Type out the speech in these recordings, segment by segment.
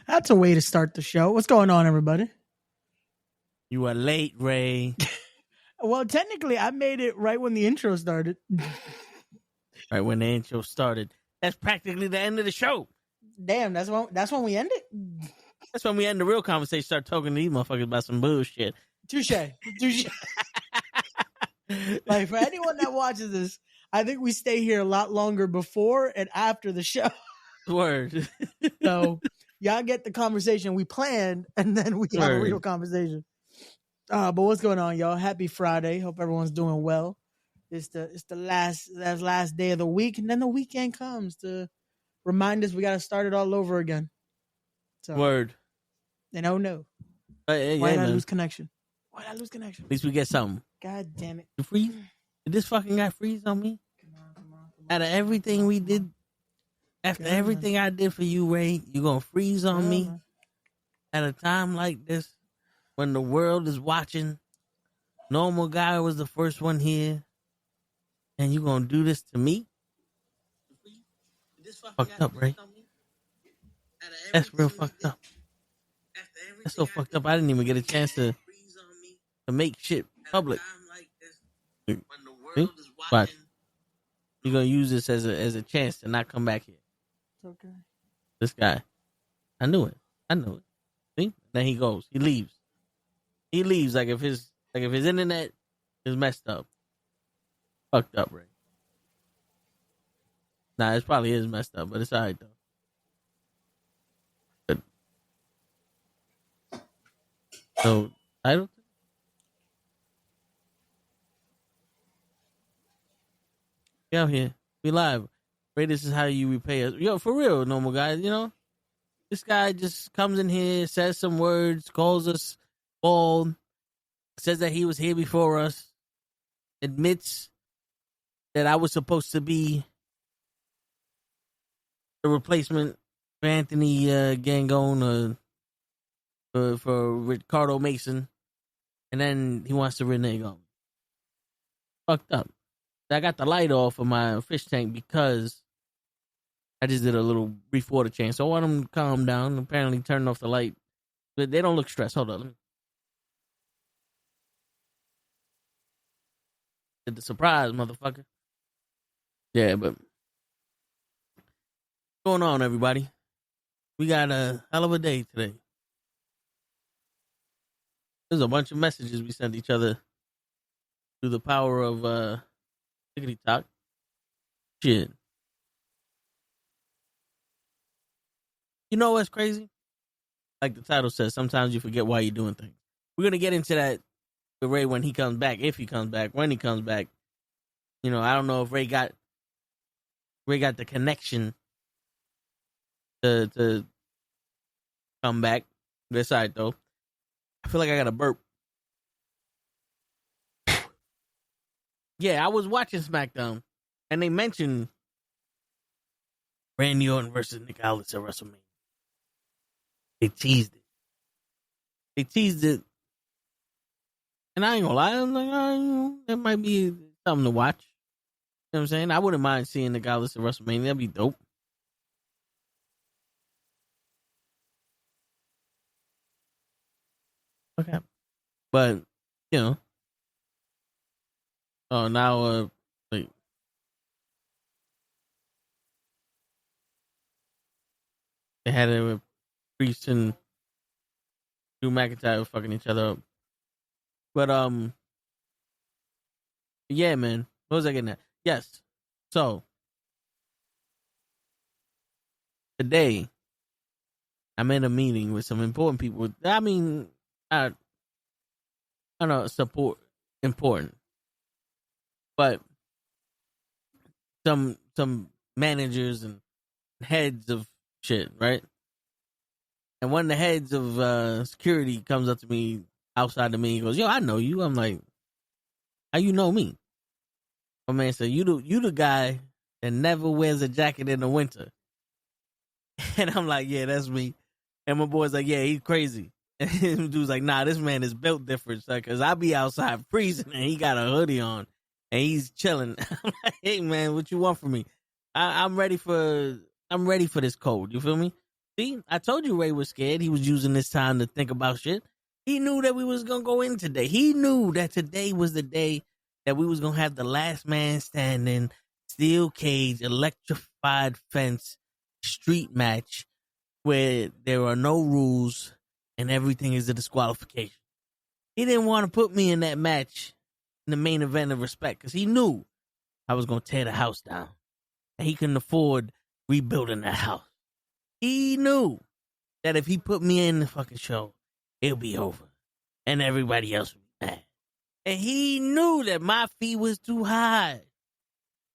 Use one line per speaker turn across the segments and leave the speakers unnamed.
That's a way to start the show. What's going on, everybody?
You are late, Ray.
Well, technically, I made it right when the intro started.
Right when the intro started. That's practically the end of the show.
Damn, that's when we end it?
That's when we end the real conversation, start talking to these motherfuckers about some bullshit.
Touche. Like, for anyone that watches this, I think we stay here a lot longer before and after the show.
Word.
So, y'all get the conversation we planned, and then we have a real conversation. But what's going on, y'all? Happy Friday. Hope everyone's doing well. It's the last day of the week, and then the weekend comes to remind us we got to start it all over again. So,
Word.
And oh no. Why did I lose connection?
At least we get something.
God damn it.
You freeze? Did this fucking guy freeze on me? Come on. Out of everything we did, after everything I did for you, Ray, you gonna freeze on me at a time like this when the world is watching? Normal guy was the first one here, and you gonna do this to me? Fucked up, Ray. That's real fucked up. That's so fucked up. I didn't even get a chance to make shit public. See? But you're gonna use this as a chance to not come back here.
It's okay.
This guy, I knew it. See? Then he goes. He leaves. Like if his internet is messed up. Fucked up, Ray. Nah, it probably is messed up, but it's alright though. Good. So title. We out here. We live. Ray, this is how you repay us. Yo, for real, normal guys, you know? This guy just comes in here, says some words, calls us bald, says that he was here before us, admits that I was supposed to be the replacement for Anthony Gangone for Ricardo Mason, and then he wants to renege on me. Fucked up. I got the light off of my fish tank because I just did a little brief water change. So I want them to calm down. Apparently turning off the light. But they don't look stressed. Hold on. Did the surprise, motherfucker. Yeah, but what's going on, everybody? We got a hell of a day today. There's a bunch of messages we sent each other through the power of Tickety talk. Shit. You know what's crazy? Like the title says, sometimes you forget why you're doing things. We're going to get into that with Ray when he comes back, if he comes back, when he comes back. You know, I don't know if Ray got the connection to come back. This side, though. I feel like I got a burp. Yeah, I was watching SmackDown, and they mentioned Randy Orton versus Nick Aldis at WrestleMania. They teased it. And I ain't gonna lie, I'm like, that might be something to watch. You know what I'm saying? I wouldn't mind seeing Nick Aldis at WrestleMania. That'd be dope. Okay. But, you know. Oh, now, wait. They had it with Priest and Drew McIntyre fucking each other up. But, yeah, man. What was I getting at? Yes. So, today, I'm in a meeting with some important people. I mean, I don't know, support important. But some managers and heads of shit, right? And one of the heads of security comes up to me outside of me and goes, "Yo, I know you." I'm like, "How you know me?" My man said, "You the guy that never wears a jacket in the winter." And I'm like, "Yeah, that's me." And my boy's like, "Yeah, he's crazy." And the dude's like, "Nah, this man is built different, because I be outside freezing and he got a hoodie on. And he's chilling." I'm like, "Hey man, what you want from me? I'm ready for this cold. You feel me?" See, I told you Ray was scared. He was using this time to think about shit. He knew that we was going to go in today. He knew that today was the day that we was going to have the last man standing, steel cage, electrified fence, street match where there are no rules and everything is a disqualification. He didn't want to put me in that match in the main event of respect because he knew I was going to tear the house down. And he couldn't afford rebuilding that house. He knew that if he put me in the fucking show, it'll be over. And everybody else would be mad. And he knew that my fee was too high.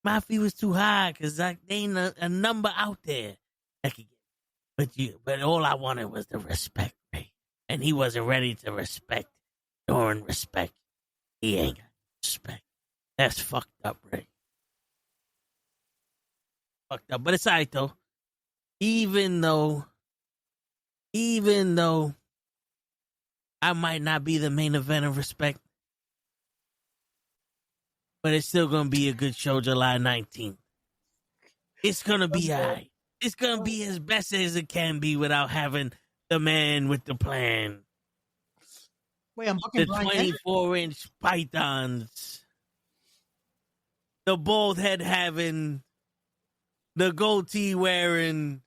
My fee was too high because there ain't a number out there that could get. But all I wanted was the respect, Ray. And he wasn't ready to respect. During respect. He ain't got respect. That's fucked up, Ray. Fucked up. But it's all right, though. Even though I might not be the main event of respect, but it's still going to be a good show July 19th. It's going to be all right. It's going to be as best as it can be without having the man with the plan.
Wait, I'm
the 24-inch pythons. The bald head having, the goatee wearing,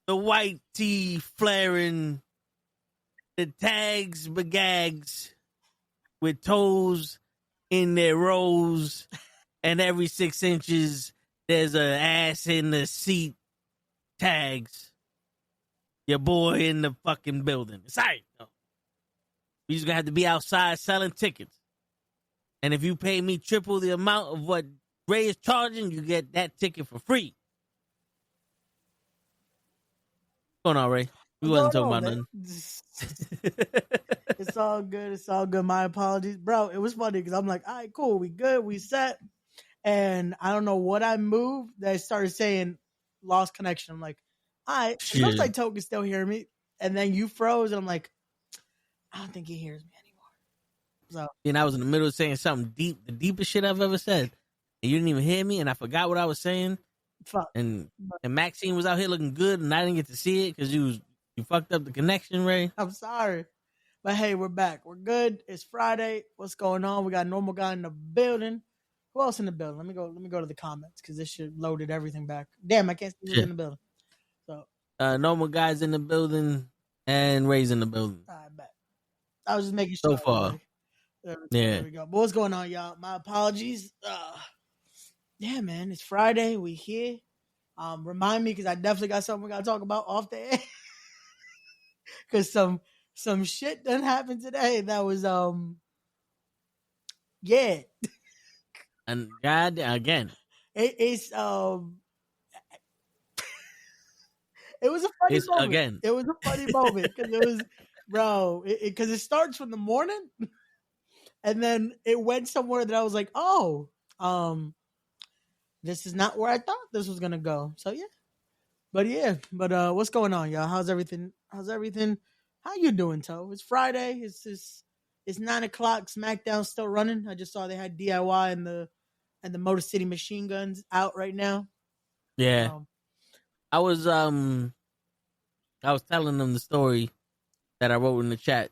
the white tee flaring, the tags bagags with toes in their rows, and every 6 inches there's an ass in the seat tags. Your boy in the fucking building. It's all right, though. You just gonna have to be outside selling tickets. And if you pay me triple the amount of what Ray is charging, you get that ticket for free. What's going on, Ray? We wasn't talking about nothing.
It's all good. It's all good. My apologies. Bro, it was funny because I'm like, all right, cool. We good. We set. And I don't know what I moved that started saying lost connection. I'm like, all right. It looks like Toke can still hear me. And then you froze. And I'm like, I don't think he hears me anymore. So,
and I was in the middle of saying something deep, the deepest shit I've ever said. And you didn't even hear me. And I forgot what I was saying.
Fuck.
And Maxine was out here looking good. And I didn't get to see it because you fucked up the connection, Ray.
I'm sorry. But hey, we're back. We're good. It's Friday. What's going on? We got Normal Guy in the building. Who else in the building? Let me go to the comments because this shit loaded everything back. Damn, I can't see who's in the building. So
Normal Guy's in the building and Ray's in the building.
All right, bet. I was just making sure.
So far.
Yeah.
There
we go. But what's going on, y'all? My apologies. Yeah, man. It's Friday. We here. Remind me because I definitely got something we gotta talk about off the air. Because some shit done happened today that was yeah.
And God again.
It's it was a funny moment.
Again.
It was a funny moment because it was, bro, because it starts from the morning and then it went somewhere that I was like, oh, this is not where I thought this was gonna go. So yeah. But what's going on, y'all? How's everything? How you doing, Toe? It's Friday. It's 9 o'clock. SmackDown's still running. I just saw they had DIY and the Motor City Machine Guns out right now.
Yeah. I was telling them the story that I wrote in the chat.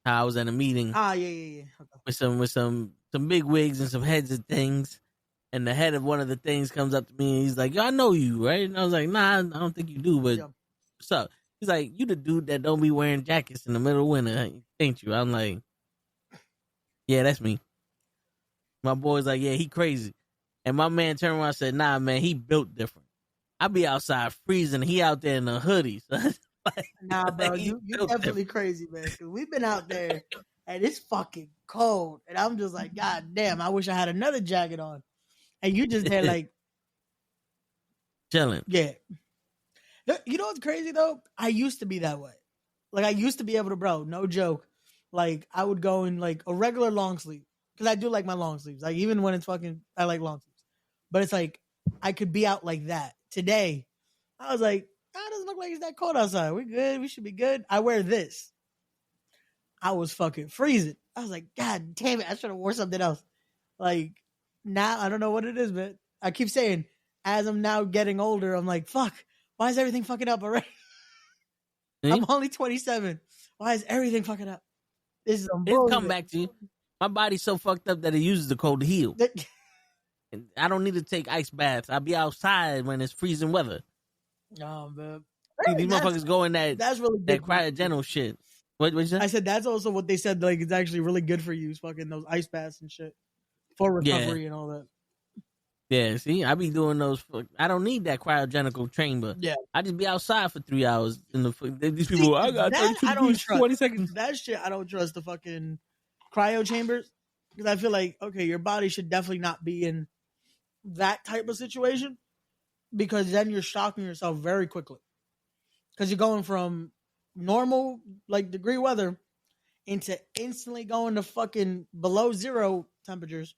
How I was at a meeting.
Yeah. Okay.
With some big wigs and some heads of things. And the head of one of the things comes up to me and he's like, yo, I know you, right? And I was like, nah, I don't think you do, but what's up? He's like, you the dude that don't be wearing jackets in the middle of winter, ain't you? I'm like, yeah, that's me. My boy's like, yeah, he crazy. And my man turned around and said, nah, man, he built different. I be outside freezing. He out there in a hoodie. So
nah, bro, you definitely crazy, man. Because we've been out there and it's fucking cold. And I'm just like, God damn, I wish I had another jacket on. And you just there like
chilling.
Yeah. You know what's crazy though? I used to be that way. Like I used to be able to, bro, no joke. Like I would go in like a regular long sleeve. Because I do like my long sleeves. Like even when it's fucking, I like long sleeves. But it's like, I could be out like that. Today, I was like, it doesn't look like it's that cold outside. We're good. We should be good. I wear this. I was fucking freezing. I was like, God damn it. I should have wore something else. Like now, I don't know what it is, but I keep saying, as I'm now getting older, I'm like, fuck, why is everything fucking up already? I'm only 27. Why is everything fucking up? This is
It'll come back to you. My body's so fucked up that it uses the cold to heal. And I don't need to take ice baths. I'll be outside when it's freezing weather.
Oh, man.
These motherfuckers go in
that's really
that cryogenical shit. What you say?
I said that's also what they said. Like, it's actually really good for you. Fucking those ice baths and shit for recovery and all that.
Yeah, see, I be doing those. I don't need that cryogenical chamber.
Yeah,
I just be outside for 3 hours. These people, I got 32 degrees, 20 seconds.
That shit, I don't trust the fucking cryo chambers because I feel like, okay, your body should definitely not be in that type of situation because then you're shocking yourself very quickly because you're going from normal like degree weather into instantly going to fucking below zero temperatures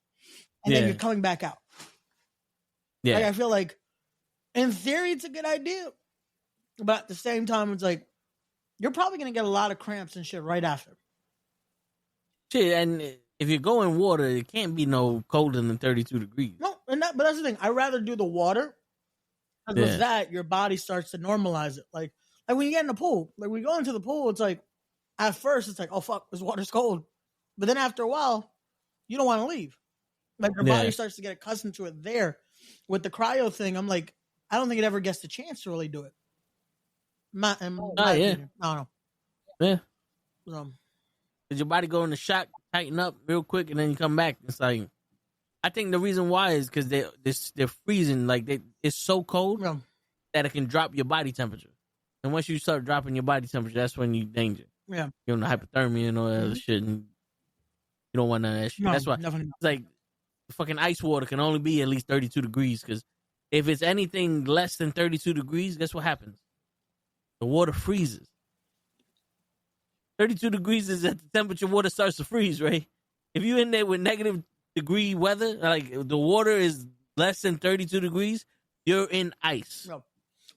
and then you're coming back out. Yeah, like, I feel like in theory it's a good idea, but at the same time it's like you're probably gonna get a lot of cramps and shit right after.
Shit, and if you go in water, it can't be no colder than 32 degrees.
No, but that's the thing. I'd rather do the water because with that your body starts to normalize it. Like when you get in the pool, like when you go into the pool, it's like at first it's like, oh fuck, this water's cold, but then after a while, you don't want to leave. Like your body starts to get accustomed to it there. With the cryo thing, I'm like, I don't think it ever gets the chance to really do it. My opinion. I don't know.
Yeah.
Does
your body go into shock, tighten up real quick, and then you come back? It's like, I think the reason why is because they're freezing. Like it's so cold that it can drop your body temperature. And once you start dropping your body temperature, that's when you're danger.
Yeah.
You're on the hypothermia and all that other shit, and you don't want none of that shit. No, that's why it's like fucking ice water can only be at least 32 degrees because if it's anything less than 32 degrees, guess what happens? The water freezes. 32 degrees is at the temperature water starts to freeze, right? If you're in there with negative degree weather, like the water is less than 32 degrees, you're in ice.
No.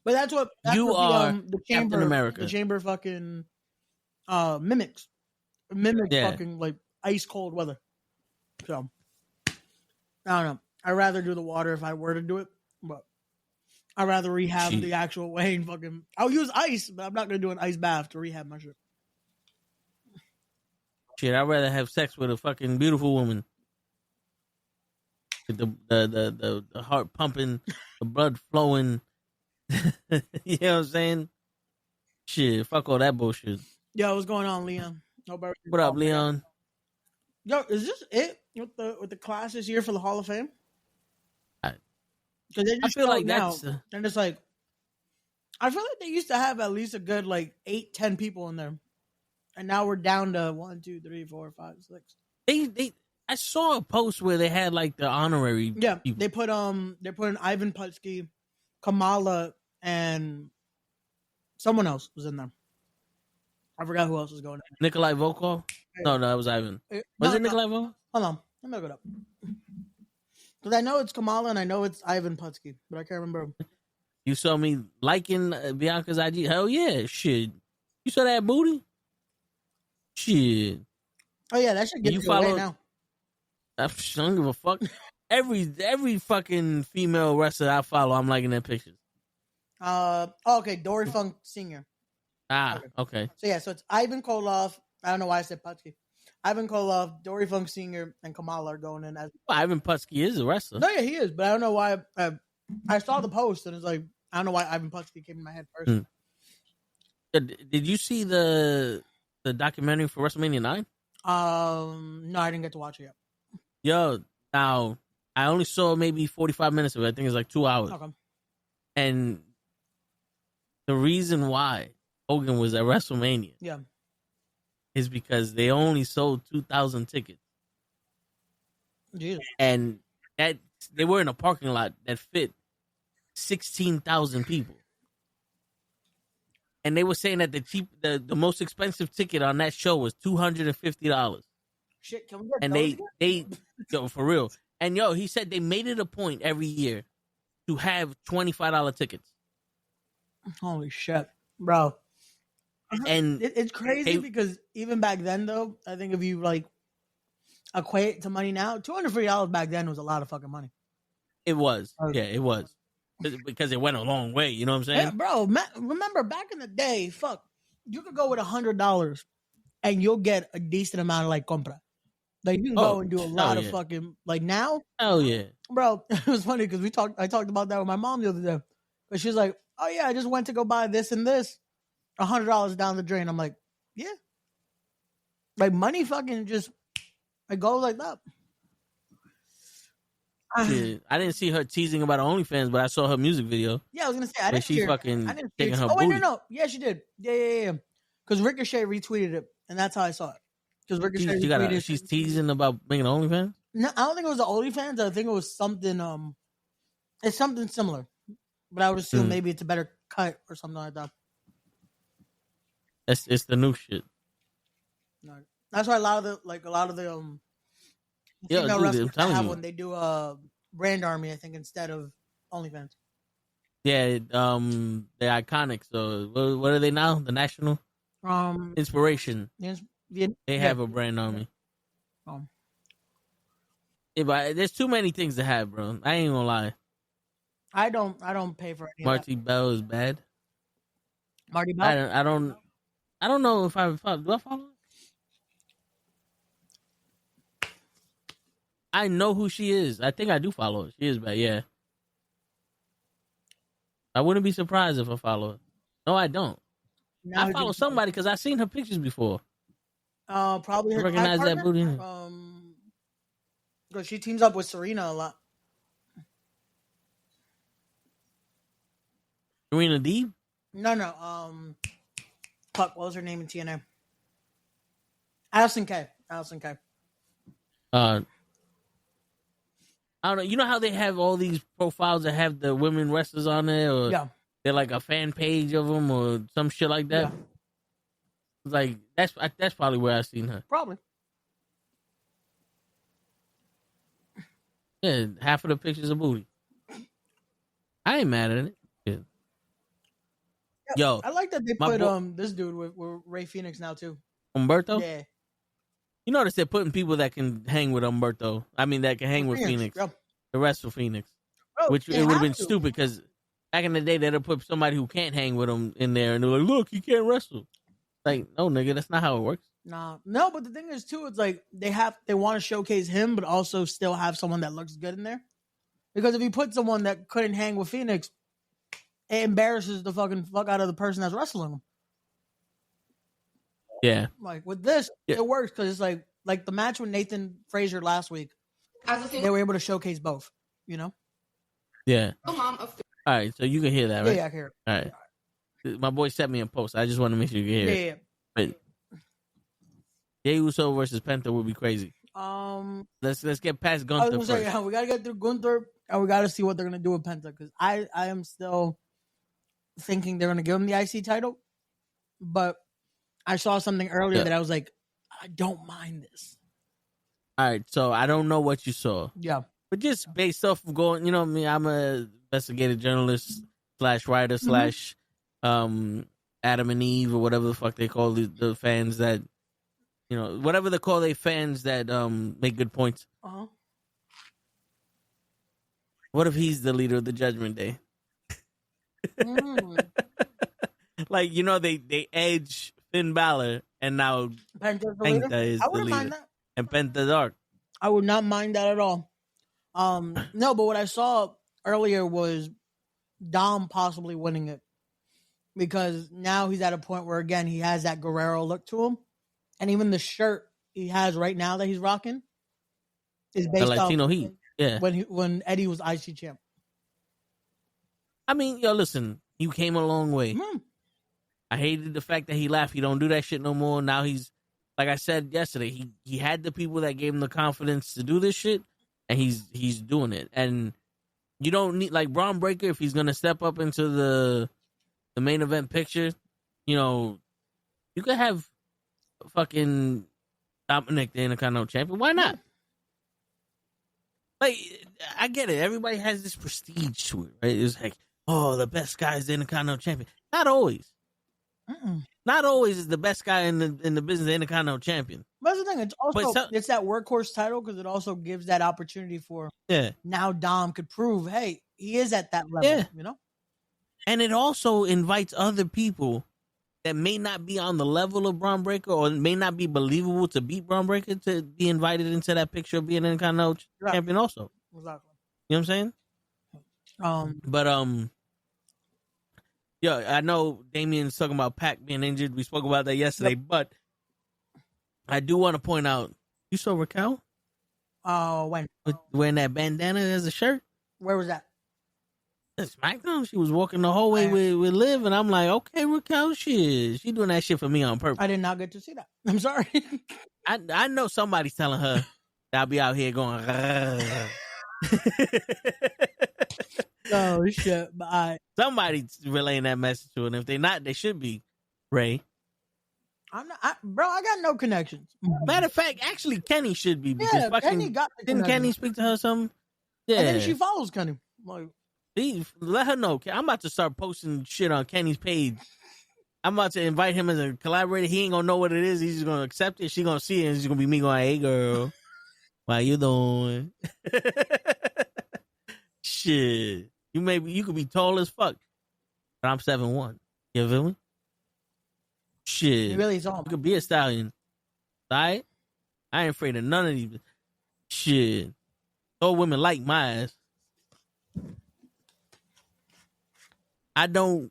But that's what
are
the chamber,
Captain America.
The chamber fucking mimics fucking like ice cold weather. So I don't know. I'd rather do the water if I were to do it, but I'd rather rehab the actual way and fucking. I'll use ice, but I'm not gonna do an ice bath to rehab my shit.
Shit, I'd rather have sex with a fucking beautiful woman. The heart pumping, the blood flowing. You know what I'm saying? Shit, fuck all that bullshit.
Yo, what's going on, Leon?
What up, Leon?
Yo, is this it with the class this year for the Hall of Fame?
I feel like that's
and it's like I feel like they used to have at least a good like 8-10 people in there, and now we're down to 1, 2, 3, 4, 5, 6.
I saw a post where they had like the honorary.
Yeah,
people.
they're putting Ivan Putski, Kamala, and someone else was in there. I forgot who else was going in.
Nikolai Volkov? No, that was Ivan. Was it Nikolai Volkov?
Hold on. Let me look it up. Because I know it's Kamala and I know it's Ivan Putski, but I can't remember.
You saw me liking Bianca's IG? Hell yeah, shit. You saw that booty? Shit.
Oh yeah, that should get you away now.
I don't give a fuck. Every fucking female wrestler I follow, I'm liking their pictures.
Okay, Dory Funk Sr.
Okay.
So yeah, so it's Ivan Koloff. I don't know why I said Putski. Ivan Koloff, Dory Funk Sr., and Kamala are going in as.
Well, Ivan Putski is a wrestler.
No, yeah, he is, but I don't know why. I saw the post and it's like I don't know why Ivan Putski came in my head first.
Did you see the documentary for WrestleMania 9?
No, I didn't get to watch it yet.
Yo, now I only saw maybe 45 minutes of it. I think it's like 2 hours.
Okay.
And the reason why Hogan was at WrestleMania, is because they only sold 2,000 tickets.
Jesus.
And that they were in a parking lot that fit 16,000 people. And they were saying that the most expensive ticket on that show was $250.
Shit, can we get
and
those
they yo, for real. And yo, he said they made it a point every year to have $25 tickets.
Holy shit, bro.
And
it's crazy because even back then, though, I think if you like equate it to money now, $250 back then was a lot of fucking money.
It was, it was, because it went a long way. You know what I'm saying?
Yeah, bro. Remember back in the day, fuck, you could go with $100 and you'll get a decent amount of like compra. Like you can go and do a lot of fucking like now.
Oh yeah,
bro. It was funny because I talked about that with my mom the other day. But she's like, "Oh yeah, I just went to go buy this and this, $100 down the drain." I'm like, "Yeah, like money fucking just it goes like that."
Shit. I didn't see her teasing about her OnlyFans, but I saw her music video.
Yeah, I was gonna say I didn't see her.
Fucking
I didn't
taking her
wait,
booty.
no. Yeah, she did. Yeah. Because Ricochet retweeted it, and that's how I saw it. Because Ricochet retweeted.
She's teasing about making OnlyFans.
No, I don't think it was the OnlyFans. I think it was something. It's something similar, but I would assume maybe it's a better cut or something like that.
It's the new shit.
No, that's why a lot of the female wrestlers have when they do a brand army, I think, instead of OnlyFans.
Yeah, they're iconic. So what are they now? The national inspiration. They have a brand army. Yeah, but there's too many things to have, bro. I ain't gonna lie.
I don't pay for any
Marty
of that.
Bell is bad.
Marty Bell?
I don't know if I follow. Do I follow? I know who she is. I think I do follow her. She is bad, yeah. I wouldn't be surprised if I follow her. No, I don't. I follow somebody because I've seen her pictures before.
Probably her.
I recognize that booty.
Because she teams up with Serena a lot.
Serena Deeb?
No. Fuck, what was her name in TNA? Allison K.
I don't know. You know how they have all these profiles that have the women wrestlers on there, or they're like a fan page of them, or some shit like that. Yeah. Like that's probably where I've seen her.
Probably.
Yeah, half of the pictures of booty. I ain't mad at it. Yeah. Yo,
I like that they put this dude with Ray Phoenix now too.
Humberto?
Yeah.
You notice they're putting people that can hang with Humberto. I mean, that can hang with Phoenix.
Yep.
The rest of Phoenix. Which it would have been stupid because back in the day, they'd have put somebody who can't hang with him in there and they're like, look, he can't wrestle. Like, no, nigga, that's not how it works.
No, but the thing is, too, it's like they want to showcase him, but also still have someone that looks good in there. Because if you put someone that couldn't hang with Phoenix, it embarrasses the fucking fuck out of the person that's wrestling him.
Yeah.
Like, with this, it works because it's like the match with Nathan Frazier last week. They were able to showcase both, you know?
Yeah. All right, so you can hear that, right?
Yeah, I can hear it.
All right. My boy sent me a post. I just want to make sure you can hear it.
Yeah.
But Jey Uso versus Penta would be crazy. Let's get past Gunther first.
We gotta get through Gunther, and we gotta see what they're gonna do with Penta, because I am still thinking they're gonna give him the IC title, but I saw something earlier that I was like, I don't mind this.
All right, so I don't know what you saw.
Yeah,
but just based off of going, you know, me, I'm a investigative journalist / writer / Adam and Eve or whatever the fuck they call the fans that, you know, whatever they call they fans that make good points.
Uh-huh.
What if he's the leader of the Judgment Day? Like, you know, they edge Finn Balor and now Penta is the leader. Mind that. And Penta Dark.
I would not mind that at all. No, but what I saw earlier was Dom possibly winning it, because now he's at a point where, again, he has that Guerrero look to him, and even the shirt he has right now that he's rocking is based
the Latino Heat. Yeah,
when Eddie was IC champ.
I mean, yo, listen, he came a long way.
Mm-hmm.
I hated the fact that he left. He don't do that shit no more. Now he's, like I said yesterday, he had the people that gave him the confidence to do this shit, and he's doing it. And you don't need, like, Braun Breaker, if he's gonna step up into the main event picture, you know, you could have fucking Dominic, the Intercontinental Champion. Why not? Like, I get it. Everybody has this prestige to it, right? It's like, oh, the best guy is the Intercontinental Champion. Not always. Not always is the best guy in the business the Intercontinental Champion.
But that's the thing. It's also it's that workhorse title, because it also gives that opportunity for now Dom could prove, hey, he is at that level. Yeah. You know,
and it also invites other people that may not be on the level of Braun Breaker or may not be believable to beat Braun Breaker to be invited into that picture of being an Intercontinental champion also.
Exactly.
You know what I'm saying? But yeah, I know Damien's talking about Pac being injured. We spoke about that yesterday, but I do want to point out, you saw Raquel?
When?
Wearing that bandana as a shirt?
Where was that?
At SmackDown. She was walking the whole way with Liv, and I'm like, okay, Raquel, she doing that shit for me on purpose.
I did not get to see that. I'm sorry.
I know somebody's telling her that I'll be out here going,
oh, shit. But
somebody's relaying that message to her, and if they're not, they should be. Ray.
I'm not, bro, I got no connections.
Matter of fact, actually, Kenny should be. Because
Kenny got the
didn't Kenny speak to her or something? Yeah.
And then she follows Kenny. Like,
let her know. I'm about to start posting shit on Kenny's page. I'm about to invite him as a collaborator. He ain't gonna know what it is. He's just gonna accept it. She gonna see it, and it's gonna be me going, "Hey, girl, how you doing?" Shit, you could be tall as fuck, but I'm 7'1". You feel me? Shit,
he really is all.
You could be a stallion, right? I ain't afraid of none of these. Shit, all women like my ass. I don't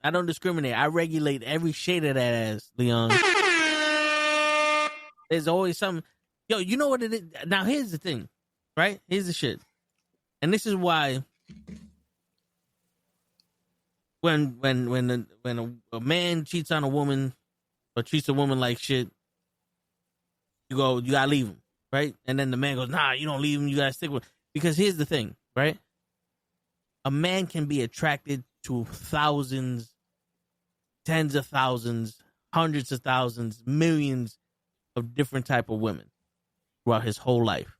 discriminate. I regulate every shade of that ass, Leon. There's always something. Yo, you know what it is? Now, here's the thing, right? Here's the shit. And this is why when a man cheats on a woman or treats a woman like shit, you gotta leave him, right? And then the man goes, nah, you don't leave him. You gotta stick with him. Because here's the thing, right? A man can be attracted to thousands, tens of thousands, hundreds of thousands, millions of different type of women throughout his whole life.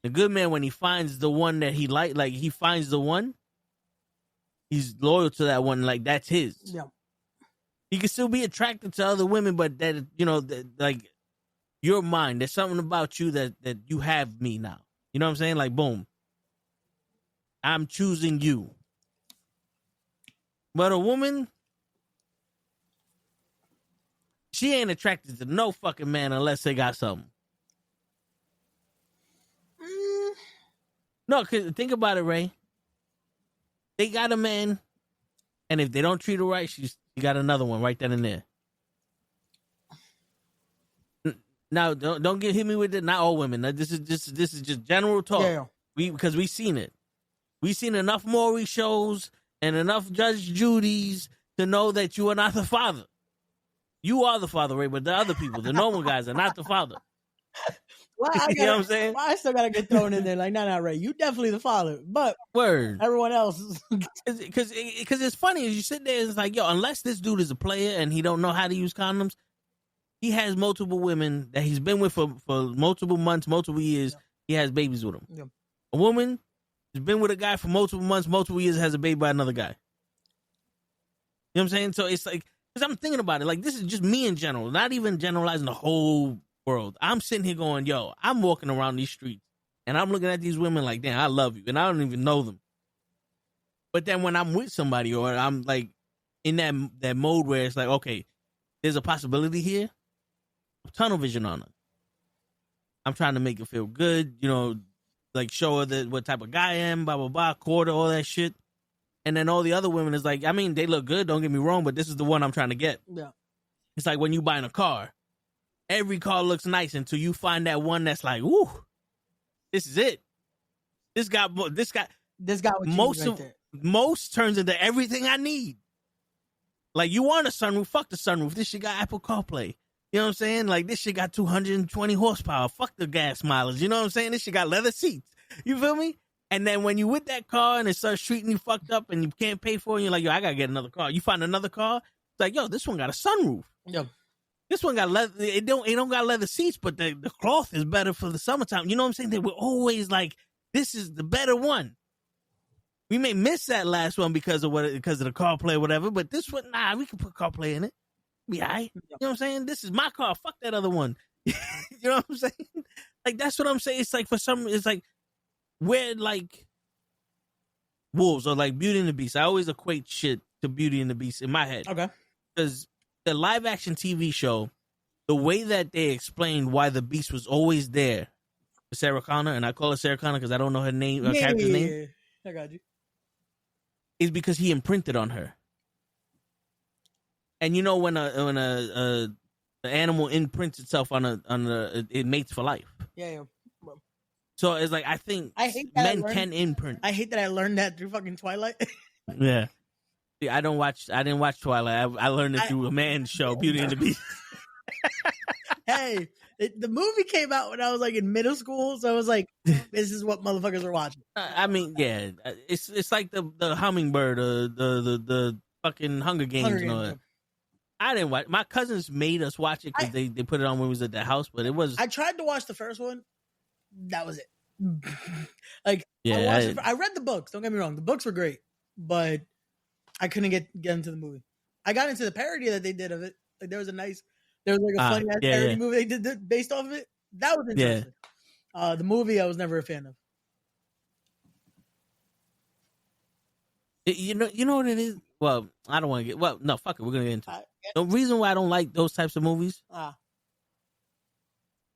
The good man, when he finds the one that he like he finds the one, he's loyal to that one, like that's his.
Yeah.
He can still be attracted to other women, but that, you know, like you're mine. There's something about you that you have me now. You know what I'm saying? Like, boom. I'm choosing you. But a woman, she ain't attracted to no fucking man unless they got something. No, because think about it, Ray. They got a man, and if they don't treat her right, she got another one right then and there. Now, don't hit me with it. Not all women. This is just general talk.
Yeah.
Because we seen it. We seen enough Maury shows and enough Judge Judy's to know that you are not the father. You are the father, Ray, but the other people, the normal guys, are not the father. You know what I'm saying?
I still gotta get thrown in there. Like, nah, Ray, you definitely the father, but
word,
everyone else,
because it's funny as you sit there. It's like, yo, unless this dude is a player and he don't know how to use condoms, he has multiple women that he's been with for multiple months, multiple years. Yeah. He has babies with them. Yeah. A woman has been with a guy for multiple months, multiple years, has a baby by another guy. You know what I'm saying? So it's like, because I'm thinking about it, like, this is just me in general, not even generalizing the whole world. I'm sitting here going, yo, I'm walking around these streets and I'm looking at these women like, damn, I love you, and I don't even know them. But then when I'm with somebody or I'm like in that mode where it's like, okay, there's a possibility here, tunnel vision on her. I'm trying to make her feel good, you know, like show her what type of guy I am, blah, blah, blah, quarter, all that shit. And then all the other women is like, I mean, they look good, don't get me wrong, but this is the one I'm trying to get.
Yeah.
It's like when you buying a car. Every car looks nice until you find that one that's like, woo, this is it. This got what most turns into everything I need. Like, you want a sunroof? Fuck the sunroof. This shit got Apple CarPlay. You know what I'm saying? Like, this shit got 220 horsepower. Fuck the gas mileage. You know what I'm saying? This shit got leather seats. You feel me? And then when you with that car and it starts treating you fucked up and you can't pay for it, and you're like, yo, I gotta get another car. You find another car. It's like, yo, this one got a sunroof.
Yep.
This one got leather. It don't got leather seats, but the cloth is better for the summertime. You know what I'm saying? They were always like, this is the better one. We may miss that last one because of the CarPlay or whatever, but this one, nah, we can put CarPlay in it. Be all right. You know what I'm saying? This is my car. Fuck that other one. You know what I'm saying? Like, that's what I'm saying. It's like, it's like, we're like wolves or like Beauty and the Beast. I always equate shit to Beauty and the Beast in my head.
Okay.
Because the live action TV show, the way that they explained why the Beast was always there for Sarah Connor, and I call her Sarah Connor because I don't know her name, her character's name.
I got you.
Is because he imprinted on her. And you know when a animal imprints itself on it mates for life.
Yeah.
So it's like I think men can imprint.
I hate that I learned that through fucking Twilight.
Yeah. See, I didn't watch Twilight. I learned it through a man's show, Beauty and the Beast.
Hey, the movie came out when I was like in middle school, so I was like, "This is what motherfuckers are watching."
I mean, yeah, it's like the Hummingbird, the fucking Hunger Games and all that. I didn't watch. My cousins made us watch it because they put it on when we was at the house, but it was.
I tried to watch the first one. That was it. Like,
yeah,
I read the books. Don't get me wrong, the books were great, but I couldn't get into the movie. I got into the parody that they did of it. Like there was like a funny ass parody movie they did based off of it. That was interesting. Yeah. The movie I was never a fan of.
You know what it is? Well, I don't want to get. Well, no, fuck it. We're gonna get into it. The reason why I don't like those types of movies,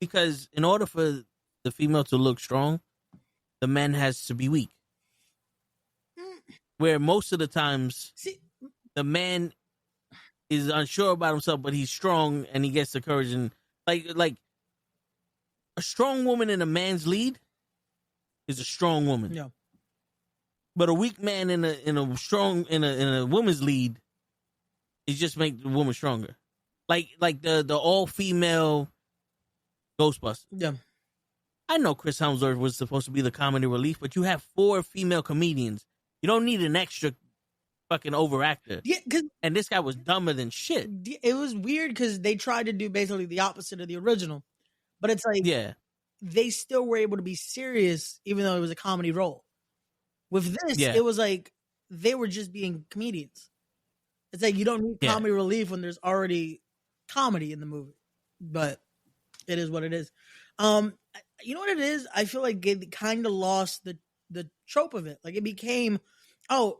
because in order for the female to look strong, the man has to be weak. Where most of the times, the man is unsure about himself, but he's strong and he gets the courage. And like a strong woman in a man's lead is a strong woman.
Yeah.
But a weak man in a woman's lead is just make the woman stronger. Like the all female Ghostbusters.
Yeah.
I know Chris Hemsworth was supposed to be the comedy relief, but you have 4 female comedians. You don't need an extra fucking overactor.
Yeah,
and this guy was dumber than shit.
It was weird because they tried to do basically the opposite of the original, but it's like they still were able to be serious even though it was a comedy role. With this, it was like they were just being comedians. It's like you don't need comedy relief when there's already comedy in the movie, but it is what it is. You know what it is? I feel like it kind of lost the trope of it. Like it became,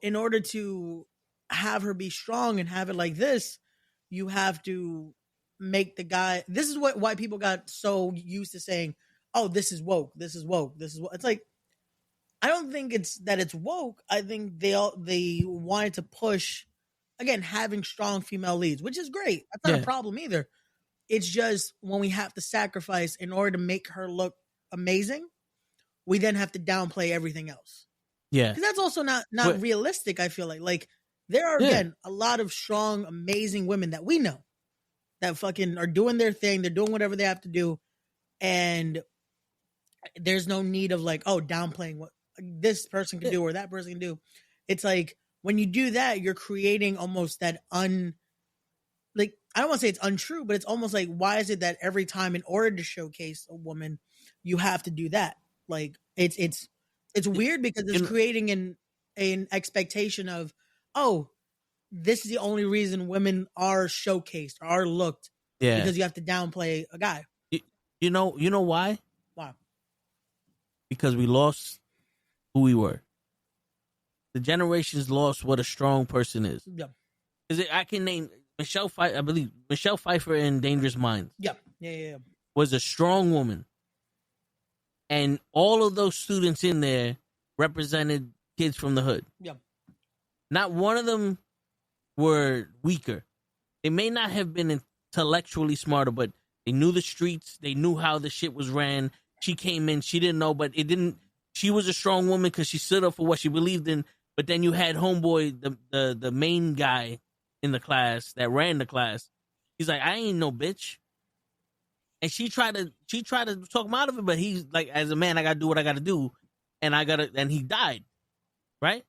in order to have her be strong and have it like this, you have to make the guy. This is why people got so used to saying, "Oh, this is woke. This is woke. This is woke." It's like I don't think it's woke. I think they wanted to push again having strong female leads, which is great. That's not a problem either. It's just when we have to sacrifice in order to make her look amazing, we then have to downplay everything else. Yeah, because that's also not realistic. I feel like there are again a lot of strong, amazing women that we know that fucking are doing their thing. They're doing whatever they have to do, and there's no need of downplaying what this person can do or that person can do. It's like when you do that, you're creating almost that I don't want to say it's untrue, but it's almost like, why is it that every time in order to showcase a woman, you have to do that? Like it's weird because it's creating an expectation of, this is the only reason women are showcased, are looked, because you have to downplay a guy.
You know why?
Why? Because
we lost who we were. The generations lost what a strong person is.
Yeah.
I can name Michelle Pfeiffer. I believe Michelle Pfeiffer in Dangerous Minds.
Yeah.
Was a strong woman. And all of those students in there represented kids from the hood.
Yeah.
Not one of them were weaker. They may not have been intellectually smarter, but they knew the streets. They knew how the shit was ran. She came in. She didn't know, but it didn't. She was a strong woman because she stood up for what she believed in. But then you had homeboy, the main guy in the class that ran the class. He's like, I ain't no bitch. And she tried to talk him out of it, but he's like, as a man, I gotta do what I gotta do, and he died, right?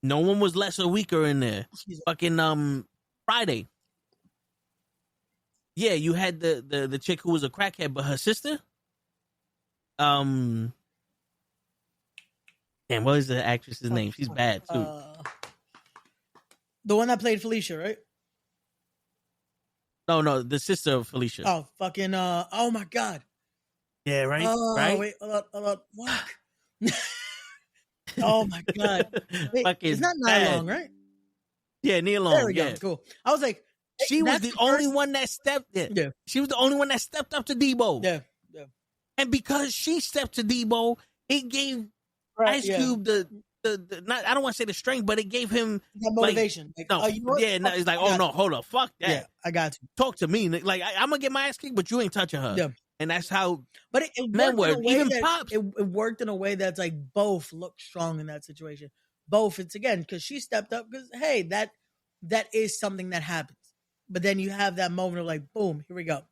No one was less or weaker in there. Fucking Friday. Yeah, you had the chick who was a crackhead, but her sister. Damn, what is the actress's name? She's bad too.
The one that played Felicia, right?
No, the sister of Felicia.
Oh, fucking, oh my God.
Yeah, right?
Oh,
right?
Wait, hold on. Fuck. Oh my God. Wait,
fucking
it's not Nia Long, right?
Yeah, Nia
There
Long.
we go.
Yeah,
Cool. I was like,
she was the only one that stepped.
Yeah.
She was the only one that stepped up to Debo.
Yeah.
And because she stepped to Debo, it gave Ice Cube the not, I don't want to say the strength, but it gave him
that motivation.
Like, no, it's like, oh no, hold up, fuck that.
Yeah, I got you.
Talk to me, like I'm gonna get my ass kicked, but you ain't touching her.
Yeah.
And that's how.
But it
men
worked in a way
even
that,
Pops.
it worked in a way that's like both look strong in that situation. Both, it's again because she stepped up because hey, that is something that happens. But then you have that moment of like, boom, here we go.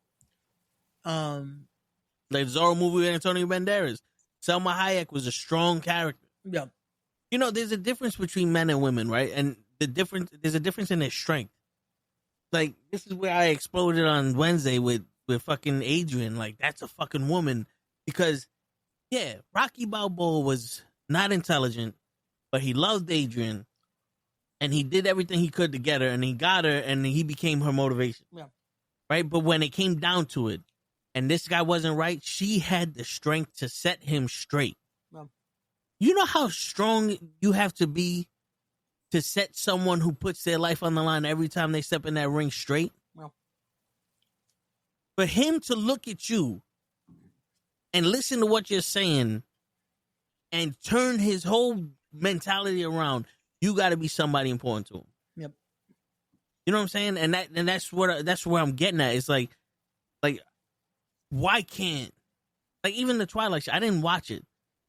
Like the Zorro movie with Antonio Banderas. Selma Hayek was a strong character.
Yeah.
You know, there's a difference between men and women, right? And there's a difference in their strength. Like, this is where I exploded on Wednesday with fucking Adrian. Like, that's a fucking woman. Because, yeah, Rocky Balboa was not intelligent, but he loved Adrian. And he did everything he could to get her, and he got her, and he became her motivation.
Yeah.
Right? But when it came down to it, and this guy wasn't right, she had the strength to set him straight.
Yeah.
You know how strong you have to be to set someone who puts their life on the line every time they step in that ring straight?
Well,
for him to look at you and listen to what you're saying and turn his whole mentality around, you got to be somebody important to him.
Yep.
You know what I'm saying? And that's where I'm getting at. It's like why can't, like, even the Twilight show, I didn't watch it,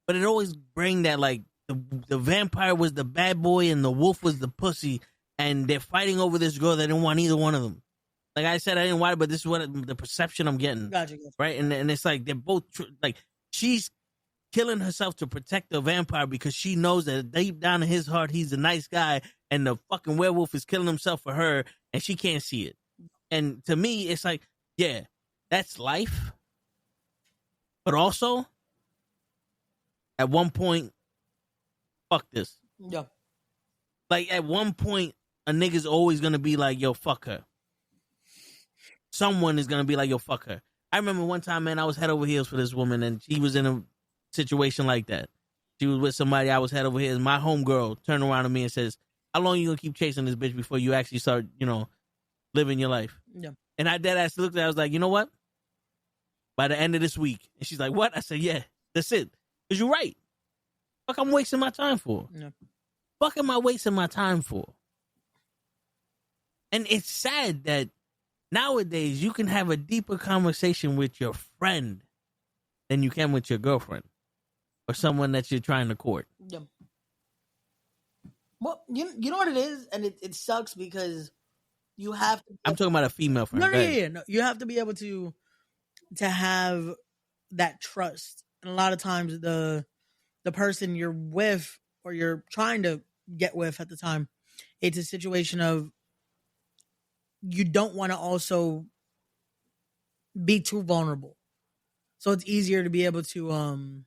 but it always bring that, like, the vampire was the bad boy and the wolf was the pussy, and they're fighting over this girl that didn't want either one of them. Like I said, I didn't watch it, but this is what the perception I'm getting.
Gotcha.
Right? And it's like they're both, like, she's killing herself to protect the vampire because she knows that deep down in his heart, he's a nice guy, and the fucking werewolf is killing himself for her, and she can't see it. And to me, it's like, yeah, that's life. But also, at one point, fuck this.
Yeah.
Like, at one point, a nigga's always going to be like, yo, fuck her. Someone is going to be like, yo, fuck her. I remember one time, man, I was head over heels for this woman, and she was in a situation like that. She was with somebody, I was head over heels. My homegirl turned around to me and says, how long you going to keep chasing this bitch before you actually start, living your life?
Yeah.
And I dead ass looked at her, I was like, you know what? By the end of this week. And she's like, what? I said, yeah, that's it. Because you're right. Fuck I'm wasting my time for?
Yeah.
Fuck am I wasting my time for? And it's sad that nowadays you can have a deeper conversation with your friend than you can with your girlfriend or someone that you're trying to court.
Yeah. Well, you know what it is? And it sucks because you have to...
I'm talking about a female friend.
No. You have to be able to have that trust. And a lot of times the person you're with or you're trying to get with at the time, it's a situation of you don't want to also be too vulnerable. So it's easier to be able to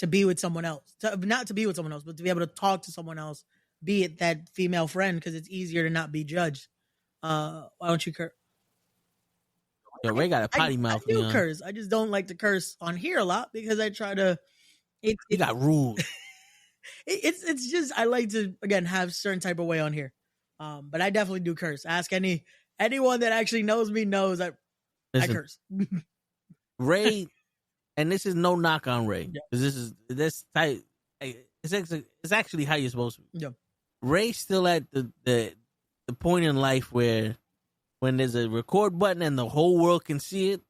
be with someone else. Not to be with someone else, but to be able to talk to someone else, be it that female friend, because it's easier to not be judged. Why don't you curse?
Yo, Ray got a potty mouth.
I do curse. I just don't like to curse on here a lot because I try to.
You got rules.
It's just I like to again have certain type of way on here, but I definitely do curse. Ask anyone that actually knows me knows I curse.
Ray, and this is no knock on Ray because this type. It's actually how you're supposed to be.
Yeah.
Ray's still at the point in life where when there's a record button and the whole world can see it,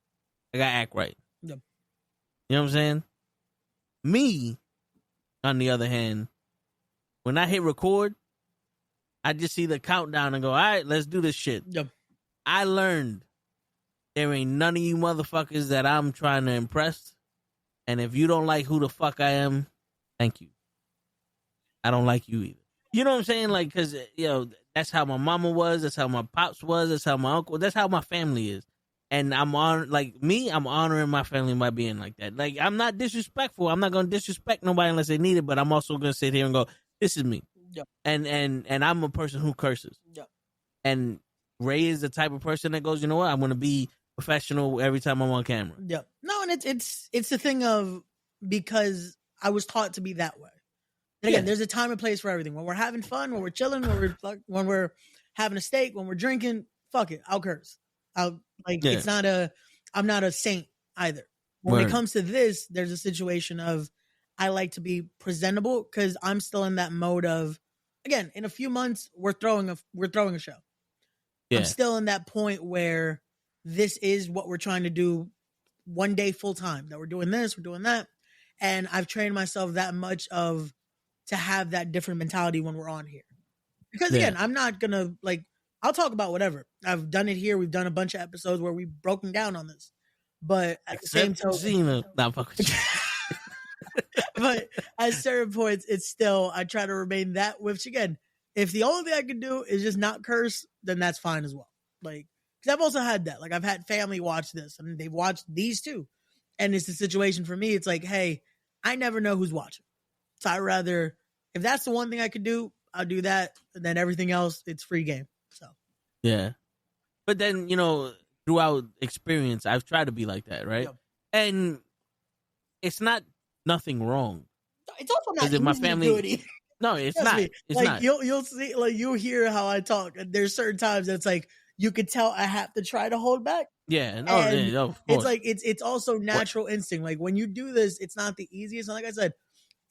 I gotta act right.
Yeah.
You know what I'm saying? Me, on the other hand, when I hit record, I just see the countdown and go, all right, let's do this shit.
Yeah.
I learned there ain't none of you motherfuckers that I'm trying to impress. And if you don't like who the fuck I am, thank you. I don't like you either. You know what I'm saying? Like, because, that's how my mama was. That's how my pops was. That's how my uncle, that's how my family is. And I'm honoring my family by being like that. Like, I'm not disrespectful. I'm not going to disrespect nobody unless they need it, but I'm also going to sit here and go, this is me.
Yep.
And I'm a person who curses.
Yep.
And Ray is the type of person that goes, you know what? I'm going to be professional every time I'm on camera.
Yep. No, and it's the thing of, because I was taught to be that way. And again, there's a time and place for everything. When we're having fun, when we're chilling, when we're having a steak, when we're drinking, fuck it, I'll curse. It's not I'm not a saint either. When it comes to this, there's a situation of I like to be presentable because I'm still in that mode of, again, in a few months we're throwing a show. Yeah. I'm still in that point where this is what we're trying to do one day full time. That we're doing this, we're doing that, and I've trained myself that much to have that different mentality when we're on here. Because again, I'm not gonna I'll talk about whatever. I've done it here. We've done a bunch of episodes where we've broken down on this. But at the same token, but at certain points, it's still, I try to remain that, which again, if the only thing I can do is just not curse, then that's fine as well. Because I've also had that. I've had family watch this and they've watched these too. And it's the situation for me. It's like, hey, I never know who's watching. So I rather, if that's the one thing I could do, I'll do that. And then everything else, it's free game. So,
yeah. But then, throughout experience, I've tried to be like that, right? Yep. And it's not nothing wrong.
It's also not easy
my family,
to do it.
No, it's not. It's not.
You'll see, you'll hear how I talk. And there's certain times that's you could tell I have to try to hold back.
Yeah, no,
it's also natural instinct. When you do this, it's not the easiest. And like I said,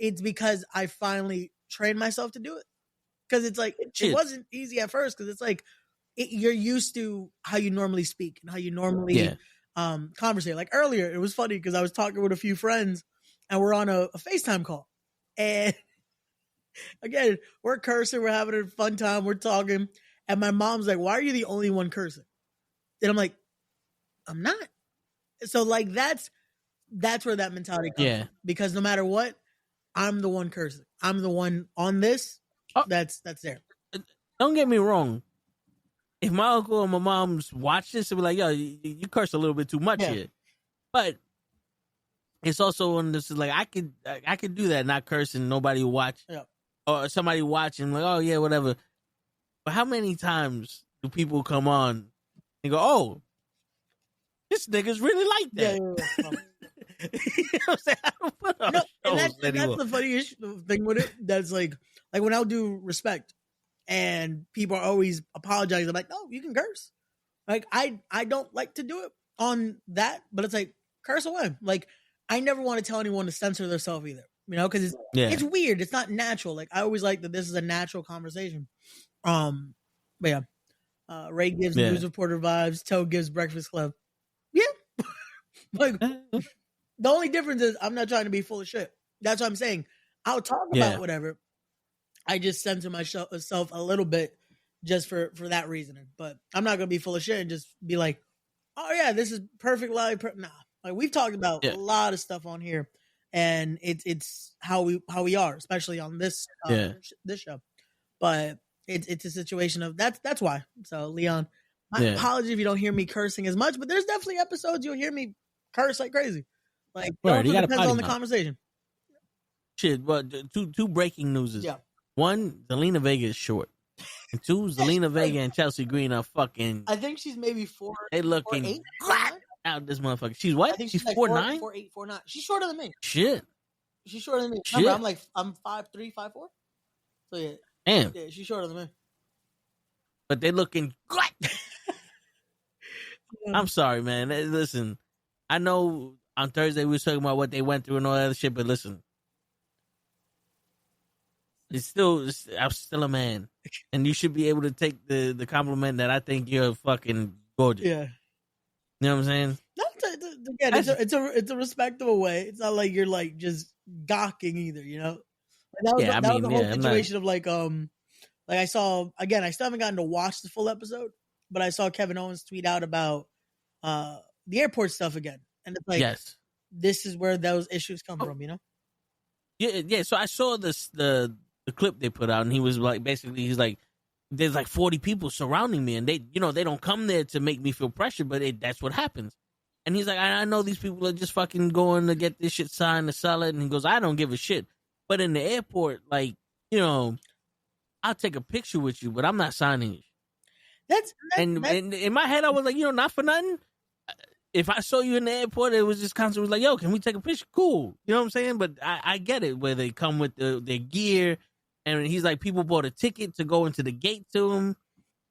it's because I finally trained myself to do it. Because it's it wasn't easy at first. Because it's you're used to how you normally speak and how you normally conversate. Earlier, it was funny because I was talking with a few friends and we're on a FaceTime call. And again, we're cursing, we're having a fun time, we're talking. And my mom's like, why are you the only one cursing? And I'm like, I'm not. So that's where that mentality comes from. Because no matter what, I'm the one cursing. I'm the one on this. That's there.
Don't get me wrong. If my uncle and my mom's watch this, they'll be like, yo, you curse a little bit too much here. But it's also on this, I could do that, not curse and nobody watch. Yeah. Or somebody watching, oh, yeah, whatever. But how many times do people come on and go, oh, this nigga's really like that?
Yeah. You know what I'm saying? I don't put on shows anymore. That's the funniest thing with it. That's like when I'll do respect. And people are always apologizing. I'm like, no, you can curse. I don't like to do it on that, but it's curse away. I never want to tell anyone to censor themselves either, because it's weird. It's not natural. I always like that this is a natural conversation. But yeah, Ray gives news reporter vibes. Toad gives Breakfast Club. Yeah. The only difference is I'm not trying to be full of shit. That's what I'm saying. I'll talk about whatever. I just censor myself a little bit just for that reasoning. But I'm not going to be full of shit and just be like, oh, yeah, this is perfect live. Nah. We've talked about a lot of stuff on here. And it's how we are, especially on this this show. But it's a situation of that's why. So, Leon, my apology if you don't hear me cursing as much. But there's definitely episodes you'll hear me curse like crazy. It depends on the conversation.
Shit, well, two breaking newses. Yeah. One, Zelina Vega is short. And two, Zelina Vega and Chelsea Green are fucking.
I think she's maybe 4.
They looking out this motherfucker. She's what?
I think she's
4'9"?
4'8", 4'9". She's shorter than me.
Shit.
She's shorter than me. Remember, I'm 5'3", 5'4". So yeah.
Damn.
Yeah, she's shorter than me.
But they looking great. I'm sorry, man. Listen, I know on Thursday we were talking about what they went through and all that other shit, but listen. I'm still a man, and you should be able to take the compliment that I think you're fucking gorgeous.
Yeah,
you know what I'm saying?
Again, it's a respectable way. It's not like you're just gawking either. That was the whole situation of I saw again. I still haven't gotten to watch the full episode, but I saw Kevin Owens tweet out about the airport stuff again, and it's this is where those issues come from.
Yeah. So I saw the clip they put out, and he was basically he's like, there's 40 people surrounding me, and they don't come there to make me feel pressure, but that's what happens. And he's like, I know these people are just fucking going to get this shit signed to sell it, and he goes, I don't give a shit. But in the airport, I'll take a picture with you, but I'm not signing you.
That's
and in my head, I was like, not for nothing. if I saw you in the airport, it was just constantly like, yo, can we take a picture? Cool. You know what I'm saying? But I get it, where they come with their gear, and he's like, people bought a ticket to go into the gate to him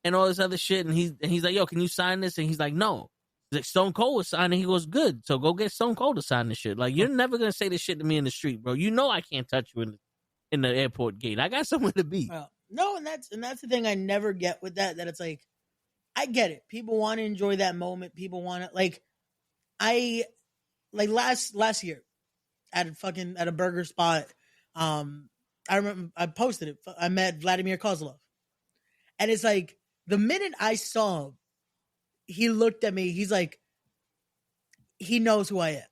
and all this other shit. And he's like, yo, can you sign this? And he's like, no. He's like, Stone Cold was signing. He goes, good. So go get Stone Cold to sign this shit. Like, you're never going to say this shit to me in the street, bro. You know I can't touch you in the airport gate. I got somewhere to be.
No, and that's the thing I never get with that it's like, I get it. People want to enjoy that moment. People want to, like, last year at a burger spot. I remember I posted it. I met Vladimir Kozlov, and it's like the minute I saw him, he looked at me. He's like, he knows who I am.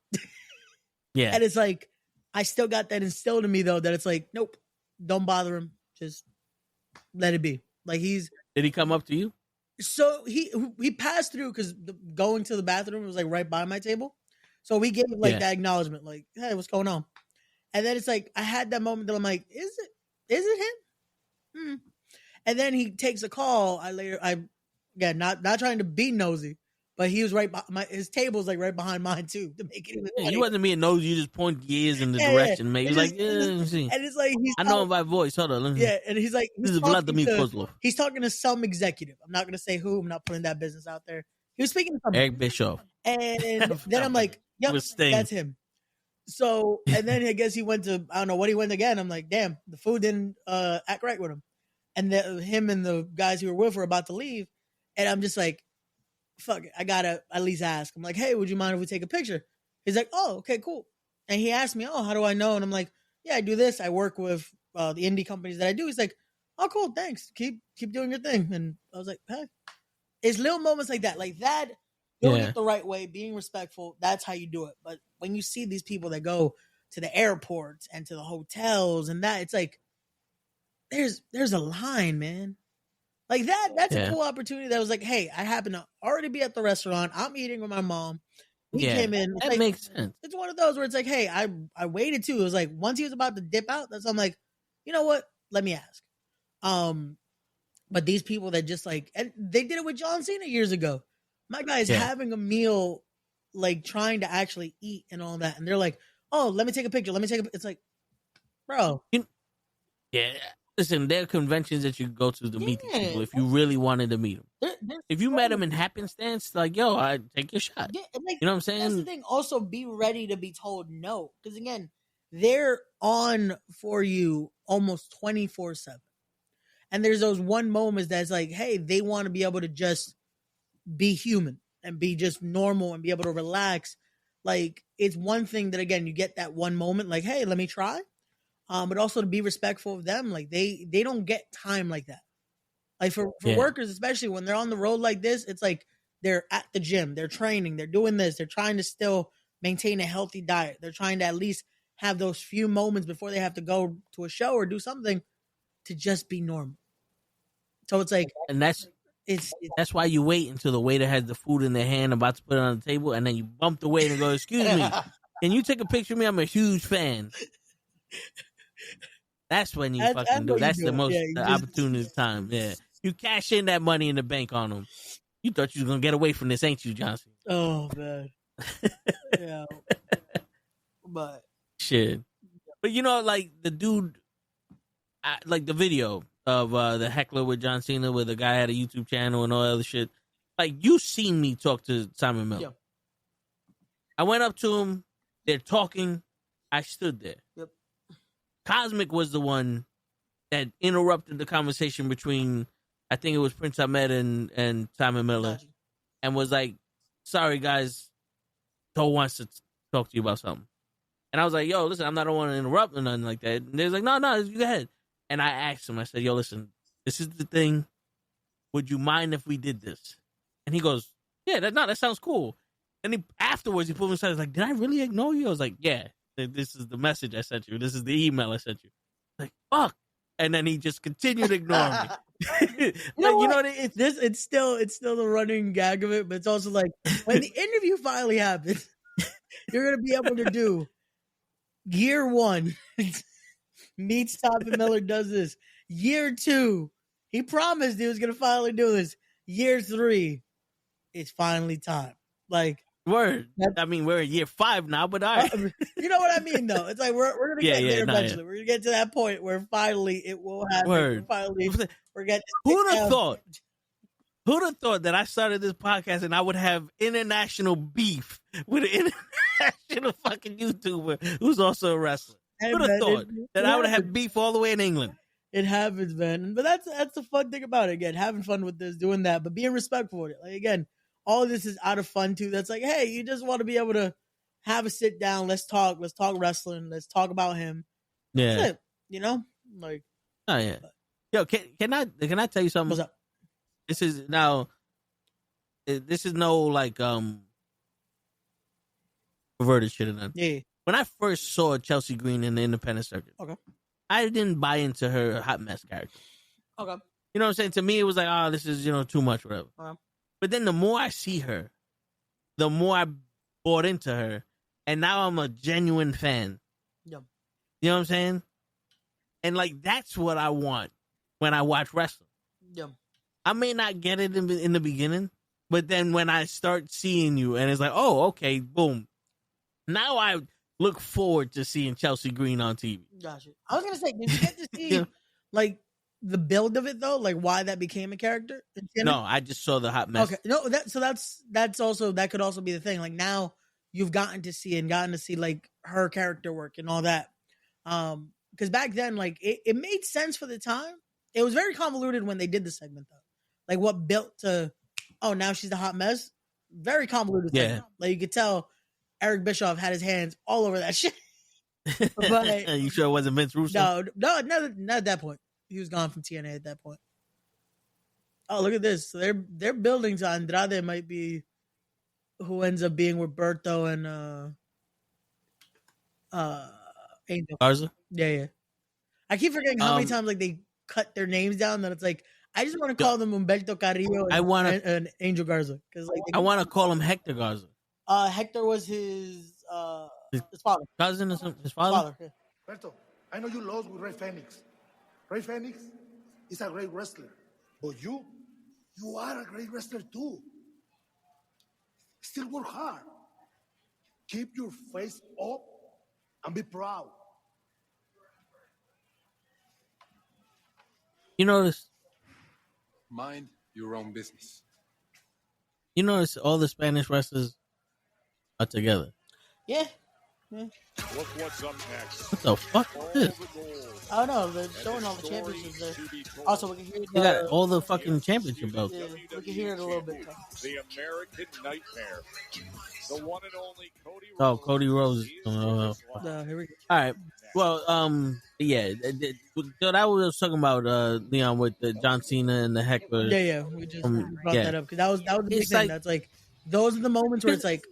Yeah,
and it's like I still got that instilled in me though. That it's like, nope, don't bother him. Just let it be. Like did
he come up to you?
So he passed through because going to the bathroom was like right by my table. So we gave like that acknowledgement, like, hey, what's going on? And then it's like I had that moment that I'm like, is it him? And then he takes a call. Again, not trying to be nosy, but he was right by his table's like right behind mine too to make it.
You wasn't being nosy. You just point your ears in the direction, man. He's like, let me see.
And it's like
I know him by voice. Hold on.
And he's like,
this is Vladimir Kozlov.
He's talking to some executive. I'm not going to say who. I'm not putting that business out there. He was speaking to somebody.
Eric Bischoff.
And then I'm like, yep, that's him. So, and then I guess he went to, I don't know what he went again. I'm like, damn, the food didn't act right with him. And him and the guys who were with were about to leave. And I'm just like, fuck it. I got to at least ask. I'm like, hey, would you mind if we take a picture? He's like, oh, okay, cool. And he asked me, oh, how do I know? And I'm like, yeah, I do this. I work with the indie companies that I do. He's like, oh, cool, thanks. Keep doing your thing. And I was like, hey. It's little moments like that doing it the right way, being respectful. That's how you do it. But when you see these people that go to the airports and to the hotels and that, it's like, there's a line, man. Like that's a cool opportunity. That was like, hey, I happen to already be at the restaurant. I'm eating with my mom. We came in.
That
like,
makes sense.
It's one of those where it's like, hey, I waited too. It was like once he was about to dip out, I'm like, you know what? Let me ask. But these people that just like, and they did it with John Cena years ago. My guy is having a meal, like trying to actually eat and all that, and they're like, oh, let me take a picture. It's like, bro.
Listen, there are conventions that you go to meet these people if you really wanted to meet them. If you met them in happenstance, like, yo, I take your shot.
Yeah, like,
you know what I'm saying?
That's the thing. Also, be ready to be told no. Because, again, they're on for you almost 24/7. And there's those one moments that's like, hey, they want to be able to just be human and be just normal and be able to relax. Like, it's one thing that, again, you get that one moment, like, hey, let me try. But also to be respectful of them. Like, they don't get time like that. Like, for workers, especially when they're on the road like this, it's like they're at the gym, they're training, they're doing this, they're trying to still maintain a healthy diet. They're trying to at least have those few moments before they have to go to a show or do something to just be normal. So it's like,
and that's why you wait until the waiter has the food in their hand about to put it on the table, and then you bump the waiter and go, excuse me, can you take a picture of me? I'm a huge fan. That's when you fucking do. That's the most opportunity time. Yeah, you cash in that money in the bank on them. You thought you was gonna get away from this, ain't you, Johnson?
Oh man. Yeah. But
shit. But you know, like the dude, like the video of the heckler with John Cena, where the guy had a YouTube channel and all that other shit. Like, you seen me talk to Simon Miller. Yep. I went up to him. They're talking. I stood there.
Yep.
Cosmic was the one that interrupted the conversation between, I think it was Prince Ahmed and Simon Miller, gotcha. And was like, sorry, guys, Toe wants to talk to you about something. And I was like, yo, listen, I'm not the one to interrupt or nothing like that. And they was like, no, you go ahead. And I asked him, I said, yo, listen, this is the thing. Would you mind if we did this? And he goes, yeah, that sounds cool. And afterwards, he pulled me aside. He's like, did I really ignore you? I was like, yeah. This is the message I sent you. This is the email I sent you. Like, fuck. And then he just continued ignoring me.
It's still the running gag of it, but it's also like when the interview finally happens, you're gonna be able to do year 1 meets Simon Miller, does this. Year 2, he promised he was gonna finally do this. Year 3, it's finally time. Like,
Word. I mean, we're in year 5 now, but all right.
You know what I mean, though. It's like we're gonna get there eventually. We're gonna get to that point where finally it will happen.
Word.
Finally, we're getting.
Who'd have thought? Who'd have thought that I started this podcast and I would have international beef with an international fucking YouTuber who's also a wrestler? Who'd have thought that I would have beef all the way in England?
It happens, man. But that's the fun thing about it. Again, having fun with this, doing that, but being respectful with it. Like, again, all of this is out of fun too. That's like, hey, you just want to be able to have a sit down. Let's talk wrestling. Let's talk about him.
Yeah,
that's it, you know, like.
Oh yeah. Yo, can I tell you something?
What's up?
This is no like perverted shit or nothing.
Yeah.
When I first saw Chelsea Green in the independent circuit,
okay,
I didn't buy into her hot mess character.
Okay.
You know what I'm saying? To me, it was like, oh, this is, too much, whatever. But then the more I see her, the more I bought into her. And now I'm a genuine fan.
Yep.
You know what I'm saying? And, like, that's what I want when I watch wrestling.
Yep.
I may not get it in the beginning, but then when I start seeing you and it's like, oh, okay, boom. Now I look forward to seeing Chelsea Green on TV.
Gotcha. I was going to say, did you get to see, like, the build of it, though? Like, why that became a character?
No, I just saw the hot mess.
Okay. No, that's also, that could also be the thing. Like, now you've gotten to see, like, her character work and all that. Because back then, like, it made sense for the time. It was very convoluted when they did the segment, though. Like, what built to, oh, now she's the hot mess? Very convoluted segment. Like, you could tell Eric Bischoff had his hands all over that shit. But,
you sure it wasn't Vince Russo?
No, not at that point. He was gone from TNA at that point. Oh, look at this. So they're building to Andrade might be who ends up being with Berto and Angel
Garza?
Yeah. I keep forgetting how many times like they cut their names down that it's like I just want to call them Humberto Carrillo and Angel Garza because like
I want to call him Hector Garza.
Hector was his father,
cousin, or something. His father.
Yeah.
Berto, I know you lost with Ray Phoenix. Ray Phoenix is a great wrestler, but you are a great wrestler too. Still work hard. Keep your face up and be proud.
You notice?
Mind your own business.
You notice all the Spanish wrestlers are together.
Yeah.
Look what's up next.
What the fuck is this?
I don't know. They're showing all the championships there. Also, we can hear
they got all the fucking championship belts.
Yeah, we can hear it a little bit.
The American Nightmare. The one and only Cody Rhodes.
Oh, Cody Rhodes.
Here we go.
All right. Well, yeah. So that was talking about Leon with the John Cena and the Heckler.
Yeah. We just brought that up because that was the big thing. That's like those are the moments where it's like.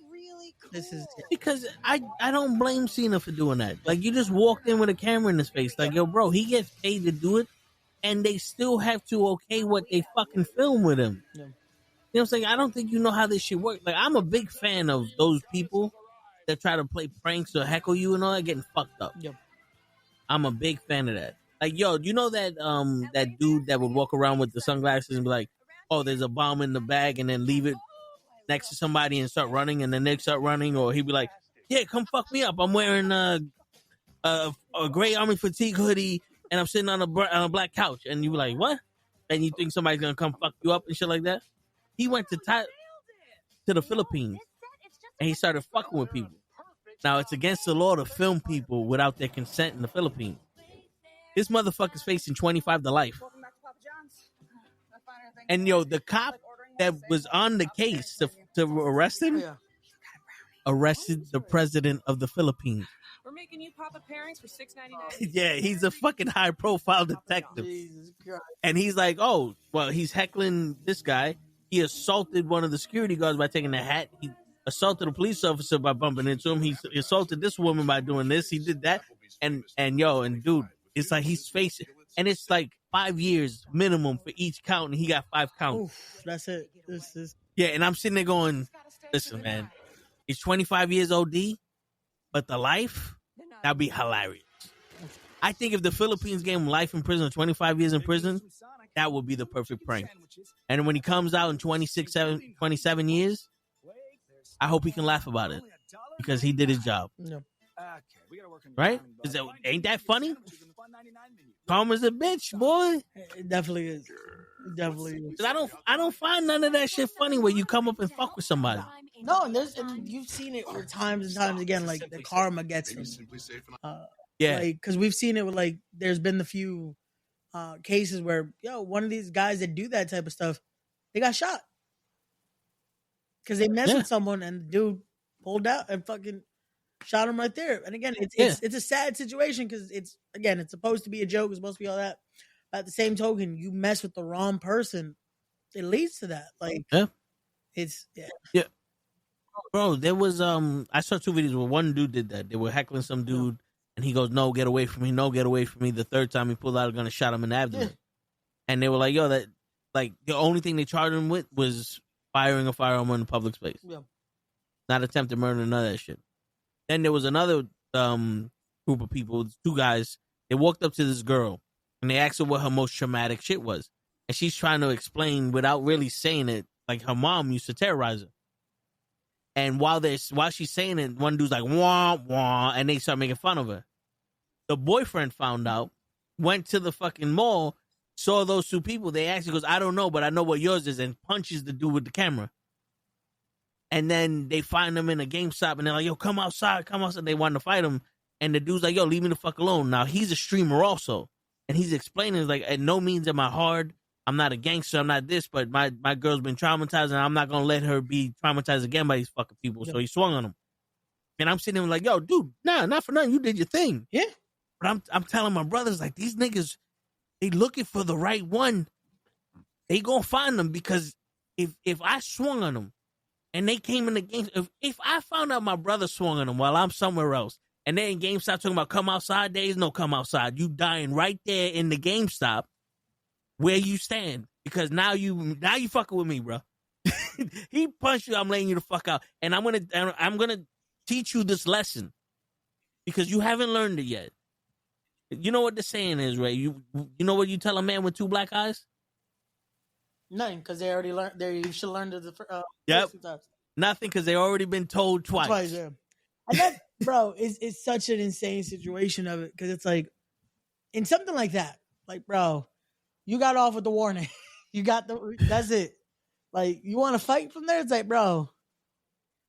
This is
because I don't blame Cena for doing that. Like, you just walked in with a camera in his face. Like, yo, bro, he gets paid to do it, and they still have to okay what they fucking film with him. Yeah. You know what I'm saying? I don't think you know how this shit works. Like, I'm a big fan of those people that try to play pranks or heckle you and all that getting fucked up.
Yep.
I'm a big fan of that. Like, yo, you know that that dude that would walk around with the sunglasses and be like, oh, there's a bomb in the bag, and then leave it next to somebody and start running, and then they start running, or he'd be like, yeah, come fuck me up. I'm wearing a gray army fatigue hoodie, and I'm sitting on a black couch. And you be like, what? And you think somebody's going to come fuck you up and shit like that? He went to the Philippines, and he started fucking with people. Now, it's against the law to film people without their consent in the Philippines. This motherfucker's facing 25 to life. And, yo, the cop that was on the case to arrest him arrested the president of the Philippines.
We're making you pop-up pairings for $6.99.
Yeah, he's a fucking high-profile detective.
Jesus Christ.
And he's like, oh, well, he's heckling this guy. He assaulted one of the security guards by taking a hat. He assaulted a police officer by bumping into him. He assaulted this woman by doing this. He did that. And dude, it's like he's facing, and it's like 5 years minimum for each count, and he got 5 counts.
Oof, that's it. This is
and I'm sitting there going, listen, man, he's 25 years OD, but the life, that'd be hilarious. I think if the Philippines gave him life in prison, 25 years in prison, that would be the perfect prank. And when he comes out in 27 years, I hope he can laugh about it because he did his job.
No.
Right? Ain't that funny? Karma's a bitch, boy.
It definitely is. It definitely is.
'Cause I don't find none of that shit funny where you come up and fuck with somebody.
No, and you've seen it with times and times again, like the karma gets him.
Yeah.
Like, because we've seen it with like, there's been the few cases where, one of these guys that do that type of stuff, they got shot because they messed with someone and the dude pulled out and fucking shot him right there. And again, it's a sad situation because it's supposed to be a joke, it's supposed to be all that. But at the same token, you mess with the wrong person, it leads to that. Like,
yeah. Bro, there was I saw 2 videos where one dude did that. They were heckling some dude, and he goes, "No, get away from me! No, get away from me!" The third time he pulled out a gun and shot him in the abdomen. And they were like, "Yo, that like the only thing they charged him with was firing a firearm in a public space, not attempted murder, none of that shit." Then there was another group of people, 2 guys. They walked up to this girl and they asked her what her most traumatic shit was, and she's trying to explain without really saying it. Like her mom used to terrorize her. And while she's saying it, one dude's like, wah, wah, and they start making fun of her. The boyfriend found out, went to the fucking mall, saw those 2 people. They actually goes, "I don't know, but I know what yours is," and punches the dude with the camera. And then they find them in a GameStop, and they're like, "Yo, come outside, come outside." They want to fight him. And the dude's like, "Yo, leave me the fuck alone." Now, he's a streamer also. And he's explaining, like, at no means am I hard. I'm not a gangster. I'm not this, but my girl's been traumatized, and I'm not going to let her be traumatized again by these fucking people. So he swung on him. And I'm sitting there like, "Yo, dude, nah, not for nothing. You did your thing."
Yeah.
But I'm telling my brothers, like, these niggas, they looking for the right one. They going to find them, because if I swung on them and they came in the game, if I found out my brother swung on them while I'm somewhere else, and they in GameStop talking about come outside, there is no come outside. You dying right there in the GameStop where you stand, because now you fucking with me, bro. He punched you, I'm laying you the fuck out, and I'm gonna teach you this lesson because you haven't learned it yet. You know what the saying is, Ray? You know what you tell a man with 2 black eyes?
Nothing, because they already learned. You should learn the
yep.
first 2 times.
Nothing, because they already been told twice.
Yeah. And that, bro, it's such an insane situation of it, because it's like, in something like that, like, bro, you got off with the warning. That's it. Like, you want to fight from there? It's like, bro.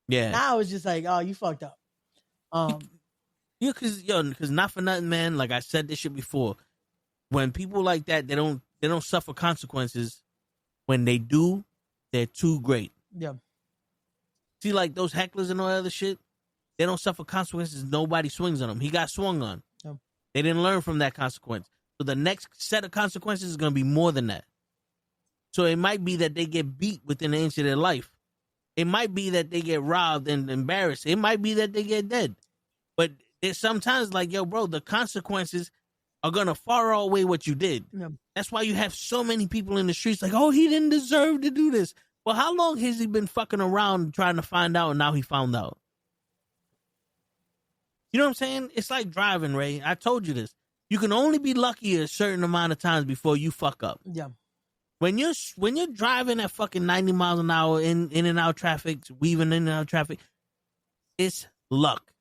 Yeah.
Now it's just like, oh, you fucked up.
Yeah, because not for nothing, man. Like I said this shit before. When people like that, they don't suffer consequences. When they do, they're too great.
Yeah.
See, like those hecklers and all that other shit, they don't suffer consequences. Nobody swings on them. He got swung on.
Yeah.
They didn't learn from that consequence. So the next set of consequences is going to be more than that. So it might be that they get beat within an inch of their life. It might be that they get robbed and embarrassed. It might be that they get dead. But it's sometimes like, yo, bro, the consequences are going to far outweigh what you did.
Yeah.
That's why you have so many people in the streets like, oh, he didn't deserve to do this. Well, how long has he been fucking around trying to find out, and now he found out? You know what I'm saying? It's like driving, Ray. I told you this. You can only be lucky a certain amount of times before you fuck up.
Yeah.
When you're driving at fucking 90 miles an hour in and out traffic, weaving in and out traffic, it's luck.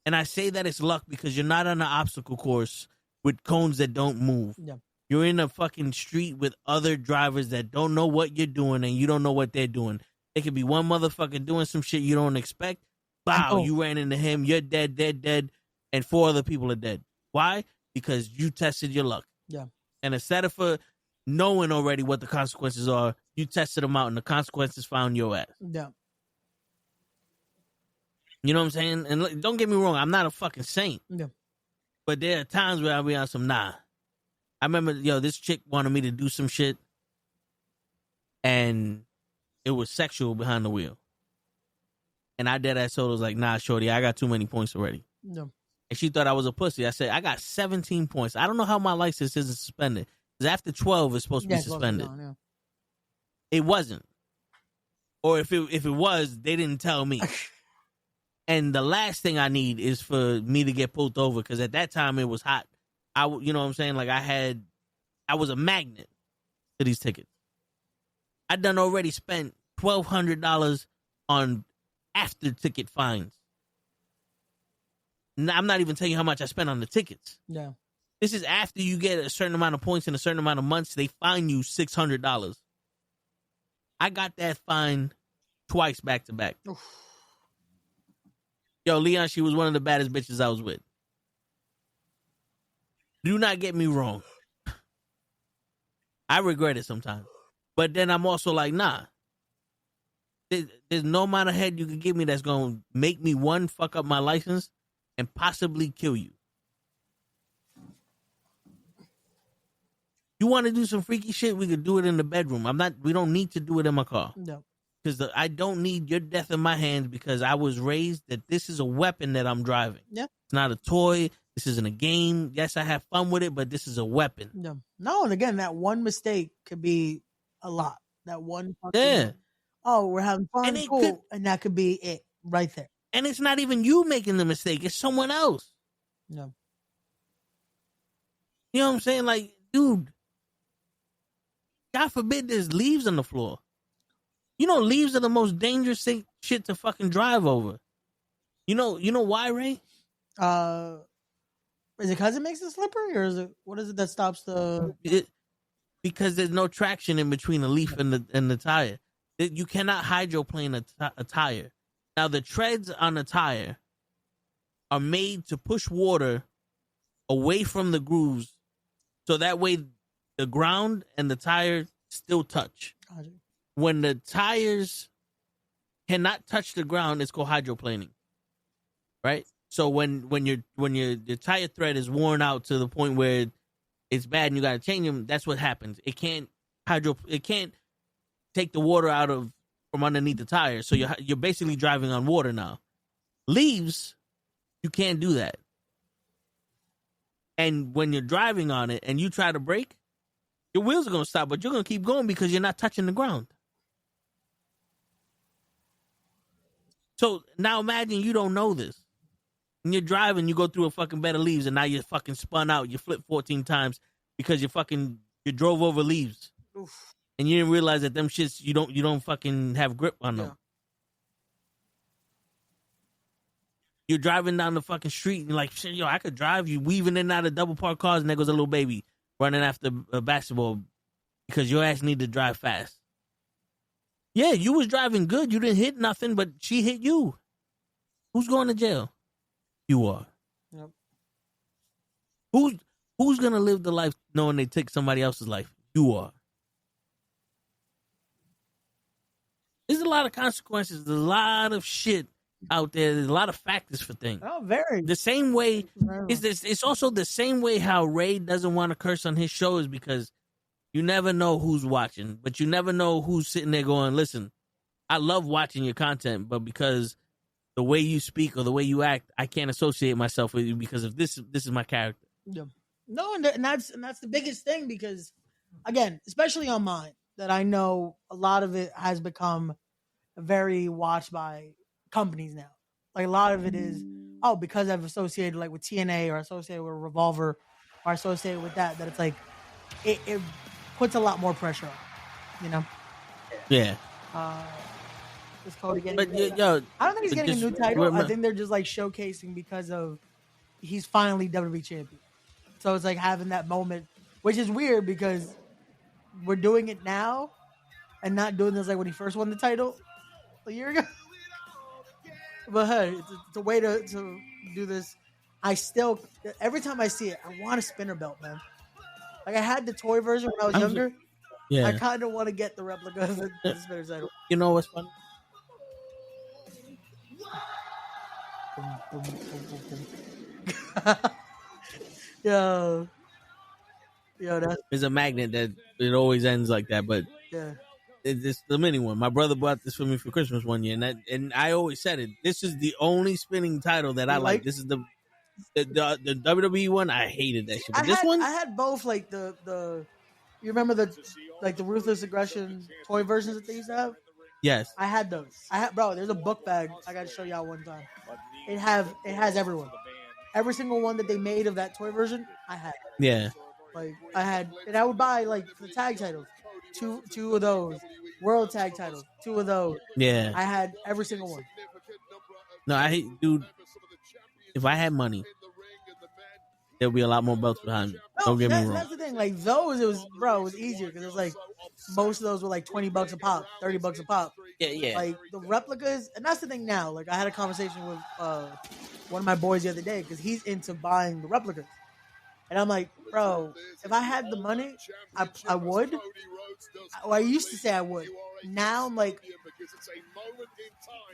And I say that it's luck because you're not on an obstacle course with cones that don't move.
Yeah.
You're in a fucking street with other drivers that don't know what you're doing and you don't know what they're doing. It could be one motherfucker doing some shit you don't expect. Wow, you ran into him. You're dead, and 4 other people are dead. Why? Because you tested your luck.
Yeah. And
instead of knowing already what the consequences are, you tested them out, and the consequences found your ass.
Yeah.
You know what I'm saying? And don't get me wrong, I'm not a fucking saint.
Yeah.
But there are times where I'll be on some nah. I remember, this chick wanted me to do some shit, and it was sexual behind the wheel. And I dead ass told her, was like, nah, shorty, I got too many points already.
Yeah.
And she thought I was a pussy. I said, I got 17 points. I don't know how my license isn't suspended. Because after 12, it's supposed to be suspended. It wasn't. Or if it was, they didn't tell me. And the last thing I need is for me to get pulled over, because at that time it was hot. You know what I'm saying? Like I was a magnet to these tickets. I'd done already spent $1,200 on after ticket fines. I'm not even telling you how much I spent on the tickets.
Yeah.
This is after you get a certain amount of points in a certain amount of months. They fine you $600. I got that fine twice back to back.
Oof.
Yo, Leon, she was one of the baddest bitches I was with. Do not get me wrong. I regret it sometimes. But then I'm also like, nah. There's no amount of head you can give me that's going to make me, one, fuck up my license and possibly kill you. You want to do some freaky shit, we could do it in the bedroom. We don't need to do it in my car.
No.
Because I don't need your death in my hands because I was raised that this is a weapon that I'm driving.
Yeah.
It's not a toy. This isn't a game. Yes, I have fun with it, but this is a weapon.
Yeah. No, and again, that one mistake could be a lot. That one fucking, oh, we're having fun,
and
cool, and that could be it right there.
And it's not even you making the mistake. It's someone else.
No.
You know what I'm saying? Like, dude, God forbid there's leaves on the floor. You know, leaves are the most dangerous shit to fucking drive over. You know why, Ray?
Is it because it makes it slippery, or is it what is it that stops the?
Because there's no traction in between the leaf and the tire. You cannot hydroplane a tire. Now the treads on the tire are made to push water away from the grooves, so that way the ground and the tire still touch.
Gotcha.
When the tires cannot touch the ground, it's called hydroplaning, right? So when your tire thread is worn out to the point where it's bad and you got to change them, that's what happens. It can't take the water out from underneath the tire. So you're basically driving on water now. Leaves, you can't do that. And when you're driving on it and you try to brake, your wheels are going to stop, but you're going to keep going because you're not touching the ground. So now imagine you don't know this. When you're driving, you go through a fucking bed of leaves and now you're fucking spun out. You flipped 14 times because you drove over leaves.
Oof.
And you didn't realize that them shits, you don't fucking have grip on them. Yeah. You're driving down the fucking street and you're like, shit, yo, I could drive. You weaving in and out of double parked cars and there goes a little baby running after a basketball because your ass need to drive fast. Yeah, you was driving good. You didn't hit nothing, but she hit you. Who's going to jail? You are.
Yep.
Who's going to live the life knowing they took somebody else's life? You are. There's a lot of consequences. There's a lot of shit out there. There's a lot of factors for things.
Oh, very.
The same way, it's also the same way how Ray doesn't want to curse on his shows because you never know who's watching, but you never know who's sitting there going, listen, I love watching your content, but because the way you speak or the way you act, I can't associate myself with you because of this is my character.
Yeah. No, and that's the biggest thing because, again, especially on mine, that I know a lot of it has become very watched by companies now. Like a lot of it is, because I've associated like with TNA or associated with Revolver or associated with that it's like, it puts a lot more pressure on, you know?
Yeah.
Is Cody getting?
But yo,
I don't think he's getting a new title. I think they're just like showcasing because of he's finally WWE champion. So it's like having that moment, which is weird because we're doing it now and not doing this like when he first won the title a year ago. But hey, it's a way to do this. I still, every time I see it, I want a spinner belt, man. Like I had the toy version when I was younger.
Yeah.
I kind of want to get the replica of the spinner title.
You know what's funny?
Yo, that's
it's a magnet that it always ends like that, but
yeah,
it's the mini one. My brother bought this for me for Christmas one year, and I always said it. This is the only spinning title that I like. This is the WWE one. I hated that shit. But I
had both. Like the you remember the Ruthless Aggression toy versions that they used to have?
Yes,
I had those. Bro, there's a book bag I got to show y'all one time. It has everyone. Every single one that they made of that toy version, I had.
Yeah.
Like I had, and I would buy like for the tag titles, two of those, World tag titles. 2 of those.
Yeah.
I had every single one.
No, dude. If I had money, there'll be a lot more belts behind me. Don't get me wrong.
That's the thing. Like those, it was easier because it was like most of those were like $20 a pop, $30 a pop.
Yeah.
Like the replicas, and that's the thing now. Like I had a conversation with one of my boys the other day because he's into buying the replicas, and I'm like, bro, if I had the money, I would. I used to say I would. Now I'm like,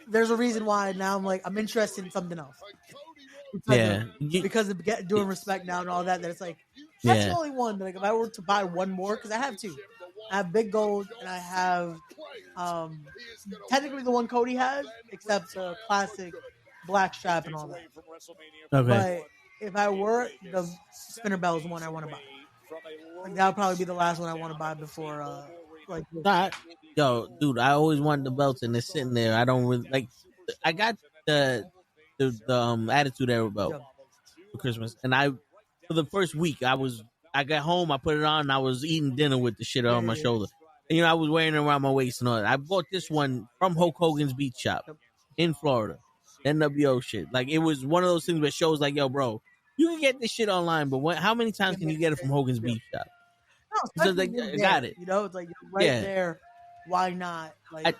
there's a reason why. Now I'm like, I'm interested in something else. Because of doing respect now and all that. That it's like that's the only one. Like if I were to buy one more, because I have 2. I have Big Gold and I have technically the one Cody has, except the classic black strap and all that.
Okay.
But if I were, the spinner bell is the one I want to buy. Like that would probably be the last one I want to buy before
Yo, dude, I always wanted the belts and they're sitting there. I don't really like. I got the Attitude Era belt for Christmas, and for the first week I got home, I put it on, and I was eating dinner with the shit on my shoulder. And, I was wearing it around my waist and all that. I bought this one from Hulk Hogan's Beach Shop in Florida, NWO shit. Like it was one of those things where shows like, yo, bro, you can get this shit online, but how many times can you get it from Hogan's Beach Shop?
No,
so like, I got it.
It's like there. Why not? Like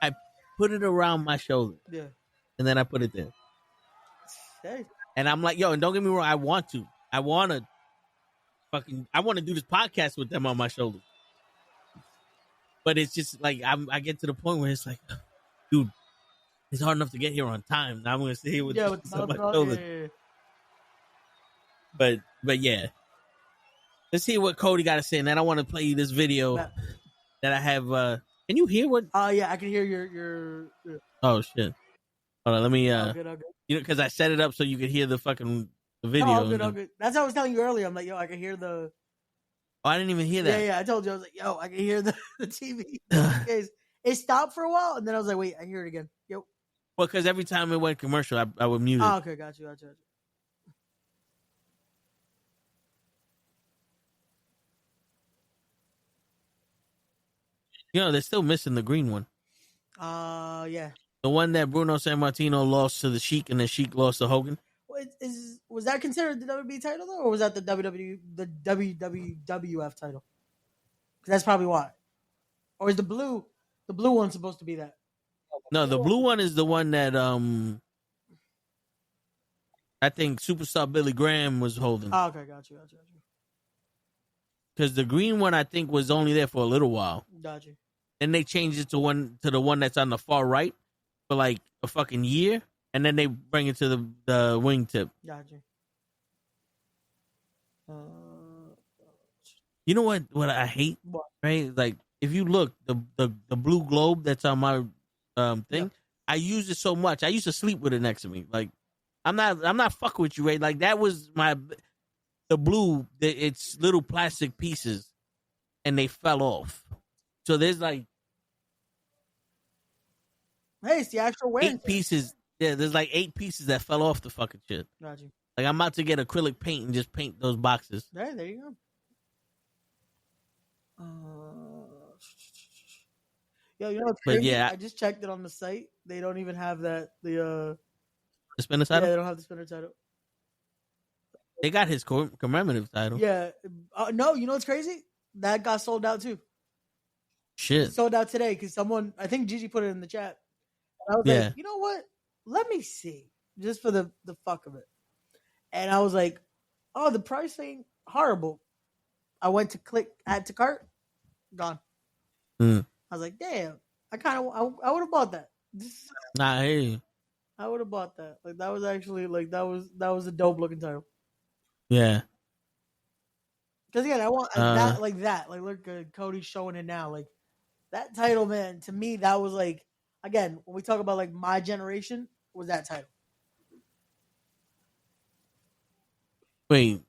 I put it around my shoulder.
Yeah.
And then I put it there.
Hey.
And I'm like, yo, and don't get me wrong, I want to do this podcast with them on my shoulder. But it's just like I get to the point where it's like, dude, it's hard enough to get here on time. Now I'm gonna stay here with this on my shoulder.
Yeah.
But yeah. Let's see what Cody got to say, and then I want to play you this video that I have. Can you hear what?
Yeah, I can hear your.
Oh shit! Hold on, let me.
All good.
Because I set it up so you could hear the video.
Oh, good. That's what I was telling you earlier. I'm like, yo, I can hear the.
Oh, I didn't even hear that.
Yeah. I told you, I was like, yo, I can hear the TV. It stopped for a while, and then I was like, wait, I hear it again. Yo.
Well, because every time it went commercial, I would mute it.
Oh, okay, got you.
They're still missing the green one.
Yeah.
The one that Bruno Sammartino lost to the Sheik, and the Sheik lost to Hogan.
Was that considered the WWE title though, or was that the WWF title? Because that's probably why. Or is the blue one supposed to be that?
No, the blue one is the one that I think Superstar Billy Graham was holding.
Oh, okay, got you.
Because the green one, I think, was only there for a little while.
Got you.
Then they changed it to the one that's on the far right for like a fucking year, and then they bring it to the wingtip.
Got you.
You know what I hate?
What?
Right? Like if you look, the blue globe that's on my thing, yep. I use it so much. I used to sleep with it next to me. Like I'm not fucking with you, Ray. Like that was the blue. It's little plastic pieces, and they fell off. So there's like,
hey, it's the actual wearing
8 pieces. Yeah, there's like 8 pieces that fell off the fucking shit.
Got you.
Like I'm about to get acrylic paint and just paint those boxes.
There you go. Yo, you know what's crazy?
Yeah,
I just checked it on the site. They don't even have that the
spinner title.
Yeah, they don't have the spinner title.
They got his commemorative title.
Yeah, no, you know what's crazy? That got sold out too.
Shit,
it sold out today because someone, I think Gigi put it in the chat. And I was like, you know what? Let me see, just for the fuck of it. And I was like, oh, the price ain't horrible. I went to click add to cart, gone. I was like, damn, I would have bought that.
Nah, hey,
I would have bought that. Like that was actually like that was a dope looking title.
Yeah.
Because again, I want that like that. Like look, Cody's showing it now. Like that title, man. To me, that was like again when we talk about like my generation was that title.
Wait,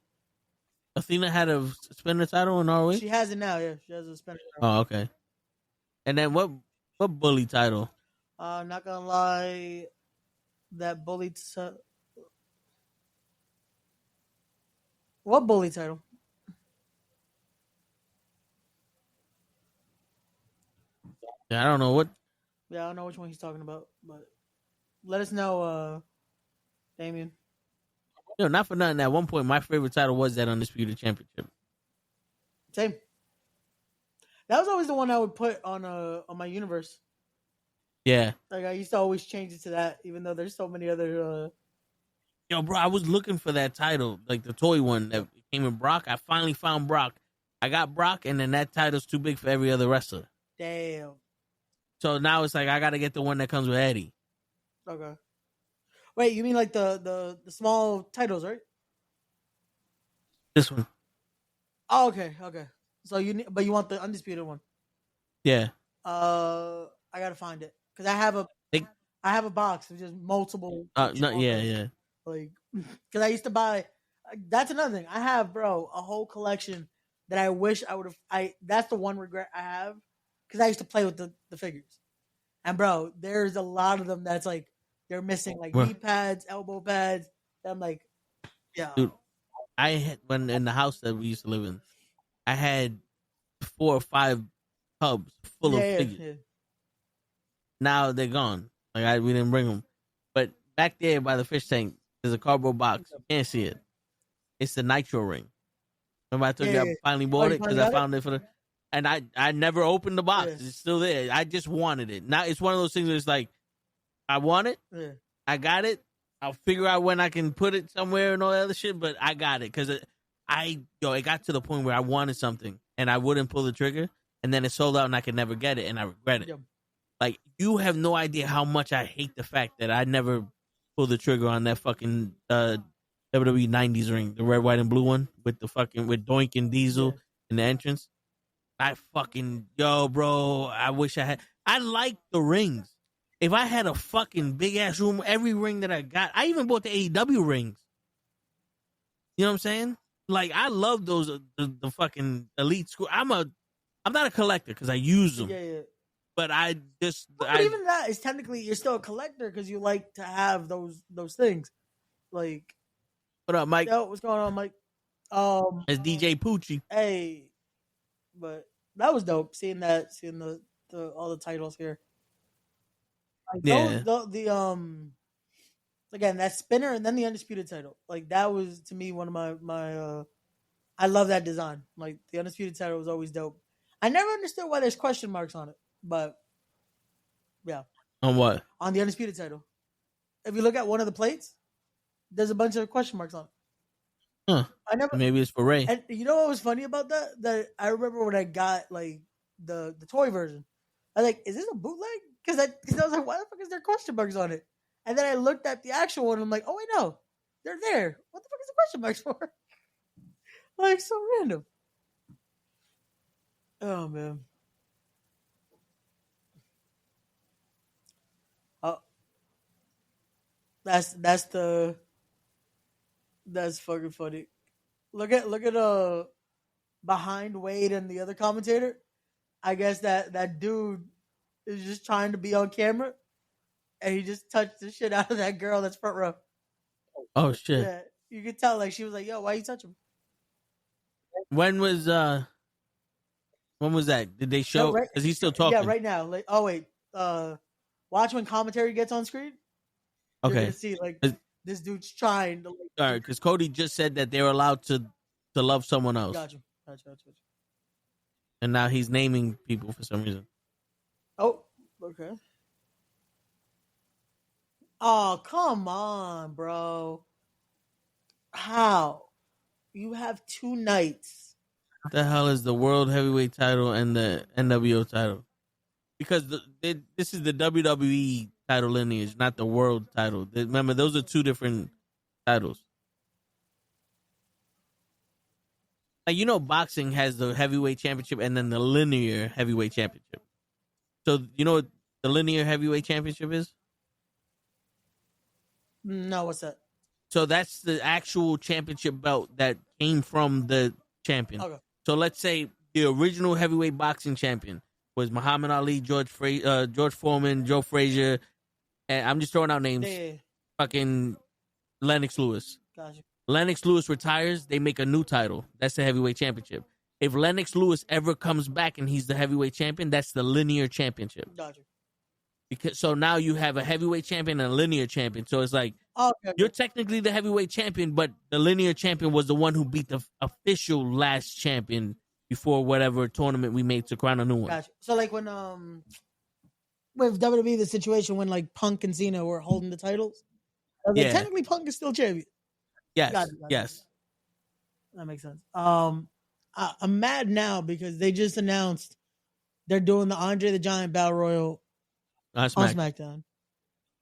Athena had a spinner title in ROH?
She has it now. Yeah, she has a spinner title.
Oh, okay. And then what bully title?
Not gonna lie, that bully. What bully title?
Yeah, I don't know what.
Yeah, I don't know which one he's talking about, but let us know, Damien.
Not for nothing. At one point, my favorite title was that Undisputed Championship.
Same. That was always the one I would put on my universe.
Yeah.
Like I used to always change it to that, even though there's so many other.
Yo, bro, I was looking for that title, like the toy one that came in Brock. I finally found Brock. I got Brock, and then that title's too big for every other wrestler.
Damn.
So now it's like I got to get the one that comes with Eddie.
Okay. Wait, you mean like the small titles, right?
This one.
Oh, okay. So but you want the undisputed one?
Yeah.
I gotta find it because I have a box of just multiple.
Yeah.
Like, because I used to buy. That's another thing. I have, bro, a whole collection that I wish I would have. That's the one regret I have because I used to play with the figures, and bro, there's a lot of them that's like they're missing like knee pads, elbow pads. I'm like, yeah.
Dude, I had when in the house that we used to live in, I had 4 or 5 tubs full of figures. Yeah. Now they're gone. Like we didn't bring them, but back there by the fish tank, there's a cardboard box. You can't see it. It's the Nitro ring. Remember I told you I finally bought it because I found it for the, and I never opened the box. Yeah. It's still there. I just wanted it. Now it's one of those things where it's like, I want it. Yeah. I got it. I'll figure out when I can put it somewhere and all that other shit, but I got it because it got to the point where I wanted something and I wouldn't pull the trigger, and then it sold out and I could never get it and I regret it. Yeah. Like, you have no idea how much I hate the fact that I never pulled the trigger on that fucking WWE 90s ring, the red, white, and blue one with Doink and Diesel in the entrance. I fucking, bro, I wish I had. I like the rings. If I had a fucking big ass room, every ring that I got, I even bought the AEW rings. You know what I'm saying? Like, I love those, the fucking elite school. I'm not a collector because I use them. Yeah. But
even that is technically, you're still a collector because you like to have those things. Like,
what up, Mike?
Yo, what's going on, Mike?
It's DJ Poochie.
Hey, but that was dope. Seeing the all the titles here. Like, again, that spinner and then the undisputed title. Like, that was to me one of my I love that design. Like, the undisputed title was always dope. I never understood why there's question marks on it, but yeah.
On what?
On the undisputed title. If you look at one of the plates, there's a bunch of question marks on it.
Huh. Maybe it's for Ray.
And you know what was funny about that? That I remember when I got like the toy version. I was like, is this a bootleg? Because I was like, why the fuck is there question marks on it? And then I looked at the actual one and I'm like, oh wait, no. They're there. What the fuck is the question marks for? Like, so random. Oh man. Oh, that's fucking funny. Look at behind Wade and the other commentator. I guess that dude is just trying to be on camera, and he just touched the shit out of that girl that's front row.
Oh shit!
Yeah, you could tell. Like, she was like, "Yo, why you touch him?"
When was that? Did they show? Is he still talking?
Yeah, right now. Like, oh wait, watch when commentary gets on screen.
Okay.
You're gonna see like this dude's trying to.
All right, because Cody just said that they're allowed to love someone else.
Gotcha.
And now he's naming people for some reason.
Oh, okay. Oh, come on, bro. How? You have 2 nights.
What the hell is the World Heavyweight title and the NWO title? Because this is the WWE title lineage, not the World title. Remember, those are 2 different titles. Like, boxing has the heavyweight championship and then the linear heavyweight championship. So, you know what the linear heavyweight championship is?
No, what's that?
So that's the actual championship belt that came from the champion. Okay. So let's say the original heavyweight boxing champion was Muhammad Ali, George Foreman, Joe Frazier, and I'm just throwing out names. Yeah. Fucking Lennox Lewis.
Gotcha.
Lennox Lewis retires, they make a new title. That's the heavyweight championship. if Lennox Lewis ever comes back and he's the heavyweight champion, that's the linear championship.
Gotcha.
Because so now you have a heavyweight champion and a linear champion. So it's like you're technically the heavyweight champion, but the linear champion was the one who beat the official last champion before whatever tournament we made to crown a new one.
Gotcha. So like when with WWE, the situation when like Punk and Cena were holding the titles, like, technically Punk is still champion.
Yes,
Gotcha.
yes.
That makes sense. I'm mad now because they just announced they're doing the Andre the Giant Battle Royal on SmackDown.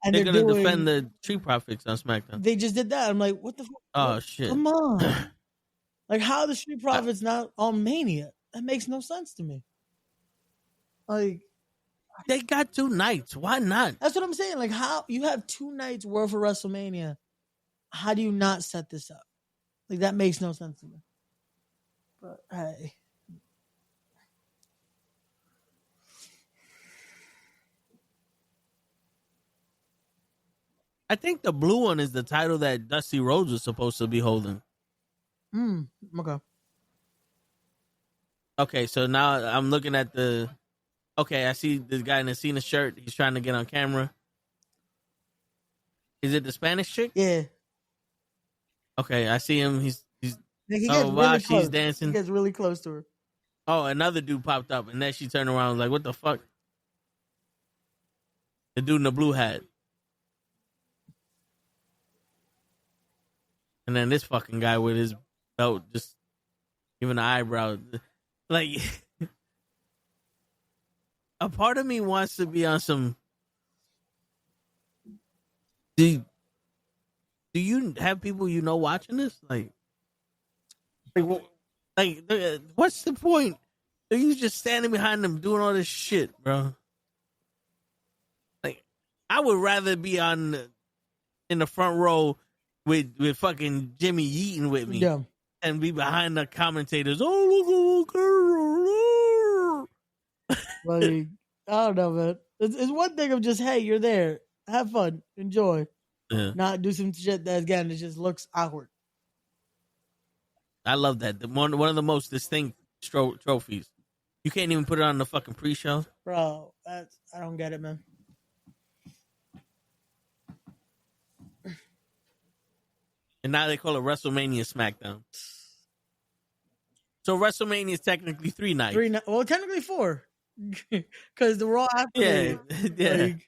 And
they're going to defend the Street Profits on SmackDown.
They just did that. I'm like, what the fuck?
Oh, shit.
Come on. Like, how are the Street Profits not on Mania? That makes no sense to me. Like,
they got 2 nights. Why not?
That's what I'm saying. Like, how you have 2 nights worth of WrestleMania. How do you not set this up? Like, that makes no sense to me. But, hey.
I think the blue one is the title that Dusty Rhodes was supposed to be holding.
Okay.
Okay, so now I'm looking at the... Okay, I see this guy in the Cena shirt. He's trying to get on camera. Is it the Spanish chick?
Yeah.
Okay, I see him. He's
he gets really close.
She's dancing.
He gets really close to her.
Oh, another dude popped up, and then she turned around and was like, what the fuck? The dude in the blue hat. And then this fucking guy with his belt just giving an eyebrow. Like, a part of me wants to be on some... Do you have people you know watching this? Like what's the point? Are you just standing behind them doing all this shit, bro? Like, I would rather be in the front row with fucking Jimmy Yeaton with me, and be behind the commentators. Oh, look.
Like, I don't know, man. It's one thing of just, hey, you're there, have fun, enjoy.
Yeah.
Not do some shit that again it just looks awkward.
I love that. One of the most distinct trophies. You can't even put it on the fucking pre-show,
bro. I don't get it, man.
And now they call it WrestleMania SmackDown. So WrestleMania is technically 3 nights.
Well, technically 4, because the Raw after.
Yeah.
Like,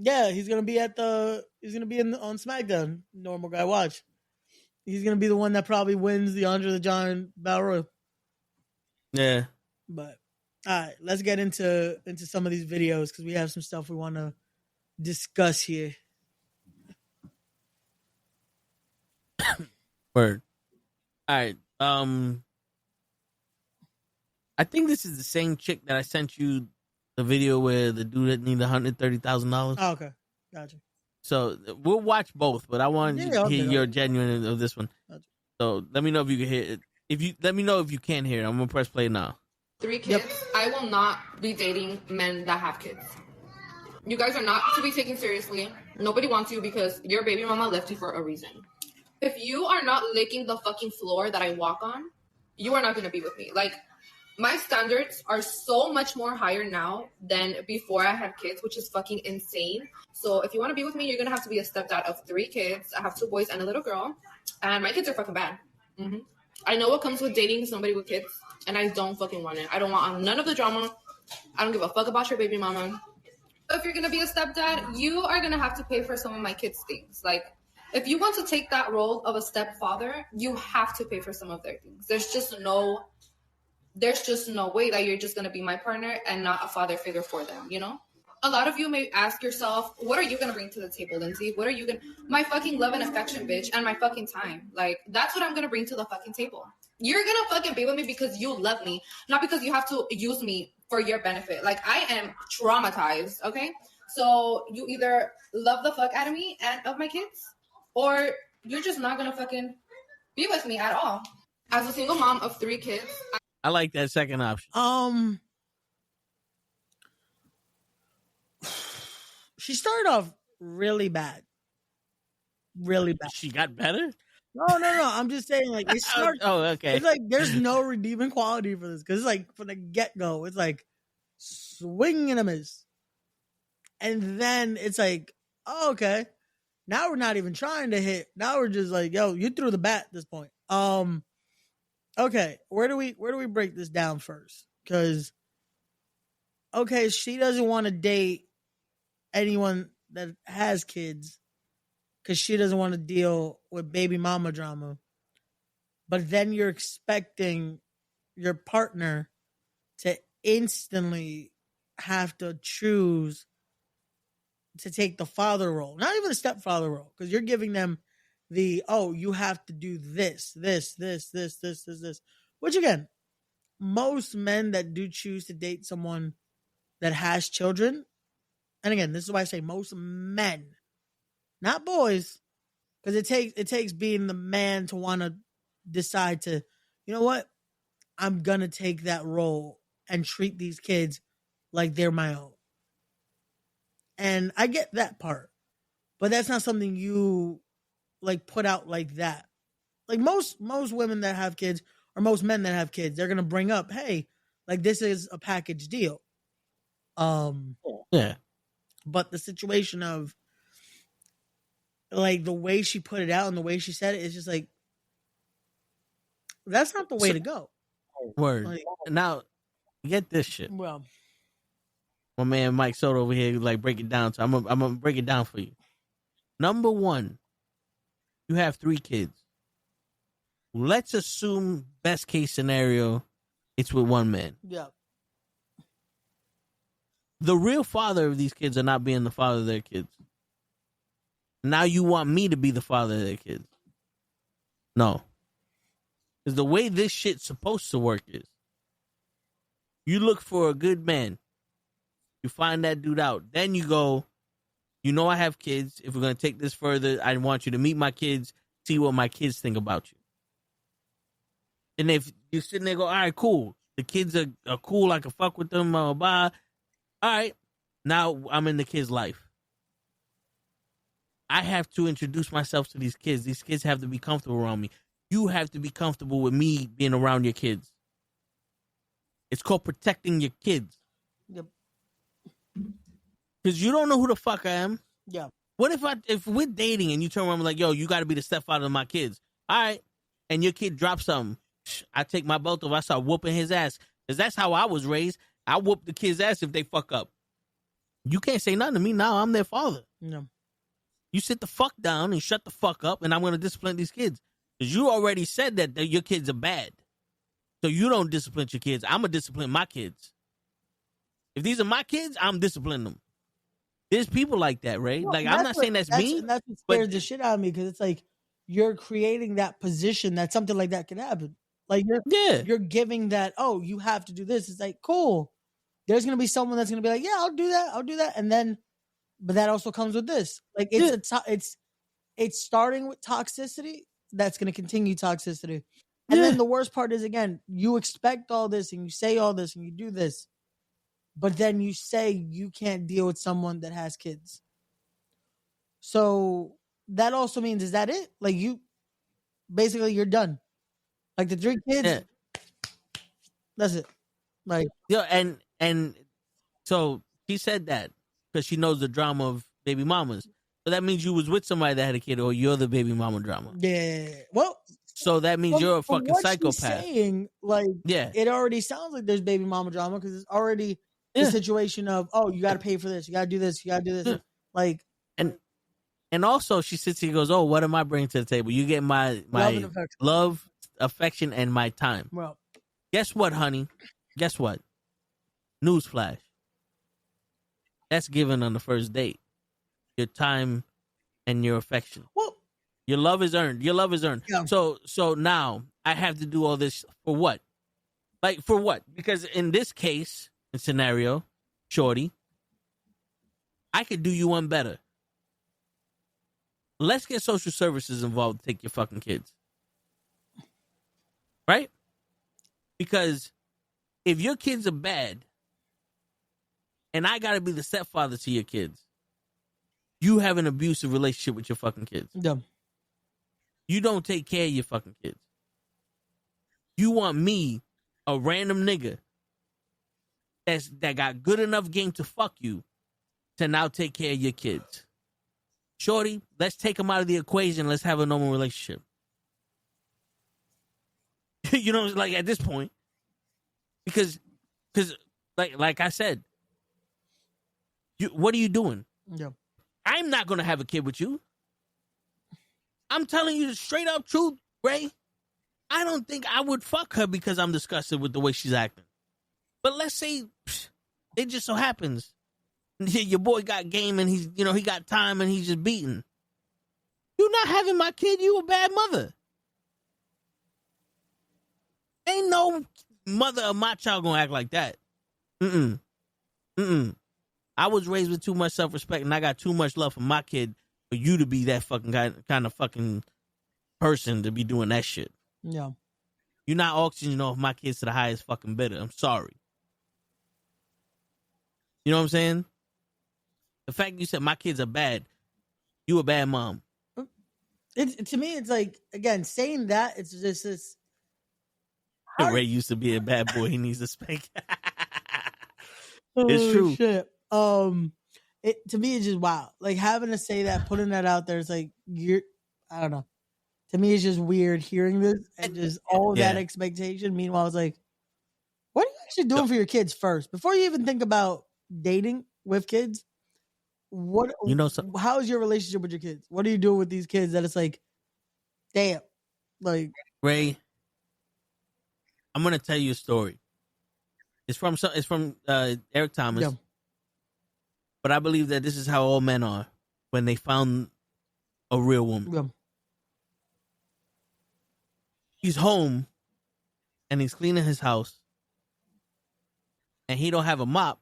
yeah, he's gonna be on SmackDown. Normal guy, watch. He's gonna be the one that probably wins the Andre the Giant Battle Royal.
Yeah.
But all right, let's get into some of these videos because we have some stuff we want to discuss here.
Word. All right. I think this is the same chick that I sent you the video where the dude that needed $130,000.
Oh, okay, gotcha.
So we'll watch both, but I want you to hear your genuine of this one. Gotcha. So let me know if you can hear it. Let me know if you can hear it. I'm gonna press play now.
3 kids. Yep. I will not be dating men that have kids. You guys are not to be taken seriously. Nobody wants you because your baby mama left you for a reason. If you are not licking the fucking floor that I walk on, you are not gonna be with me. Like, my standards are so much more higher now than before I had kids, which is fucking insane. So if you want to be with me, you're going to have to be a stepdad of 3 kids. I have 2 boys and a little girl. And my kids are fucking bad. Mm-hmm. I know what comes with dating somebody with kids. And I don't fucking want it. I don't want none of the drama. I don't give a fuck about your baby mama. If you're going to be a stepdad, you are going to have to pay for some of my kids' things. Like, if you want to take that role of a stepfather, you have to pay for some of their things. There's just no way that you're just going to be my partner and not a father figure for them, you know? A lot of you may ask yourself, what are you going to bring to the table, Lindsay? What are you going to... My fucking love and affection, bitch, and my fucking time. Like, that's what I'm going to bring to the fucking table. You're going to fucking be with me because you love me, not because you have to use me for your benefit. Like, I am traumatized, okay? So you either love the fuck out of me and of my kids, or you're just not going to fucking be with me at all. As a single mom of 3 kids...
I like that second option.
She started off really bad. Really bad.
She got better?
No. I'm just saying, like, it starts.
Oh, okay.
It's like there's no redeeming quality for this because it's like from the get go, it's like swing and a miss, and then it's like, oh, okay, now we're not even trying to hit. Now we're just like, yo, you threw the bat at this point. Okay, where do we break this down first? Because okay, she doesn't want to date anyone that has kids because she doesn't want to deal with baby mama drama. But then you're expecting your partner to instantly have to choose to take the father role, not even the stepfather role, because you're giving them you have to do this, which again, most men that do choose to date someone that has children, and again, this is why I say most men, not boys, because it takes being the man to want to decide to, you know what, I'm gonna take that role and treat these kids like they're my own. And I get that part, but that's not something you like put out like that. Like most women that have kids or most men that have kids, they're gonna bring up, hey, like this is a package deal.
Yeah.
But the situation of like the way she put it out and the way she said it is just like, that's not the way to go.
Word.
Like,
now, get this shit.
well,
My man Mike Soto over here, like, break it down. So I'm gonna break it down for you. Number one, you have 3 kids. Let's assume best case scenario, it's with one man.
yeah.
The real father of these kids are not being the father of their kids. Now you want me to be the father of their kids. No. Because the way this shit's supposed to work is, you look for a good man. You find that dude out. Then you go, you know I have kids. If we're going to take this further, I want you to meet my kids, see what my kids think about you. And if you're sitting there go, all right, cool. The kids are cool. I can fuck with them, blah, blah, blah. All right, now I'm in the kid's life. I have to introduce myself to these kids. These kids have to be comfortable around me. You have to be comfortable with me being around your kids. It's called protecting your kids.
Yep.
Because you don't know who the fuck I am.
Yeah.
What if we're dating and you turn around and like, yo, you got to be the stepfather of my kids. All right. And your kid drops something. I take my belt off. I start whooping his ass. Because that's how I was raised. I whoop the kid's ass if they fuck up. You can't say nothing to me now. I'm their father.
No.
You sit the fuck down and shut the fuck up, and I'm going to discipline these kids. Because you already said that your kids are bad. So you don't discipline your kids. I'm going to discipline my kids. If these are my kids, I'm disciplining them. There's people like that, Ray.
Well,
like, I'm not saying that's me.
That's what scares the shit out of me, because it's like you're creating that position that something like that can happen. Like, you're giving that, oh, you have to do this. It's like, cool. There's going to be someone that's going to be like, yeah, I'll do that. And then, but that also comes with this. Like, it's starting with toxicity. That's going to continue toxicity. And then the worst part is, again, you expect all this and you say all this and you do this, but then you say you can't deal with someone that has kids. So that also means, is that it? Like, basically you're done. Like the 3 kids, that's it. Like,
and so she said that because she knows the drama of baby mamas. So that means you was with somebody that had a kid, or you're the baby mama drama.
Yeah. Well,
so that means you're a fucking psychopath.
Saying, like, it already sounds like there's baby mama drama, because it's already the situation of, oh, you got to pay for this, you got to do this, you got to do this.
Yeah.
Like,
and also she sits here and goes, oh, what am I bringing to the table? You get my love, affection, and my time.
Well,
guess what, honey? Guess what? Newsflash. That's given on the first date. Your time and your affection.
Well,
your love is earned. Your love is earned.
Yeah.
So now I have to do all this for what? Like, for what? Because in this case, scenario, shorty, I could do you one better. Let's get social services involved to take your fucking kids. Right? Because if your kids are bad and I got to be the stepfather to your kids, you have an abusive relationship with your fucking kids.
Yeah.
You don't take care of your fucking kids. You want me, a random nigga, that got good enough game to fuck you, to now take care of your kids. Shorty, let's take them out of the equation. Let's have a normal relationship. You know, like at this point, because like I said, what are you doing?
Yeah.
I'm not gonna have a kid with you. I'm telling you the straight up truth, Ray. I don't think I would fuck her because I'm disgusted with the way she's acting. But let's say it just so happens your boy got game and he got time and he's just beating. You not having my kid, you a bad mother. Ain't no mother of my child gonna act like that. I was raised with too much self-respect and I got too much love for my kid for you to be that fucking kind of fucking person to be doing that shit.
Yeah.
You're not auctioning off my kids to the highest fucking bidder. I'm sorry. You know what I'm saying? The fact you said my kids are bad, you a bad mom.
To me, it's like, again, saying that, it's just this.
Ray used to be a bad boy. He needs to spank.
Oh,
it's true.
Shit. To me, it's just wow. Like having to say that, putting that out there, it's like I don't know. To me, it's just weird hearing this and just all that expectation. Meanwhile, it's like, what are you actually doing for your kids first before you even think about dating with kids? What how is your relationship with your kids? What are you doing with these kids that it's like, damn, like
Ray? I'm gonna tell you a story. It's from Eric Thomas,
yeah.
But I believe that this is how all men are when they found a real woman.
Yeah.
He's home and he's cleaning his house, and he don't have a mop,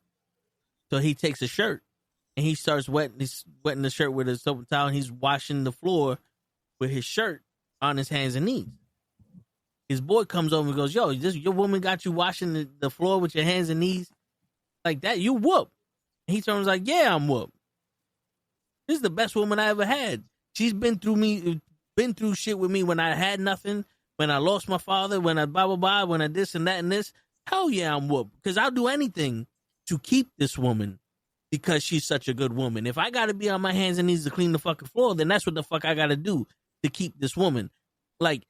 so he takes a shirt and he starts wetting the shirt with a soap and towel, and he's washing the floor with his shirt on his hands and knees. His boy comes over and goes, "Yo, your woman got you washing the floor with your hands and knees like that? You whoop." And he turns like, "Yeah, I'm whoop. This is the best woman I ever had. She's been through shit with me when I had nothing, when I lost my father, when I blah, blah, blah, when I this and that and this. Hell yeah, I'm whoop. Because I'll do anything to keep this woman because she's such a good woman. If I got to be on my hands and knees to clean the fucking floor, then that's what the fuck I got to do to keep this woman." Like,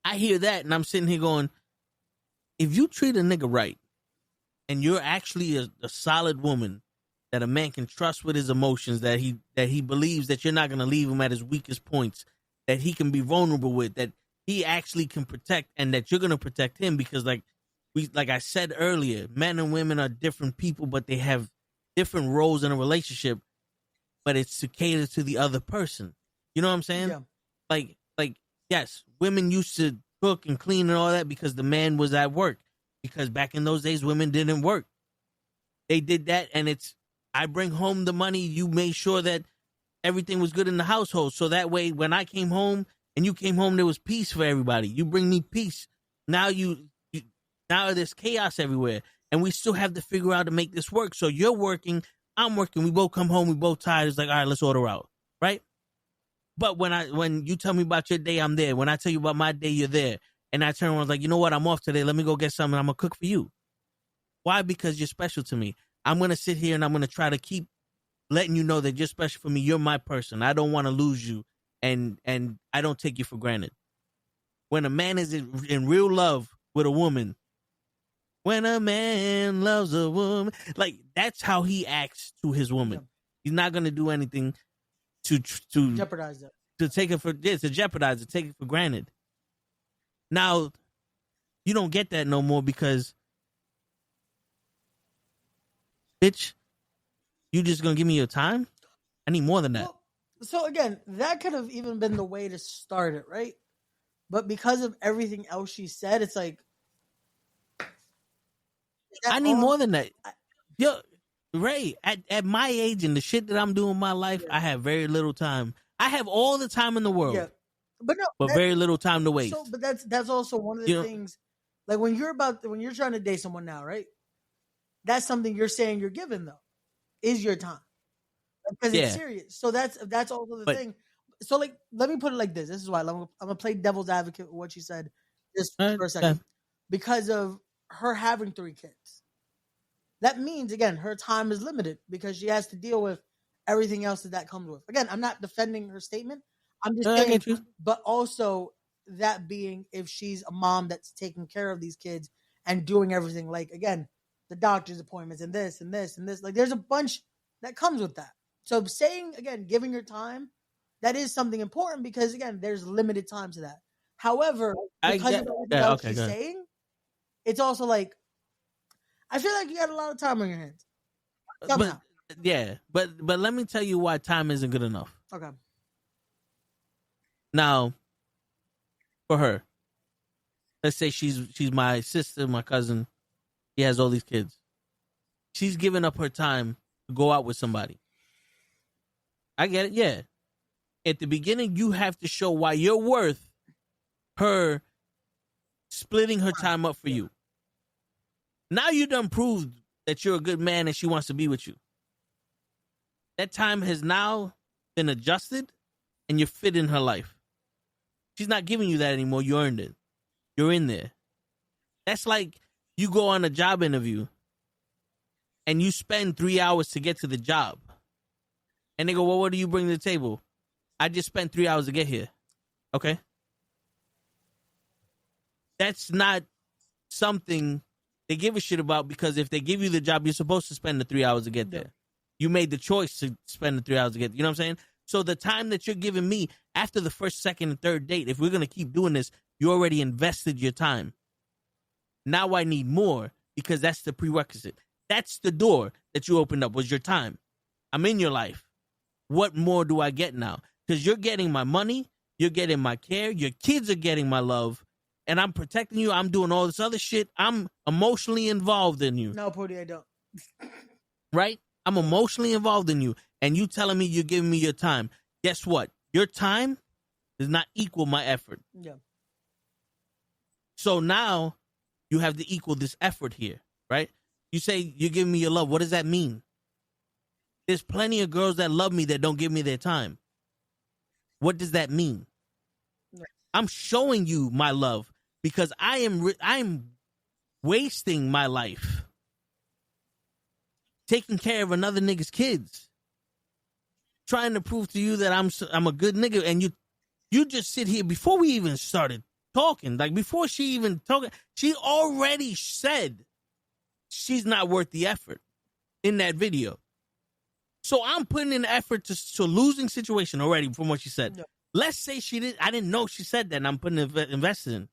I hear that and I'm sitting here going, if you treat a nigga right and you're actually a solid woman that a man can trust with his emotions, that he believes that you're not going to leave him at his weakest points, that he can be vulnerable with, that he actually can protect, and that you're going to protect him, because like I said earlier, men and women are different people, but they have different roles in a relationship, but it's to cater to the other person. You know what I'm saying?
Yeah.
Like, yes, women used to cook and clean and all that because the man was at work. Because back in those days, women didn't work. They did that, and I bring home the money. You made sure that everything was good in the household. So that way, when I came home and you came home, there was peace for everybody. You bring me peace. Now now there's chaos everywhere. And we still have to figure out to make this work. So you're working, I'm working. We both come home, we both tired. It's like, all right, let's order out. Right? But when you tell me about your day, I'm there. When I tell you about my day, you're there. And I turn around and like, you know what? I'm off today. Let me go get something. I'm going to cook for you. Why? Because you're special to me. I'm going to sit here and I'm going to try to keep letting you know that you're special for me. You're my person. I don't want to lose you. And I don't take you for granted. When a man is in real love with a woman, when a man loves a woman, like that's how he acts to his woman. Yeah. He's not going to do anything to
jeopardize that,
to take it to jeopardize it, take it for granted. Now, you don't get that no more because, bitch, you just gonna give me your time? I need more than that.
Well, so again, that could have even been the way to start it, right? But because of everything else she said, it's like,
I need more than that. Yo, Ray, at my age and the shit that I'm doing in my life, I have very little time. I have all the time in the world.
Yeah. But
very little time to waste.
So, but that's also one of the things. Like when you're trying to date someone now, right? That's something you're saying you're giving though, is your time, because it's serious. So that's also the thing. So like, let me put it like this. This is why I'm gonna play devil's advocate with what you said just for a second. Because of her having 3 kids. That means, again, her time is limited because she has to deal with everything else that comes with. Again, I'm not defending her statement. I'm just saying, but also that being if she's a mom that's taking care of these kids and doing everything, like, again, the doctor's appointments and this and this and this. Like, there's a bunch that comes with that. So saying, again, giving her time, that is something important because, again, there's limited time to that. However, because of everything else she's saying, it's also like, I feel like you got a lot of time on your hands. Somehow.
But let me tell you why time isn't good enough.
Okay.
Now, for her, let's say she's my sister, my cousin. She has all these kids. She's giving up her time to go out with somebody. I get it, yeah. At the beginning, you have to show why you're worth her splitting her time up for you. Now you done proved that you're a good man and she wants to be with you. That time has now been adjusted and you're fit in her life. She's not giving you that anymore. You earned it. You're in there. That's like you go on a job interview and you spend 3 hours to get to the job. And they go, well, what do you bring to the table? I just spent 3 hours to get here. Okay. That's not something they give a shit about, because if they give you the job, you're supposed to spend the 3 hours to get there. You made the choice to spend the 3 hours to get there. You know what I'm saying? So the time that you're giving me after the first, second, and third date, if we're going to keep doing this, you already invested your time. Now I need more, because that's the prerequisite. That's the door that you opened up, was your time. I'm in your life. What more do I get now? Because you're getting my money, you're getting my care, your kids are getting my love, and I'm protecting you. I'm doing all this other shit. I'm emotionally involved in you.
No, Pody, I don't.
Right? I'm emotionally involved in you, and you telling me you're giving me your time. Guess what? Your time does not equal my effort.
Yeah.
So now you have to equal this effort here, right? You say you're giving me your love. What does that mean? There's plenty of girls that love me that don't give me their time. What does that mean? Yeah. I'm showing you my love because I'm wasting my life taking care of another nigga's kids, trying to prove to you that I'm a good nigga, and you just sit here before we even started talking, like before she even talking, she already said she's not worth the effort in that video. So I'm putting in the effort to losing situation already from what she said. Yeah. Let's say I didn't know she said that, and I'm putting invested in.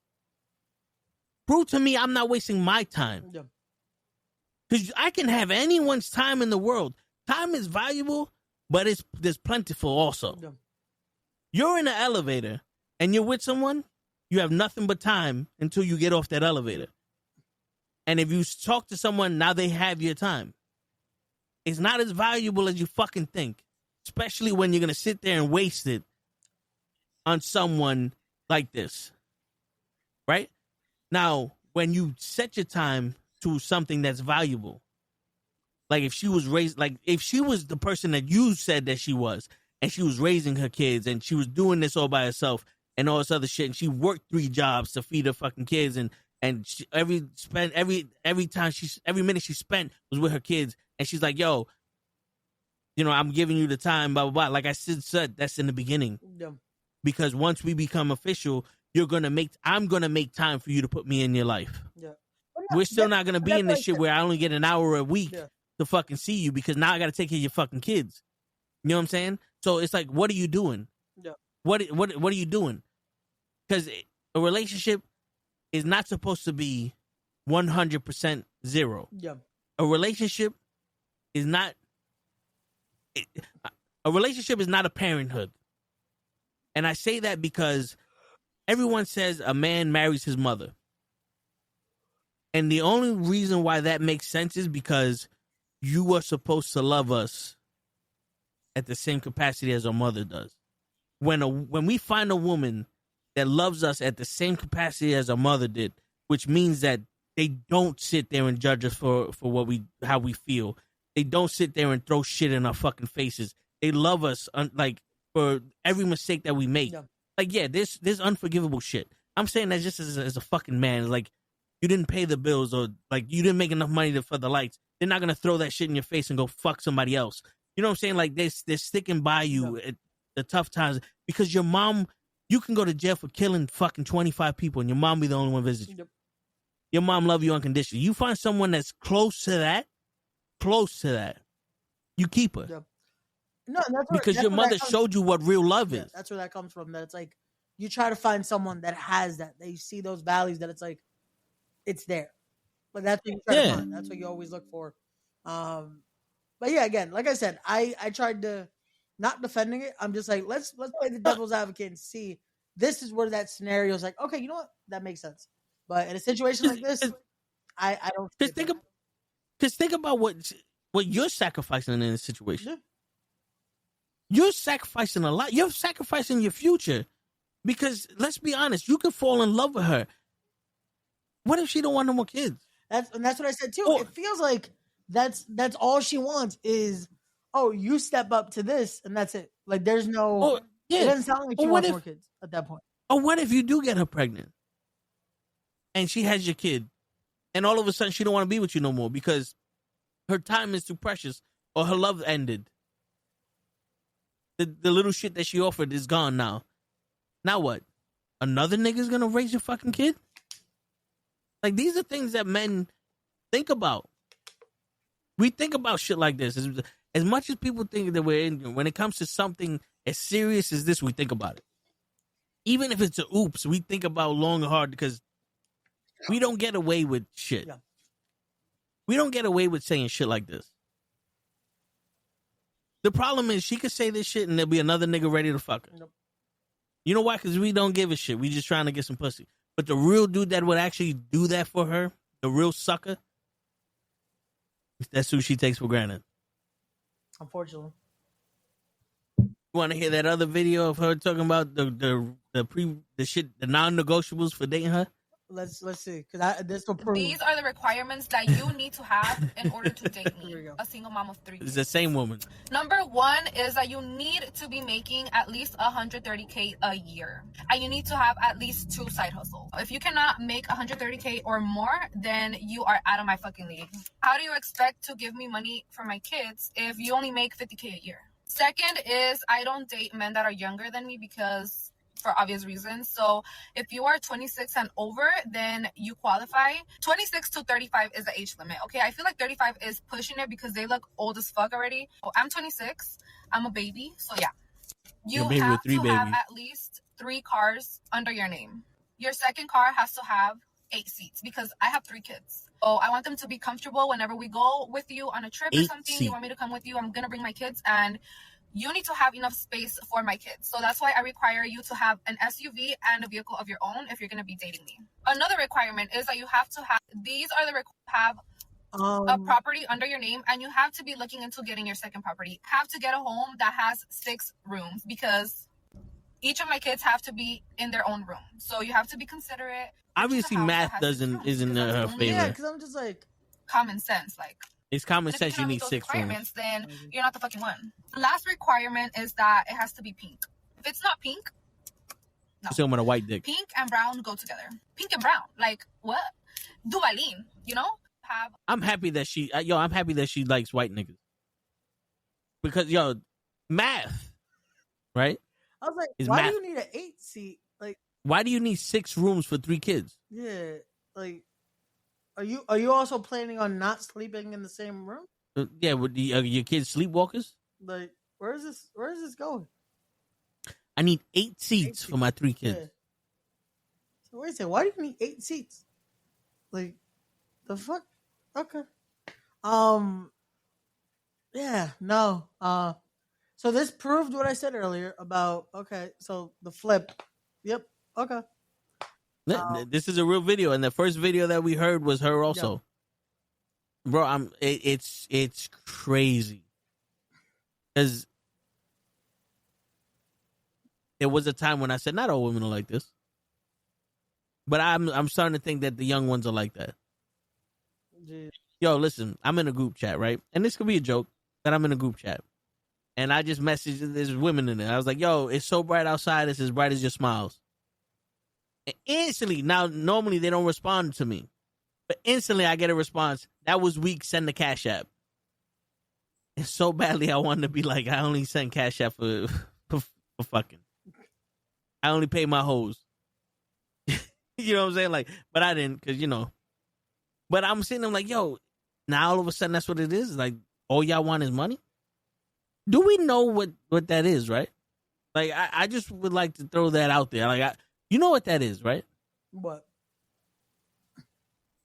Prove to me I'm not wasting my time. Yeah. Because I can have anyone's time in the world. Time is valuable, but there's plentiful also. Yeah. You're in an elevator and you're with someone, you have nothing but time until you get off that elevator. And if you talk to someone, now they have your time. It's not as valuable as you fucking think, especially when you're going to sit there and waste it on someone like this. Right? Now, when you set your time to something that's valuable, like if she was raised, like if she was the person that you said that she was, and she was raising her kids and she was doing this all by herself and all this other shit, and she worked 3 jobs to feed her fucking kids, and she, every minute she spent was with her kids, and she's like, yo, you know, I'm giving you the time, blah, blah, blah. Like I said, that's in the beginning. Yeah. Because once we become official, I'm going to make time for you to put me in your life. Yeah. We're still not going to be in this shit where I only get an hour a week to fucking see you, because now I got to take care of your fucking kids. You know what I'm saying? So it's like, what are you doing? Yeah. What are you doing? Because a relationship is not supposed to be 100% zero. Yeah. A relationship is not a parenthood. And I say that because everyone says a man marries his mother. And the only reason why that makes sense is because you are supposed to love us at the same capacity as our mother does. When we find a woman that loves us at the same capacity as our mother did, which means that they don't sit there and judge us for how we feel. They don't sit there and throw shit in our fucking faces. They love us like for every mistake that we make.
Yeah.
Like, yeah, there's unforgivable shit. I'm saying that just as a fucking man. Like, you didn't pay the bills or, like, you didn't make enough money for the lights. They're not going to throw that shit in your face and go fuck somebody else. You know what I'm saying? Like, they're sticking by you at the tough times because your mom, you can go to jail for killing fucking 25 people and your mom be the only one visiting you. Yep. Your mom love you unconditionally. You find someone that's close to that, you keep her.
Yep. No,
because your mother showed you what real love is.
That's where that comes from. That it's like you try to find someone that has that. They see those values that it's like it's there. But that's what you try to find. That's what you always look for. But yeah, again, like I said, I tried to not defending it. I'm just like, let's play the devil's advocate and see. This is where that scenario is like, okay, you know what? That makes sense. But in a situation like this, I don't.
Because think about what you're sacrificing in this situation. Yeah. You're sacrificing a lot. You're sacrificing your future. Because let's be honest, you could fall in love with her. What if she don't want no more kids?
That's what I said too. It feels like that's all she wants is, oh, you step up to this and that's it. Like there's no. It doesn't sound like she wants more kids at that point.
Or what if you do get her pregnant, and she has your kid, and all of a sudden she don't want to be with you no more because her time is too precious or her love ended. The little shit that she offered is gone now. Now what? Another nigga's gonna raise your fucking kid? Like, these are things that men think about. We think about shit like this. As much as people think that we're in, when it comes to something as serious as this, we think about it. Even if it's a oops, we think about long and hard because we don't get away with shit. Yeah. We don't get away with saying shit like this. The problem is she could say this shit and there'll be another nigga ready to fuck her. Nope. You know why? Because we don't give a shit. We just trying to get some pussy. But the real dude that would actually do that for her, the real sucker, that's who she takes for granted.
Unfortunately.
You want to hear that other video of her talking about the shit, the non-negotiables for dating her?
Let's see, because this will prove.
These are the requirements that you need to have in order to date me, a single mom of 3 kids.
It's the same woman.
Number one is that you need to be making at least $130K a year, and you need to have at least 2 side hustles. If you cannot make $130K or more, then you are out of my fucking league. How do you expect to give me money for my kids if you only make $50K a year? Second is I don't date men that are younger than me because for obvious reasons. So if you are 26 and over, then you qualify. 26 to 35 is the age limit. Okay, I feel like 35 is pushing it because they look old as fuck already. Oh, I'm 26. I'm a baby. So yeah. You have to have at least 3 cars under your name. Your second car has to have 8 seats because I have 3 kids. Oh, I want them to be comfortable whenever we go with you on a trip or something. You want me to come with you? I'm going to bring my kids, and you need to have enough space for my kids. So that's why I require you to have an SUV and a vehicle of your own if you're going to be dating me. Another requirement is that you have to have, these are the have a property under your name, and you have to be looking into getting your second property. Have to get a home that has 6 rooms because each of my kids have to be in their own room. So you have to be considerate.
Obviously, math isn't her favor.
Yeah, because I'm just like
common sense, like.
It's common sense you need 6
requirements, then you're not the fucking one. The last requirement is that it has to be pink. If it's not pink, no.
So I'm on a white dick.
Pink and brown go together. Pink and brown, like what? Duvalin, you know?
I'm happy that she likes white niggas. Because math, right?
I was like, why do you need an 8-seat? Like,
why do you need 6 rooms for 3 kids?
Yeah, like. Are you also planning on not sleeping in the same room?
Yeah, with your kids sleepwalkers?
Like, where is this going?
I need 8 seats for my 3 kids.
Yeah. So wait a second, why do you need 8 seats? Like, the fuck? Okay. Yeah, no. So this proved what I said earlier about, okay, so the flip. Yep, okay.
This is a real video, and the first video that we heard was her also. Yeah. Bro, it's crazy. Because there was a time when I said not all women are like this. But I'm starting to think that the young ones are like that. Yeah. Yo, listen, I'm in a group chat, right? And this could be a joke, but I'm in a group chat. And I just messaged, there's women in there. I was like, yo, it's so bright outside. It's as bright as your smiles. And instantly, now, normally they don't respond to me. But instantly I get a response. That was weak. Send the Cash App. And so badly I wanted to be like, I only send Cash App for fucking. I only pay my hoes. You know what I'm saying? Like, but I didn't, because, you know. But I'm sitting there like, yo, now all of a sudden that's what it is? Like, all y'all want is money? Do we know what that is, right? Like, I just would like to throw that out there. Like, you know what that is, right?
What?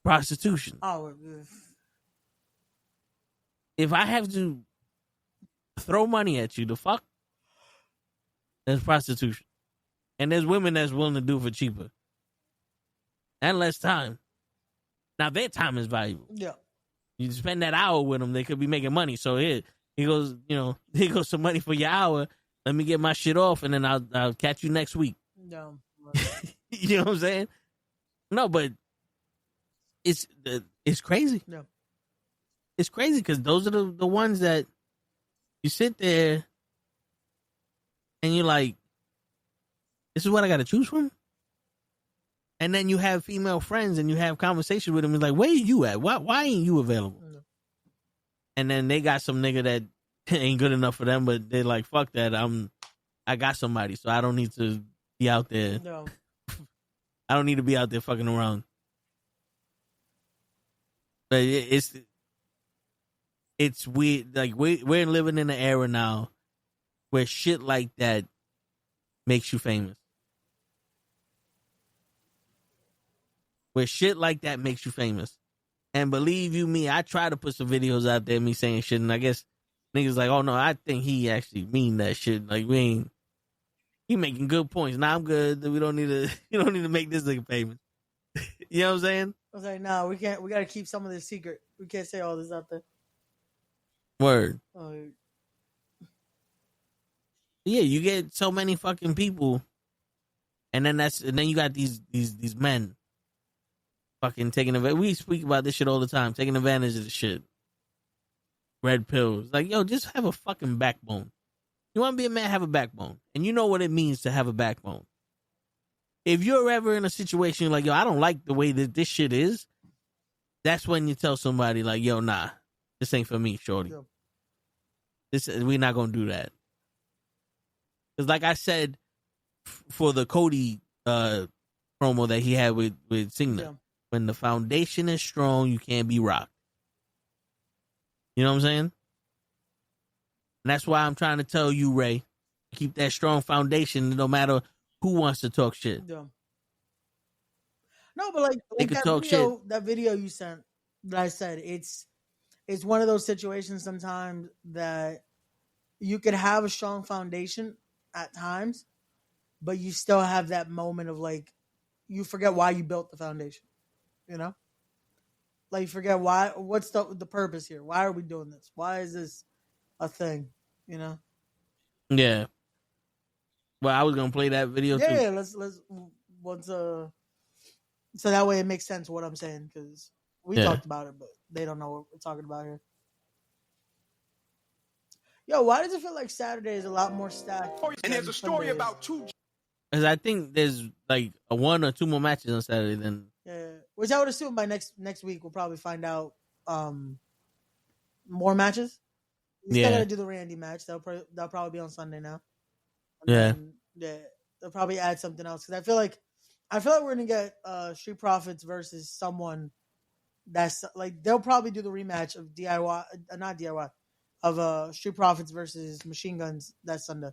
Prostitution.
Oh,
if I have to throw money at you to fuck, that's prostitution. And there's women that's willing to do it for cheaper and less time. Now, their time is valuable.
Yeah.
You spend that hour with them, they could be making money. So here goes, you know, here goes some money for your hour. Let me get my shit off, and then I'll catch you next week.
No.
You know what I'm saying? No, but it's crazy.
No.
It's crazy because those are the ones that you sit there and you're like, this is what I got to choose from? And then you have female friends and you have conversations with them. It's like, where are you at? Why ain't you available? No. And then they got some nigga that ain't good enough for them, but they're like, fuck that. I got somebody, so I don't need to be out there.
No.
I don't need to be out there fucking around. But it's weird. Like, we're living in an era now where shit like that makes you famous. Where shit like that makes you famous. And believe you me, I try to put some videos out there, me saying shit, and I guess niggas like, oh no, I think he actually mean that shit. Like, he making good points. Nah, I'm good. We don't need to, you don't need to make this nigga famous. You know what I'm saying?
I was like, no, we can't. We got to keep some of this secret. We can't say all this out there.
Word.
Oh.
Yeah, you get so many fucking people, and then you got these men fucking taking advantage. We speak about this shit all the time, taking advantage of the shit. Red pills. Like, yo, just have a fucking backbone. You want to be a man, have a backbone. And you know what it means to have a backbone. If you're ever in a situation like, yo, I don't like the way that this shit is, that's when you tell somebody like, yo, nah, this ain't for me, shorty. Yeah. We're not going to do that. Because like I said, for the Cody promo that he had with Cigna, yeah. When the foundation is strong, you can't be rocked. You know what I'm saying? And that's why I'm trying to tell you, Ray, keep that strong foundation no matter who wants to talk shit.
Yeah. No, but like that video you sent that I said, it's one of those situations sometimes that you could have a strong foundation at times, but you still have that moment of like, you forget why you built the foundation, you know? Like, you forget what's the purpose here? Why are we doing this? Why is this a thing, you know?
Yeah. Well, I was going to play that video too.
Yeah, let's so that way it makes sense what I'm saying, because we talked about it, but they don't know what we're talking about here. Yo, why does it feel like Saturday is a lot more stacked?
And there's a story about two.
Because I think there's like 1 or 2 more matches on Saturday than.
Yeah, which I would assume by next week we'll probably find out more matches. We still gotta do the Randy match. That'll probably be on Sunday now. And they'll probably add something else, because I feel like we're gonna get Street Profits versus someone that's like, they'll probably do the rematch of of Street Profits versus Machine Guns that Sunday.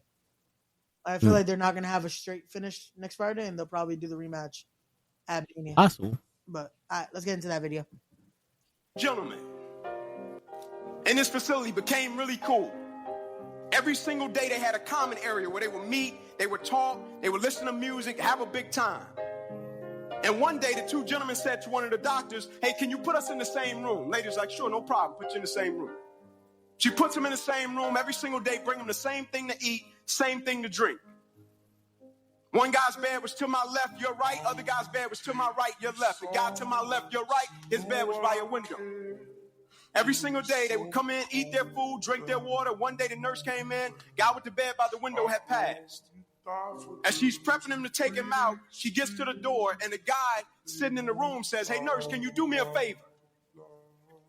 I feel like they're not going to have a straight finish next Friday, and they'll probably do the rematch at Mania.
Awesome.
But all right, let's get into that video.
Gentlemen, and this facility became really cool. Every single day they had a common area where they would meet, they would talk, they would listen to music, have a big time. And one day the two gentlemen said to one of the doctors, hey, can you put us in the same room? Lady's like, sure, no problem, put you in the same room. She puts them in the same room every single day, bring them the same thing to eat, same thing to drink. One guy's bed was to my left, your right. Other guy's bed was to my right, your left. The guy to my left, your right, his bed was by your window. Every single day, they would come in, eat their food, drink their water. One day, the nurse came in, guy with the bed by the window had passed. As she's prepping him to take him out, she gets to the door, and the guy sitting in the room says, "Hey, nurse, can you do me a favor?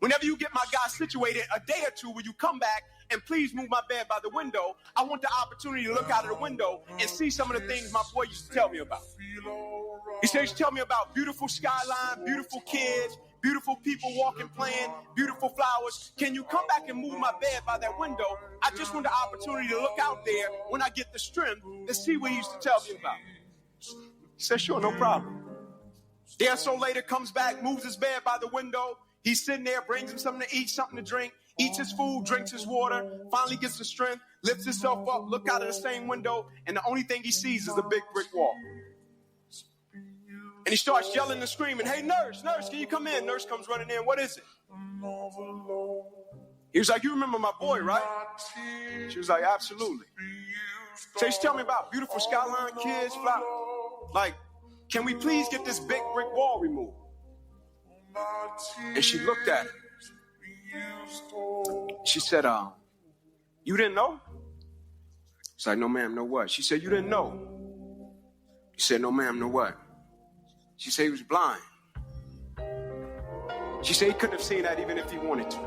Whenever you get my guy situated, a day or two, will you come back and please move my bed by the window? I want the opportunity to look out of the window and see some of the things my boy used to tell me about." He says, "Tell me about beautiful skyline, beautiful kids, beautiful people walking, playing, beautiful flowers. Can you come back and move my bed by that window? I just want the opportunity to look out there when I get the strength to see what he used to tell me about." He says, "Sure, no problem." Day or so later, comes back, moves his bed by the window. He's sitting there, brings him something to eat, something to drink, eats his food, drinks his water, finally gets the strength, lifts himself up, look out of the same window, and the only thing he sees is a big brick wall. And he starts yelling and screaming, "Hey, nurse, nurse, can you come in?" Nurse comes running in. "What is it?" He was like, "You remember my boy, right?" She was like, "Absolutely." So he's telling me about beautiful skyline, kids, flowers. Like, "Can we please get this big brick wall removed?" And she looked at him. She said, "You didn't know?" He's like, "No, ma'am, no what?" She said, "You didn't know?" He said, "No, ma'am, no what?" She said he was blind. She said he couldn't have seen that even if he wanted to.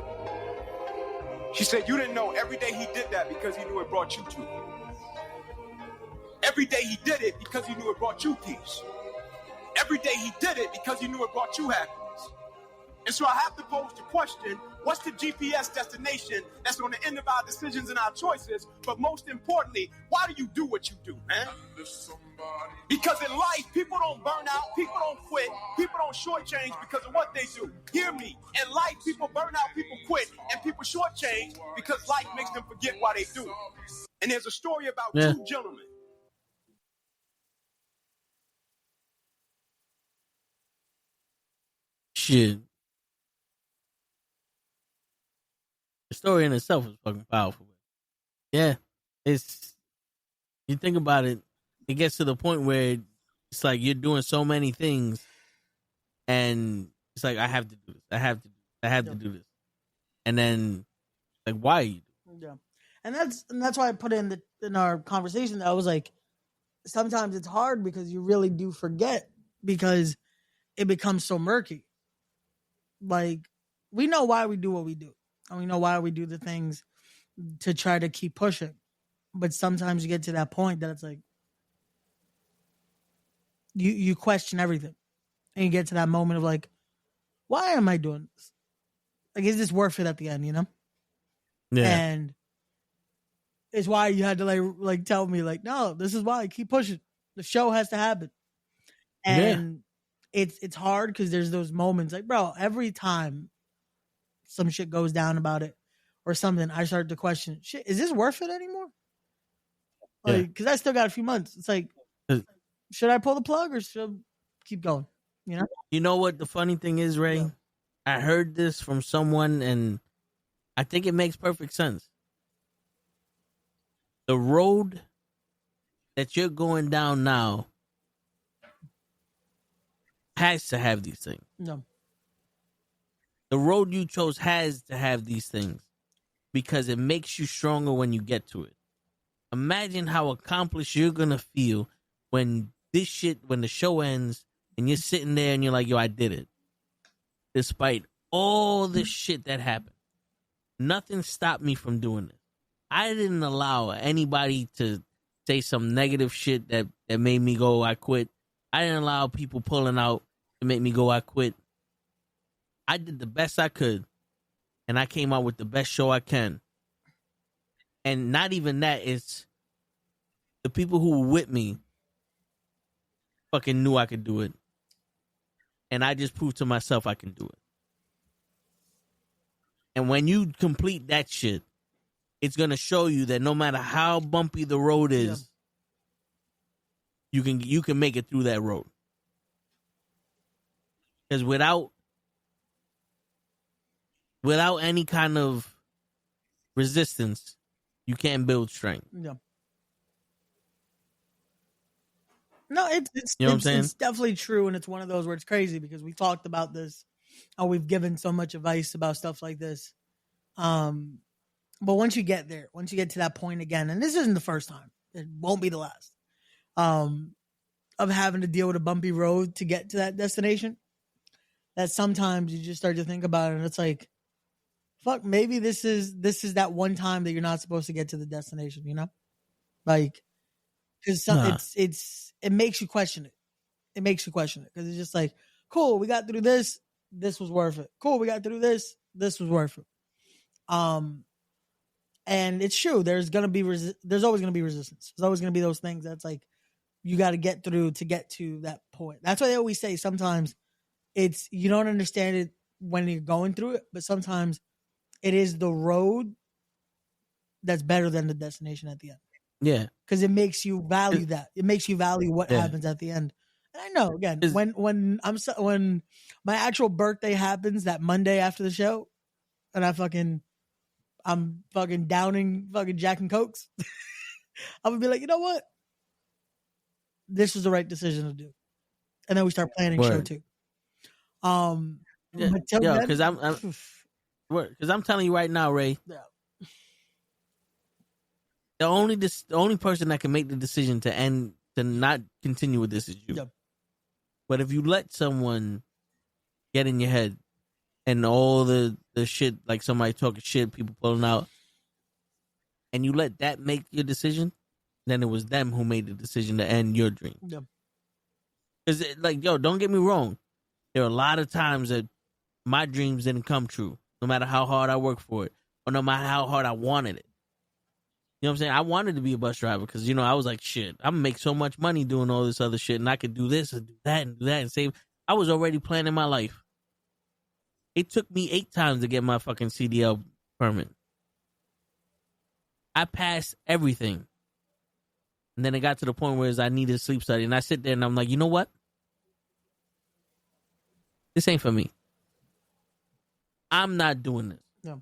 She said, "You didn't know every day he did that because he knew it brought you to it. Every day he did it because he knew it brought you peace. Every day he did it because he knew it brought you happiness." And so I have to pose the question, what's the GPS destination that's on the end of our decisions and our choices? But most importantly, why do you do what you do, man? Because in life, people don't burn out, people don't quit, people don't shortchange because of what they do. Hear me. In life, people burn out, people quit, and people shortchange because life makes them forget why they do it. And there's a story about two gentlemen.
Shit. The story in itself is fucking powerful. Yeah. It's, you think about it, it gets to the point where it's like you're doing so many things and it's like, I have to do this. I have to do this. And then, like, why?
Yeah. And that's why I put in our conversation that I was like, sometimes it's hard because you really do forget because it becomes so murky. Like, we know why we do what we do. And we know why we do the things to try to keep pushing. But sometimes you get to that point that it's like, you question everything. And you get to that moment of like, why am I doing this? Like, is this worth it at the end, you know?
Yeah.
And it's why you had to like tell me, like, no, this is why. Keep pushing. The show has to happen. And it's hard because there's those moments like, bro, every time some shit goes down about it or something, I start to question, shit, is this worth it anymore? Like, because I still got a few months. It's like, should I pull the plug or should I keep going? You know?
You know what the funny thing is, Ray? Yeah. I heard this from someone and I think it makes perfect sense. The road that you're going down now has to have these things.
No.
The road you chose has to have these things because it makes you stronger when you get to it. Imagine how accomplished you're going to feel when the show ends and you're sitting there and you're like, yo, I did it. Despite all the shit that happened. Nothing stopped me from doing it. I didn't allow anybody to say some negative shit that made me go, I quit. I didn't allow people pulling out to make me go, I quit. I did the best I could, and I came out with the best show I can. And not even that, it's the people who were with me fucking knew I could do it. And I just proved to myself I can do it. And when you complete that shit, it's going to show you that no matter how bumpy the road is, you can make it through that road. Because without any kind of resistance, you can't build strength.
No. No, it's
you know what I'm saying?
It's definitely true, and it's one of those where it's crazy because we talked about this we've given so much advice about stuff like this. But once you get there, once you get to that point again, and this isn't the first time, it won't be the last, of having to deal with a bumpy road to get to that destination, that sometimes you just start to think about it and it's like, fuck, maybe this is that one time that you're not supposed to get to the destination, you know? Like, because it makes you question it. It makes you question it because it's just like, cool, we got through this. This was worth it. Cool, we got through this. This was worth it. And it's true. There's always gonna be resistance. There's always gonna be those things that's like you got to get through to get to that point. That's why they always say sometimes it's you don't understand it when you're going through it, but sometimes it is the road that's better than the destination at the end.
Yeah,
because it makes you value that. It makes you value what happens at the end. And I know again when my actual birthday happens that Monday after the show, and I'm fucking downing fucking Jack and Cokes, I'm gonna be like, you know what? This was the right decision to do. And then we start planning show 2.
Because I'm telling you right now, Ray.
Yeah.
The only person that can make the decision to not continue with this is you.
Yep.
But if you let someone get in your head and all the shit, like somebody talking shit, people pulling out, and you let that make your decision, then it was them who made the decision to end your dream.
Yep.
Because, don't get me wrong. There are a lot of times that my dreams didn't come true, no matter how hard I worked for it, or no matter how hard I wanted it. You know what I'm saying? I wanted to be a bus driver because, I was like, shit, I'm going to make so much money doing all this other shit, and I could do this and do that and save. I was already planning my life. It took me 8 times to get my fucking CDL permit. I passed everything. And then it got to the point where I needed a sleep study. And I sit there and I'm like, you know what? This ain't for me. I'm not doing this.
No.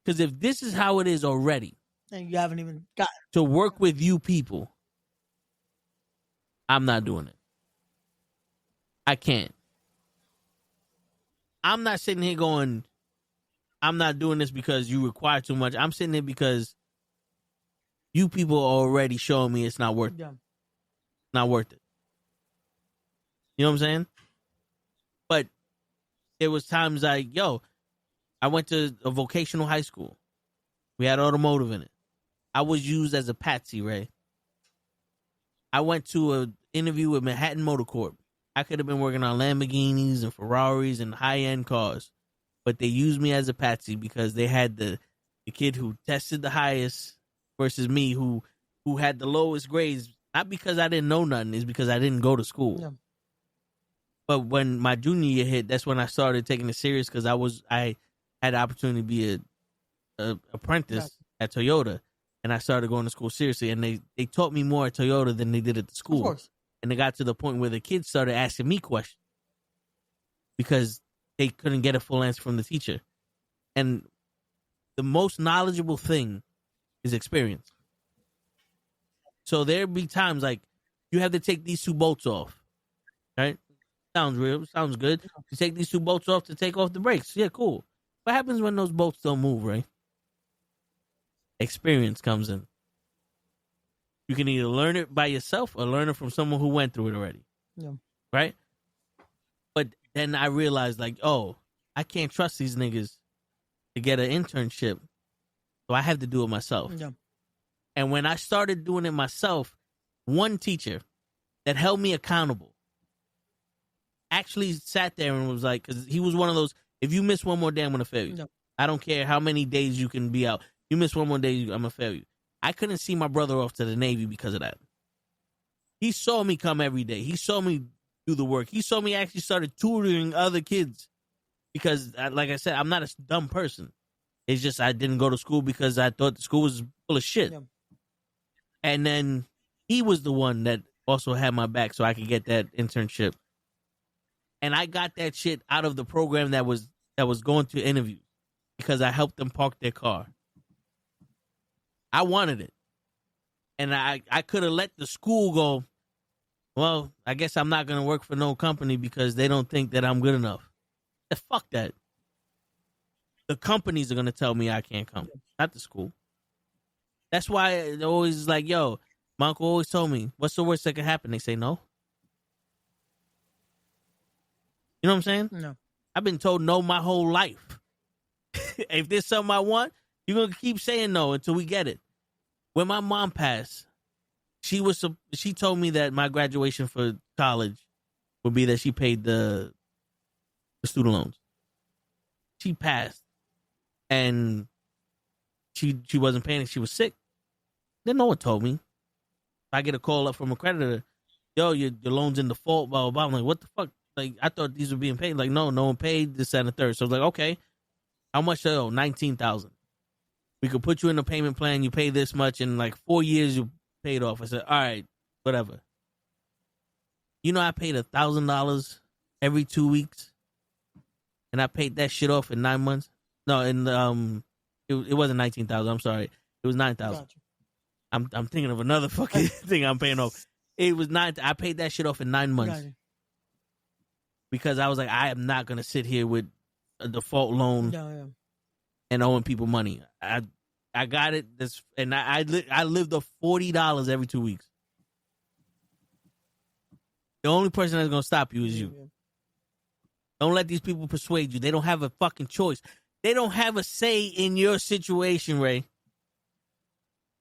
Because if this is how it is already.
And you haven't even got
to work with you people, I'm not doing it. I can't. I'm not sitting here going, I'm not doing this because you require too much. I'm sitting here because you people are already showing me it's not worth it. Not worth it. You know what I'm saying? But there was times like, I went to a vocational high school. We had automotive in it. I was used as a patsy, Ray. I went to an interview with Manhattan Motor Corp. I could have been working on Lamborghinis and Ferraris and high-end cars. But they used me as a patsy because they had the kid who tested the highest versus me who had the lowest grades. Not because I didn't know nothing. It's because I didn't go to school. Yeah. But when my junior year hit, that's when I started taking it serious because I had the opportunity to be a apprentice at Toyota. And I started going to school seriously. And they taught me more at Toyota than they did at the school.
Of course.
And it got to the point where the kids started asking me questions because they couldn't get a full answer from the teacher. And the most knowledgeable thing is experience. So there'd be times like you have to take these 2 bolts off, right? Sounds real. Sounds good. You take these 2 bolts off to take off the brakes. Yeah, cool. What happens when those bolts don't move, right? Experience comes in. You can either learn it by yourself or learn it from someone who went through it already.
Yeah.
Right? But then I realized, I can't trust these niggas to get an internship. So I have to do it myself.
Yeah.
And when I started doing it myself, one teacher that held me accountable actually sat there and was like, because he was one of those, if you miss one more day, I'm going to fail you. Yeah. I don't care how many days you can be out. You miss one more day, I'm going to fail you. I couldn't see my brother off to the Navy because of that. He saw me come every day. He saw me do the work. He saw me actually started tutoring other kids because, like I said, I'm not a dumb person. It's just I didn't go to school because I thought the school was full of shit. Yeah. And then he was the one that also had my back so I could get that internship. And I got that shit out of the program that was going to interviews because I helped them park their car. I wanted it. And I could have let the school go, well, I guess I'm not going to work for no company because they don't think that I'm good enough. Fuck that. The companies are gonna tell me I can't come, not the school. That's why it always is like, yo, my uncle always told me, what's the worst that could happen? They say no. You know what I'm saying?
No.
I've been told no my whole life. If there's something I want, you're going to keep saying no until we get it. When my mom passed, she told me that my graduation for college would be that she paid the student loans. She passed, and she wasn't paying it. She was sick. Then no one told me. I get a call up from a creditor, yo, your loan's in default, blah, blah, blah. I'm like, what the fuck? Like, I thought these were being paid. Like, no one paid this and the third. So I was like, okay, how much do I owe? $19,000. We could put you in a payment plan. You pay this much. In like 4 years, you paid off. I said, all right, whatever. You know, I paid $1,000 every 2 weeks, and I paid that shit off in 9 months. No, it wasn't 19,000. I'm sorry, it was 9,000. Gotcha. I'm thinking of another fucking thing I'm paying off. It was 9. I paid that shit off in 9 months. Gotcha. Because I was like, I am not gonna sit here with a default loan and owing people money. I got it. And I lived off $40 every 2 weeks. The only person that's gonna stop you is you. Yeah. Don't let these people persuade you. They don't have a fucking choice. They don't have a say in your situation, Ray.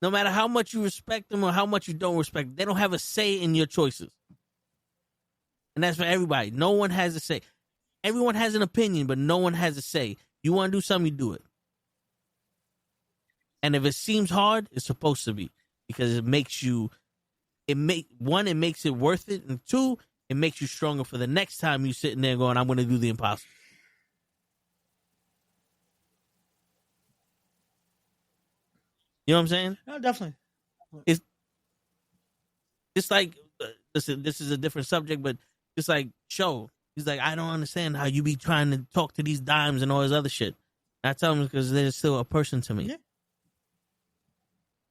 No matter how much you respect them or how much you don't respect them, they don't have a say in your choices. And that's for everybody. No one has a say. Everyone has an opinion, but no one has a say. You want to do something, you do it. And if it seems hard, it's supposed to be. Because it makes you, it makes it worth it. And two, it makes you stronger for the next time you're sitting there going, I'm going to do the impossible. You know what I'm saying?
No, definitely.
It's just like, this is a different subject, but just like Show. He's like, I don't understand how you be trying to talk to these dimes and all this other shit. And I tell him because they're still a person to me. Yeah.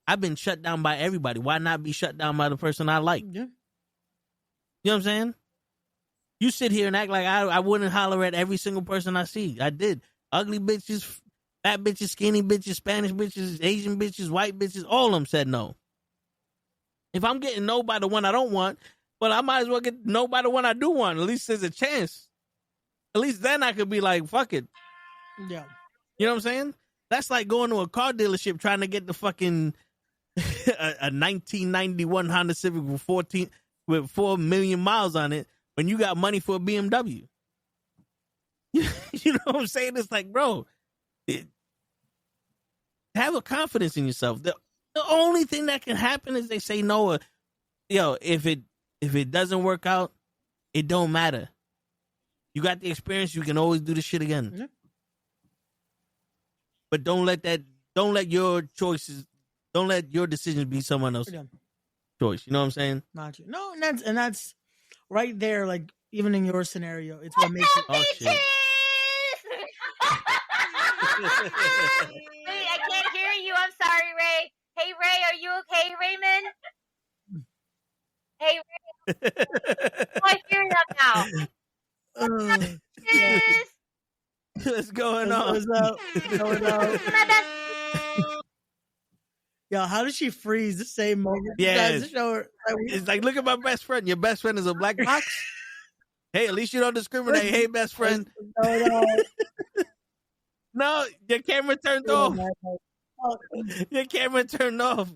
I've been shut down by everybody. Why not be shut down by the person I like? Yeah. You know what I'm saying? You sit here and act like I wouldn't holler at every single person I see. I did. Ugly bitches, fat bitches, skinny bitches, Spanish bitches, Asian bitches, white bitches, all of them said no. If I'm getting no by the one I don't want, well, I might as well get no by the one I do want. At least there's a chance. At least then I could be like, fuck it.
Yeah.
You know what I'm saying? That's like going to a car dealership trying to get the fucking a 1991 Honda Civic with 4 million miles on it when you got money for a BMW. You know what I'm saying? It's like, bro, have a confidence in yourself. The only thing that can happen is they say no. Yo, if it doesn't work out, it don't matter. You got the experience. You can always do the shit again. Mm-hmm. But don't let your choices, don't let your decisions be someone else's choice. You know what I'm saying?
Not you. No, and that's right there. Like even in your scenario, it's what makes it.
Oh shit!
Wait, I can't hear you. I'm sorry, Ray. Hey, Ray, are you okay, Raymond? Hey, Ray. Oh, I hear that now.
What's going on?
What's up? What's going on? Yo, how did she freeze the same moment?
Yeah, it's like, look at my best friend. Your best friend is a black box. Hey, at least you don't discriminate. Hey, best friend. No, your camera turned off. Your camera turned off.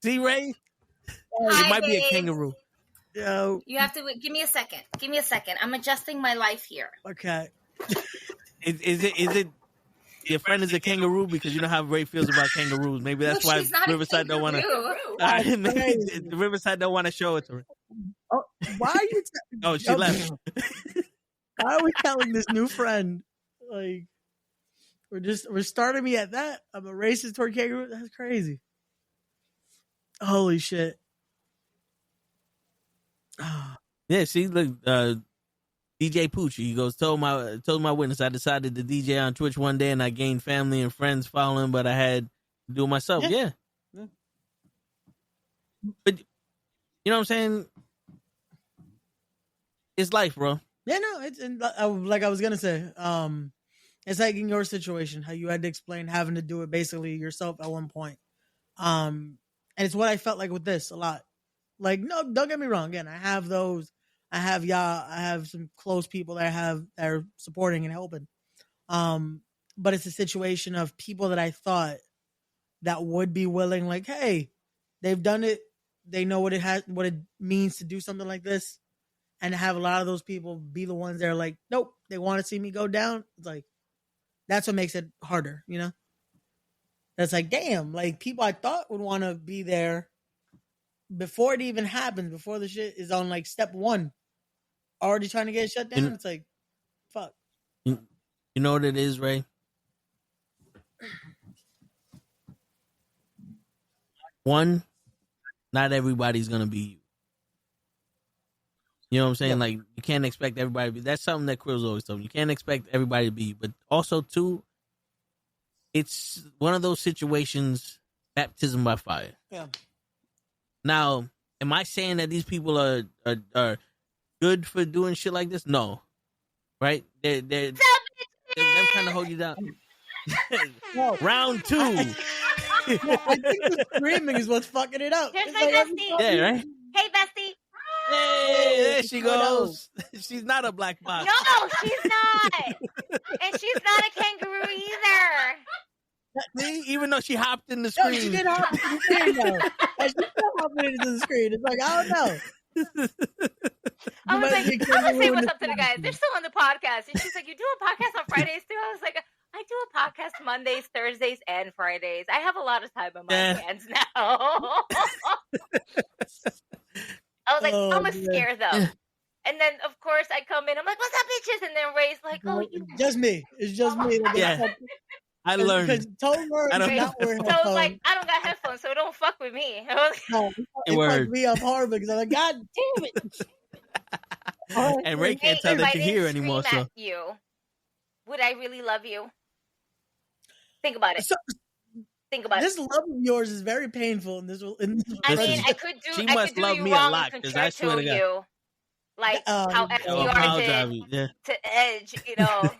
See, Ray?
Hi,
it might
babe.
be a kangaroo.
Yo.
You have to give me a second. Give me a second. I'm adjusting my life here.
Okay.
Is it your friend is a kangaroo? Because you know how Ray feels about kangaroos. Maybe that's why Riverside don't want to. Riverside don't want to show it to her.
Oh, why are you?
Oh, she left.
Why are we telling this new friend? Like, we're starting me at that. I'm a racist toward kangaroo. That's crazy. Holy shit.
Yeah, see, look, DJ Poochie, he goes, told my witness I decided to DJ on Twitch one day and I gained family and friends following, but I had to do it myself. Yeah. But You know what I'm saying? It's life, bro.
Yeah, no, it's like I was gonna say. It's like in your situation, how you had to explain having to do it basically yourself at one point. And it's what I felt like with this a lot. Like, no, don't get me wrong. Again, I have those. I have y'all. I have some close people that are supporting and helping. But it's a situation of people that I thought that would be willing. Like, hey, they've done it. They know what it means to do something like this. And to have a lot of those people be the ones that are like, nope, they want to see me go down. It's like, that's what makes it harder, you know? That's like, damn, like people I thought would want to be there before it even happens, before the shit is on like step one, already trying to get it shut down. It's like, fuck.
You know what it is, Ray? One, not everybody's going to be you. You know what I'm saying?
Yep.
Like, you can't expect everybody to be. That's something that Kryllzzz always told me. You can't expect everybody to be. But also, too, it's one of those situations, baptism by fire.
Yeah.
Now, am I saying that these people are good for doing shit like this? No. Right? They're them trying to hold you down. Round two.
I think the screaming is what's fucking it up.
Here's
It's
my
like
bestie.
Yeah, right?
Hey, bestie.
Hey, there she goes. She's not a black box.
No, she's not. And she's not a kangaroo either.
See, even though she hopped in the
No,
screen.
she did hop into the screen though. And she still hopping into the screen. It's like, I don't know.
I was like,
You
I'm
might
gonna
be
say
kangaroo in
what's
the
up to the guys. They're still on the podcast. And she's like, you do a podcast on Fridays too? I was like, I do a podcast Mondays, Thursdays, and Fridays. I have a lot of time on my hands now. I was like, I'm gonna scare them. And then, of course, I come in. I'm like, what's up, bitches? And then Ray's like, oh, you.
Just me. It's just me.
Yeah. I learned.
Because tone words
I don't
not
know.
wearing
So I was
headphones.
like, I don't got headphones, so don't fuck with me. I was
No, it
Word.
fucked me up hard because I'm like, God damn it.
And Ray can't tell
if
that
I
you're
didn't
here anymore.
scream
So
at you, would I really love you? Think about it.
So,
Think about
this
it.
love of yours is very painful in this.
I mean,
Listen,
I could do.
she
I
must
could do
love
you
me a
wrong
lot,
and
'cause I swear to God.
you, like how
I'll
FDR
apologize.
did
Yeah.
to Edge. You know.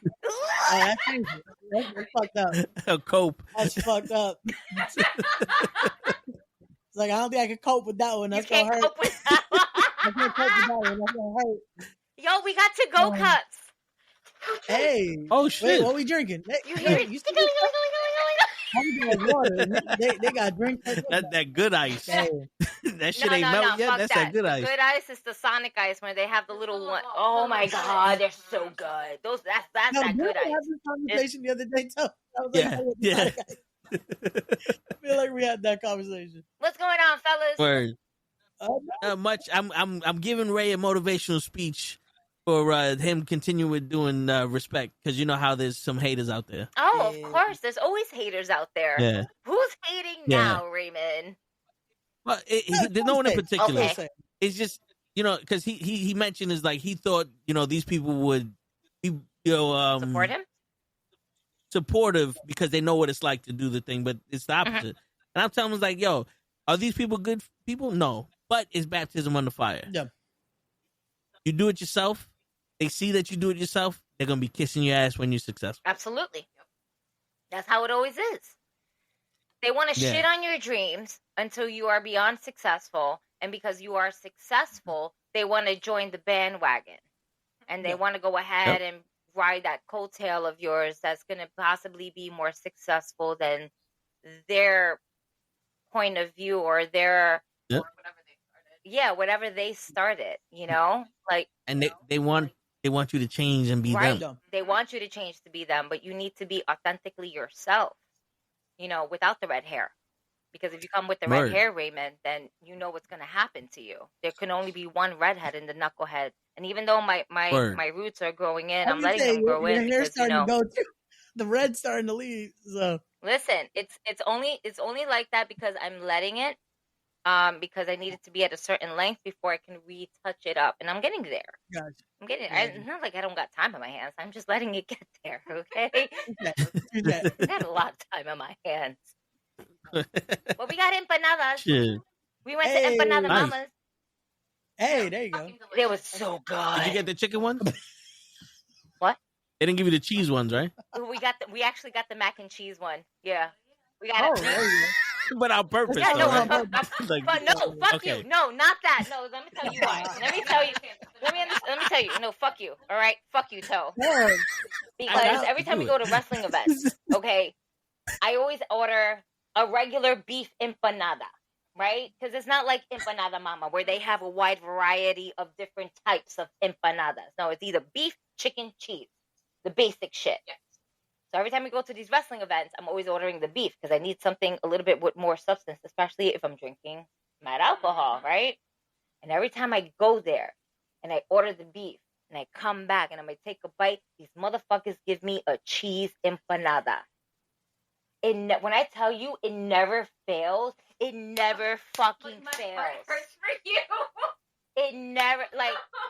that's fucked up.
Cope.
That's fucked up. It's like, I don't think I can cope with that one.
You
That's gonna
can't
hurt.
cope with that.
I can't cope with that one. That's gonna hurt.
Yo, we got to go cups.
Hey.
Oh shit.
Wait, what we drinking? Hey,
You hear it?
you still like water. They got drinks.
That good ice.
Hey.
That shit ain't melted yet.
Fuck
That's that good
the
ice.
Good ice is the Sonic ice where they have the little one. Oh my god, they're so good. That's
No,
that good
we had
ice.
this conversation the other day too. I was
Yeah,
like,
yeah.
I feel like we had that conversation.
What's going on, fellas?
Word.
No.
Not much. I'm giving Ray a motivational speech for him continuing doing respect, because you know how there's some haters out there.
Oh, of course. There's always haters out there.
Yeah.
Who's hating
Yeah.
now, Raymond?
Well, there's no one in particular.
Okay.
It's just, you know, because he mentioned is like he thought, you know, these people would be, you know,
Support him?
supportive because they know what it's like to do the thing, but it's the opposite. And I'm telling him, like, yo, are these people good people? No, but it's baptism under fire.
Yeah.
You do it yourself. They see that you do it yourself. They're gonna be kissing your ass when you're successful.
Absolutely. That's how it always is. They want to
Yeah.
shit on your dreams until you are beyond successful. And because you are successful, they want to join the bandwagon. And they want to go ahead and ride that coattail of yours that's going to possibly be more successful than their point of view or their whatever they started, you know? Like,
And they want you to change and be
right.
them.
They want you to change to be them, but you need to be authentically yourself, you know, without the red hair. Because if you come with the red hair, Raymond, then you know what's going to happen to you. There can only be one redhead in the knucklehead. And even though my roots are growing in, I'm letting them grow in because, you know,
to go too. The red's starting to leave. So
listen, it's only like that because I'm letting it. Because I need it to be at a certain length before I can retouch it up, and I'm getting there.
gotcha.
I'm getting. It's not like I don't got time on my hands. I'm just letting it get there. Okay.
Okay.
I got a lot of time on my hands. Well, we got empanadas.
Shit.
We went
Hey.
to Empanada
Nice.
Mamas.
Hey, there you go.
It was so good.
Did you get the chicken ones?
What?
They didn't give you the cheese ones, right?
We actually got the mac and cheese one. Yeah. We got
there you go.
But on purpose,
Yeah,
though,
no,
right?
but no, fuck
Okay.
you. No, not that. No, let me tell you why. Let me tell you. Let me tell you. No, fuck you. All right, fuck you, Toe. Because every time we go to wrestling events, okay, I always order a regular beef empanada, right? Because it's not like empanada mama where they have a wide variety of different types of empanadas. No, it's either beef, chicken, cheese, the basic shit. Yeah. So every time we go to these wrestling events, I'm always ordering the beef because I need something a little bit with more substance, especially if I'm drinking mad alcohol, right? And every time I go there and I order the beef and I come back and I'm going to take a bite, these motherfuckers give me a cheese empanada. When I tell you it never fails, it never fucking fails.
Heart hurts for you.
It never,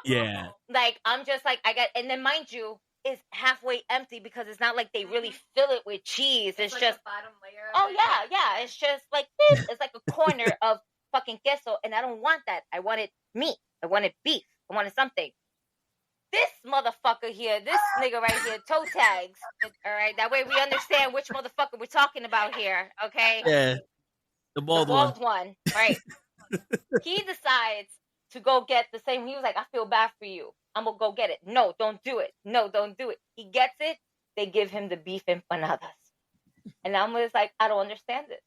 Yeah.
like, I'm just like, and then mind you, it's halfway empty because it's not like they really fill it with cheese. It's
like
just
the bottom layer.
Oh yeah. It's just like this. It's like a corner of fucking queso, and I don't want that. I wanted meat. I wanted beef. I wanted something. This motherfucker here, this nigga right here, toe tags. All right, that way we understand which motherfucker we're talking about here. Okay.
Yeah. The bald
one. Right. He decides to go get the same. He was like, I feel bad for you. I'm going to go get it. No, don't do it. No, don't do it. He gets it. They give him the beef empanadas. And I'm just like, I don't understand it.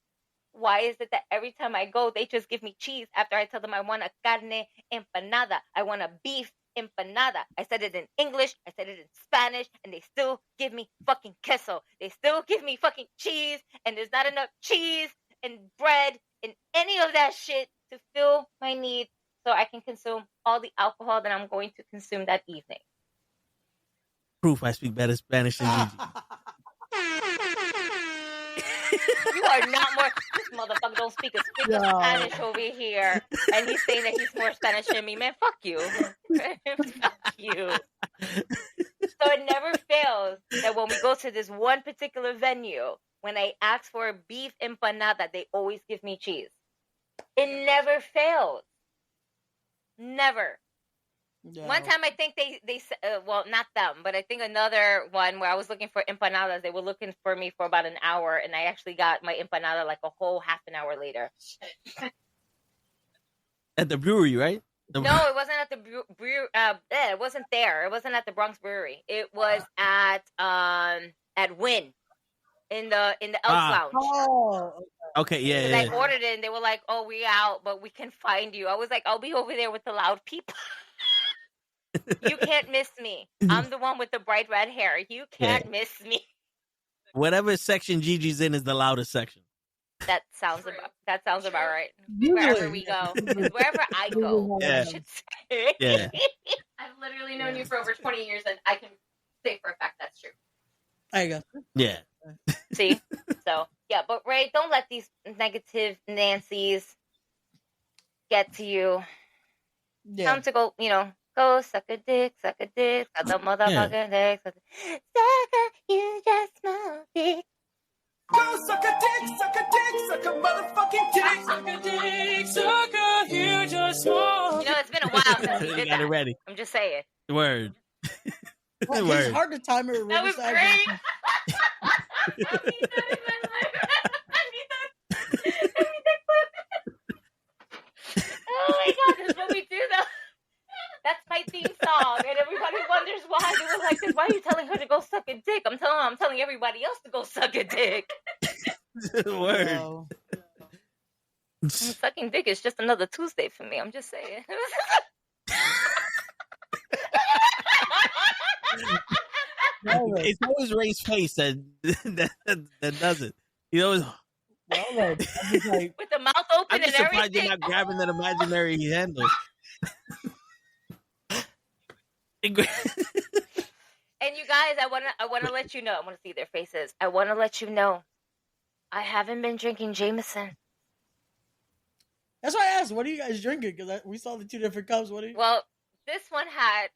Why is it that every time I go, they just give me cheese after I tell them I want a carne empanada. I want a beef empanada. I said it in English. I said it in Spanish. And they still give me fucking queso. They still give me fucking cheese. And there's not enough cheese and bread and any of that shit to fill my needs so I can consume all the alcohol that I'm going to consume that evening.
Proof I speak better Spanish than Gigi.
You are not more. This motherfucker don't speak a speak of Spanish over here, and he's saying that he's more Spanish than me. Man, fuck you. Fuck you. So it never fails that when we go to this one particular venue, when I ask for a beef empanada, they always give me cheese. It never fails. Never. Yeah. One time I think they well, not them, but I think another one where I was looking for empanadas, they were looking for me for about an hour, and I actually got my empanada like a whole half an hour later.
At the brewery, right?
No, it wasn't at the brewery. It wasn't there. It wasn't at the Bronx Brewery. It was at Wynn in the Elks Lounge.
Oh.
Okay, yeah.
I ordered it, and they were like, "Oh, we out, but we can find you." I was like, "I'll be over there with the loud people." You can't miss me. I'm the one with the bright red hair. You can't miss me.
Whatever section Gigi's in is the loudest section.
That sounds about right. Wherever we go, wherever I go,
yeah.
I should say.
Yeah.
I've literally known you for over 20 years, and I can say for a fact that's true.
There you go.
Yeah.
See? So, yeah, but Ray, don't let these negative Nancys get to you.
Yeah.
Time to go, go suck a dick, suck the motherfucking dick. Sucker, you just smell dick.
Go suck a dick, suck a dick, suck a motherfucking dick.
Suck a dick, sucker, you just smell.
It's been a while since we did
got
that.
it ready.
I'm just saying.
Word.
Well, it's hard to time it.
That was great. I need that in my life. I need that clip. Oh my god, this is what we do though. That's my theme song, and everybody wonders why. They were like, "Why are you telling her to go suck a dick?" I'm telling everybody else to go suck a dick.
Word.
Sucking dick is just another Tuesday for me. I'm just saying.
It's always Ray's face that does it. You know,
like,
with the mouth open
I'm just
and
surprised
everything.
you're not grabbing that imaginary handle.
And you guys, I wanna let you know. I wanna see their faces. I wanna let you know. I haven't been drinking Jameson.
That's why I asked, what are you guys drinking? Because we saw the two different cups. What are you?
Well, this one had.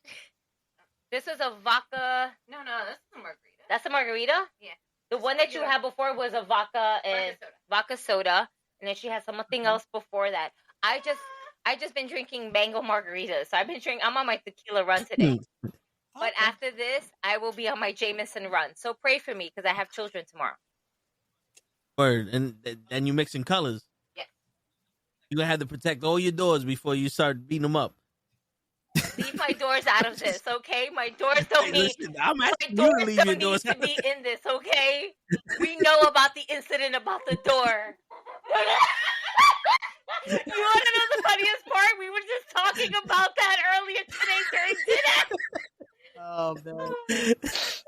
This was a vodka.
No, this is a margarita.
That's a margarita?
Yeah.
The one that you had before was a vodka and vodka soda. And then she had something else before that. I I just been drinking mango margaritas. So I'm on my tequila run today. But after this, I will be on my Jameson run. So pray for me because I have children tomorrow.
Word. And you mixing colors.
Yes.
You're going to have to protect all your doors before you start beating them up.
Leave my doors out of this, okay? My doors don't need.
I'm asking
my
you
doors
to leave
don't
your
need
doors
to be in this, okay? We know about the incident about the door. You want to know the funniest part? We were just talking about that earlier today during dinner.
Oh man!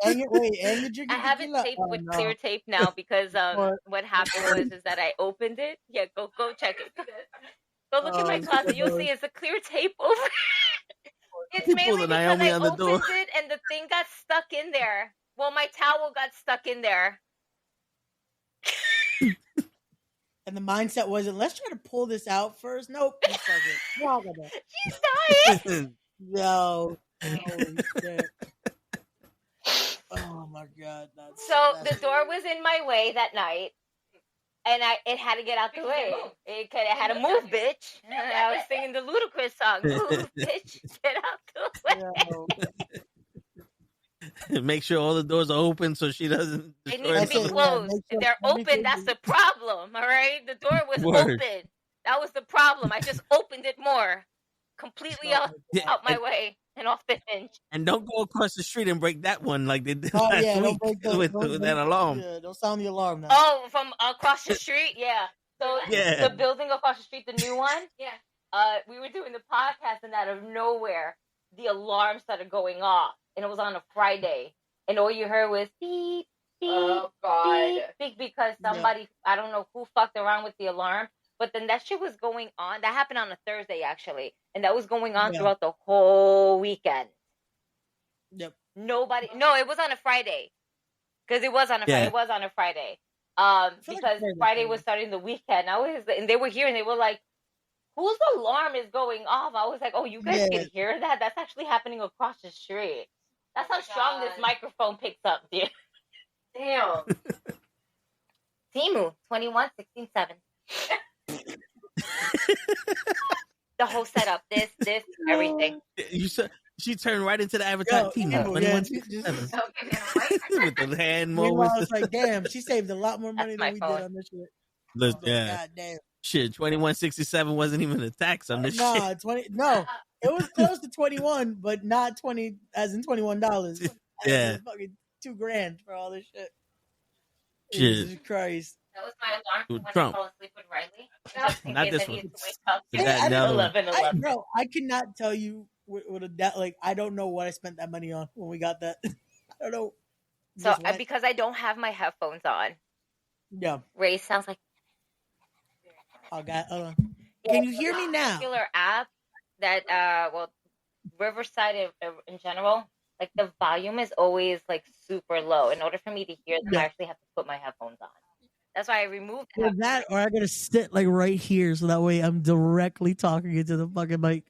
And you're drinking
I have it
tequila?
taped with
no.
clear tape now because what happened was that I opened it. Yeah, go check it. Go look in my closet. You'll see it's a clear tape over. It's mainly because I opened it and the thing got stuck in there. Well, my towel got stuck in there.
And the mindset wasn't, let's try to pull this out first. Nope.
She's dying.
No. Holy shit. Oh my god.
The door was in my way that night. And it had to get out the way. It had to move, bitch. And I was singing the Ludacris song. Move, bitch. Get out the way.
Make sure all the doors are open so she doesn't.
They need to be closed. If they're open, that's the problem. All right? The door was open. That was the problem. I just opened it more. Completely out my way and off the hinge.
And don't go across the street and break that one like they did last week with that alarm.
Yeah, don't sound the alarm now.
Oh, from across the street? Yeah. So the building across the street, the new one? Yeah. We were doing the podcast and out of nowhere, the alarm started going off. And it was on a Friday. And all you heard was beep, beep, oh, God. Beep, because somebody, I don't know who fucked around with the alarm. But then that shit was going on. That happened on a Thursday, actually. And that was going on throughout the whole weekend.
Yep.
Nobody. No, it was on a Friday. Because it was on a Friday. It was on a Friday. Because Friday was starting the weekend. And they were here and they were like, whose alarm is going off? I was like, oh, you guys can hear that? That's actually happening across the street. That's how strong this microphone picks up, dude. Damn. Timu, 21, 16, 7. The whole setup, this, everything.
You said she turned right into the advertising team. With the hand moves.
I was like, damn, she saved a lot more money than we did on this shit.
God damn. Shit, 2167 wasn't even a tax on this shit.
20. No, it was close to 21, but not 20 as in $21.
Yeah,
fucking $2,000 for all this shit.
Jesus
Christ.
That was my alarm when
Trump.
I fell asleep with Riley.
Not this one.
Bro, I cannot tell you what I don't know what I spent that money on when we got that. I don't know.
So because I don't have my headphones on.
Yeah.
Ray sounds like.
Oh God, hold on. Can you hear me now?
Particular app that Riverside in general, like the volume is always like super low. In order for me to hear them, I actually have to put my headphones on. That's why I removed
that, or I gotta sit like right here so that way I'm directly talking into the fucking mic.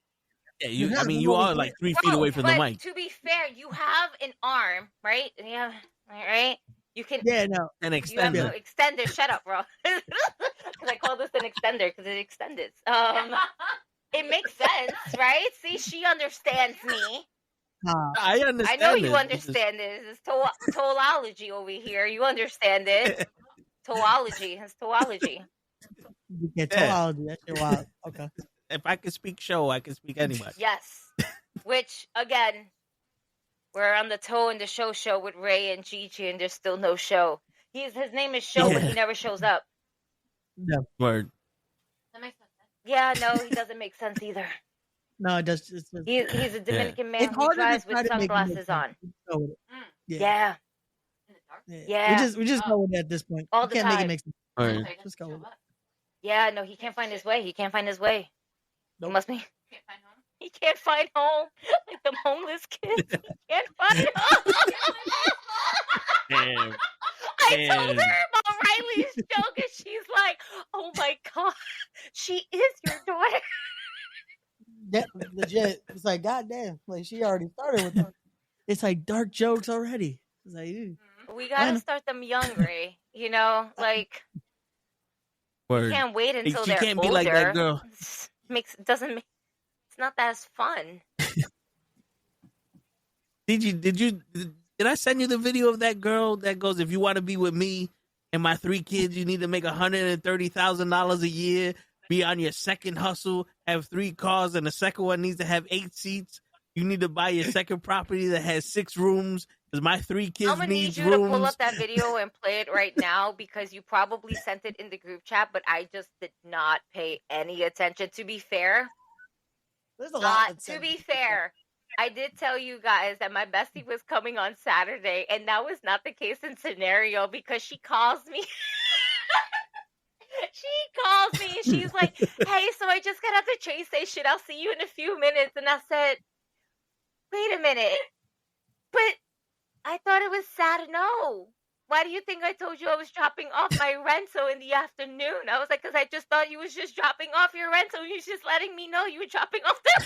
Yeah, you are like 3 feet away from the mic.
To be fair, you have an arm, right? Yeah, right. You can.
Yeah, no.
An extender.
Extender. Shut up, bro. Because I call this an extender because it extended. It makes sense, right? See, she understands me.
I understand.
I know you understand this. It's toology over here. You understand it. Toology. It's toology.
Yeah, toology. That's your wild. Okay.
If I can speak show, I can speak anybody.
Yes. Which, again, we're on the Toe and the Show with Ray and GIGI, and there's still no show. His name is Show, but he never shows up.
No.
Word.
That makes sense. Yeah, no, he doesn't make sense either.
No, it does.
He's a Dominican man who drives with sunglasses on. Yeah.
We just go with it at this point.
All the
time. Make it make sense.
Right.
Just go with it.
Yeah, no, he can't find his way.
Nope.
It must be. He can't find home. Like the homeless kids. He can't find home.
Damn.
I told her about Riley's joke, and she's like, "Oh my god, she is your daughter."
That legit. It's like, goddamn, like she already started with them. It's like dark jokes already. It's like,
we gotta start them young, Ray. Like.
Word.
You can't wait until they're older.
Be like that girl.
It's not that as fun.
Did I send you the video of that girl that goes, if you want to be with me and my 3 kids, you need to make $130,000 a year, be on your second hustle, have 3 cars, and the second one needs to have 8 seats. You need to buy your second property that has 6 rooms because my 3 kids need rooms.
I'm gonna need you to pull up that video and play it right now because you probably sent it in the group chat, but I just did not pay any attention. To be fair, to be fair, I did tell you guys that my bestie was coming on Saturday, and that was not the case in scenario because she calls me. She calls me and she's like, hey, so I just got out the train station. I'll see you in a few minutes. And I said, wait a minute. But I thought it was Saturday. No. Why do you think I told you I was dropping off my rental in the afternoon? I was like, because I just thought you was just dropping off your rental. You was just letting me know you were dropping off the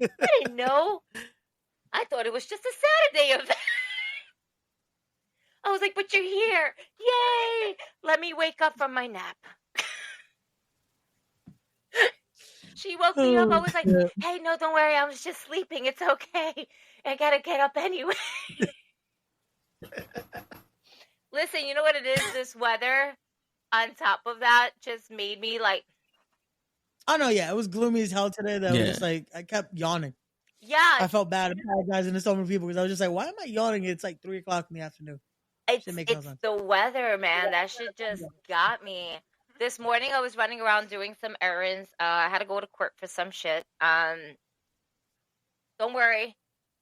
rental. I didn't know. I thought it was just a Saturday event. I was like, but you're here. Yay. Let me wake up from my nap. She woke me up. I was like, hey, no, don't worry. I was just sleeping. It's okay. I got to get up anyway. Listen, you know what it is? This weather on top of that just made me like.
Oh, no, yeah. It was gloomy as hell today. That was just like, I kept yawning.
Yeah.
I felt bad apologizing to so many people because I was just like, why am I yawning? It's like 3 o'clock in the afternoon.
It's the weather, man. That shit just got me. This morning, I was running around doing some errands. I had to go to court for some shit. Don't worry.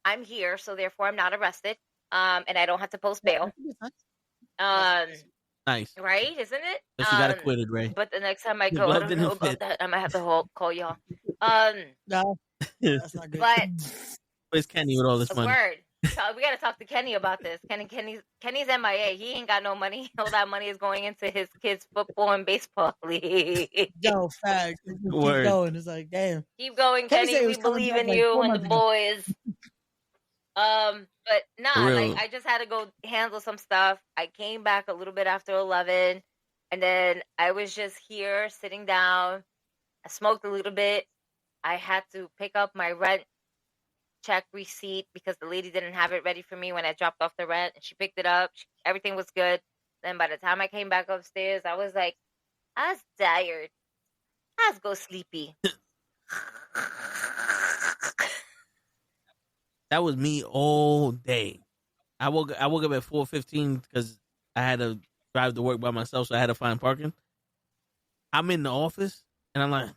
I'm here, so therefore I'm not arrested. And I don't have to post bail.
Nice.
Right? Isn't it?
But you got acquitted, Ray.
But the next time I go, I don't know about that. I'm going to have to call y'all.
No, that's not good.
But
where's Kenny with all this money?
Word. So we got to talk to Kenny about this. Kenny's MIA. He ain't got no money. All that money is going into his kids' football and baseball league.
Yo, facts. Keep going. It's like, damn.
Keep going, Kenny. We believe in you and the boys. But like I just had to go handle some stuff. I came back a little bit after 11, and then I was just here sitting down. I smoked a little bit. I had to pick up my rent check receipt because the lady didn't have it ready for me when I dropped off the rent, and she picked it up. Everything was good. Then by the time I came back upstairs, I was like, I was tired. I was go sleepy.
That was me all day. I woke up at 4:15 because I had to drive to work by myself, so I had to find parking. I'm in the office, and I'm like,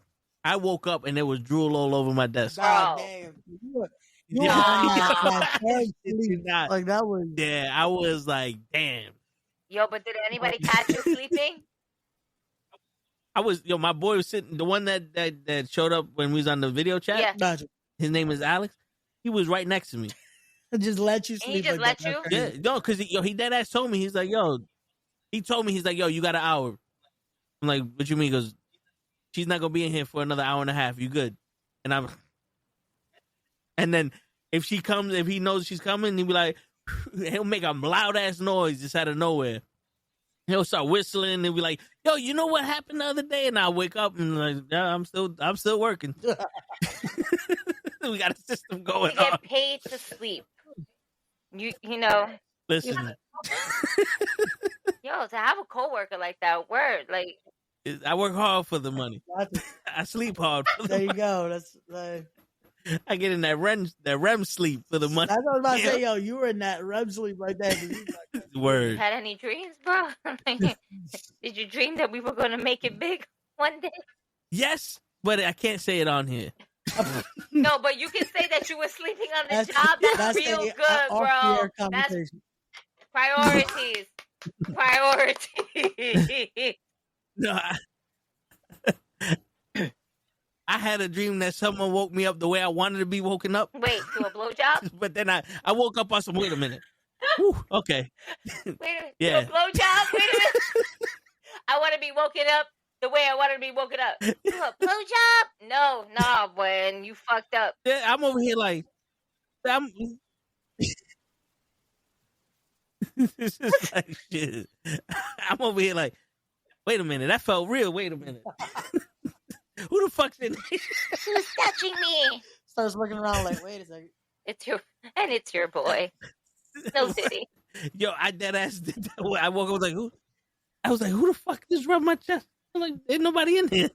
I woke up and there was drool all over my desk.
God damn. Like that was.
Yeah, I was like, damn.
Yo, but did anybody catch you sleeping?
My boy was sitting, the one that showed up when we was on the video chat.
Yeah.
Gotcha.
His name is Alex. He was right next to me.
Just let you sleep.
And he just
like
let you?
Yeah, no, because he dead ass told me. He's like, he told me, he's like, yo, you got an hour. I'm like, what you mean? He goes, she's not gonna be in here for another hour and a half. You good? And then if he knows she's coming, he'll be like, he'll make a loud ass noise just out of nowhere. He'll start whistling. He'll be like, yo, you know what happened the other day? And I'll wake up and like, yeah, I'm still working. We got a system going on.
You get paid to sleep. You know.
Listen.
Yo, to have a coworker like that, word, like.
I work hard for the money. I sleep hard for the money.
There you go. That's like.
I get in that REM sleep for the money.
That's what I was about to say, yo. You were in that REM sleep right there.
Word.
Had any dreams, bro? Did you dream that we were going to make it big one day?
Yes, but I can't say it on here.
No, but you can say that you were sleeping on the job. That's real good, bro. That's priorities. Priorities.
No, I had a dream that someone woke me up the way I wanted to be woken up.
Wait, to a blowjob?
But then I woke up on some, wait a minute. Whew, okay.
Wait a minute.
Yeah.
To a blowjob? Wait a minute. I want to be woken up the way I wanted to be woken up. To a blowjob? No, when you fucked up.
Yeah, I'm over here like, it's just like shit. I'm over here like, wait a minute, that felt real. Wait a minute. Who the fuck's in here?
Who's touching me?
Starts looking around like, wait a second.
It's your boy. No Diddy.
Yo, I dead ass did that. I woke up, I was like, who? I was like, who the fuck just rubbed my chest? I'm like, ain't nobody in here.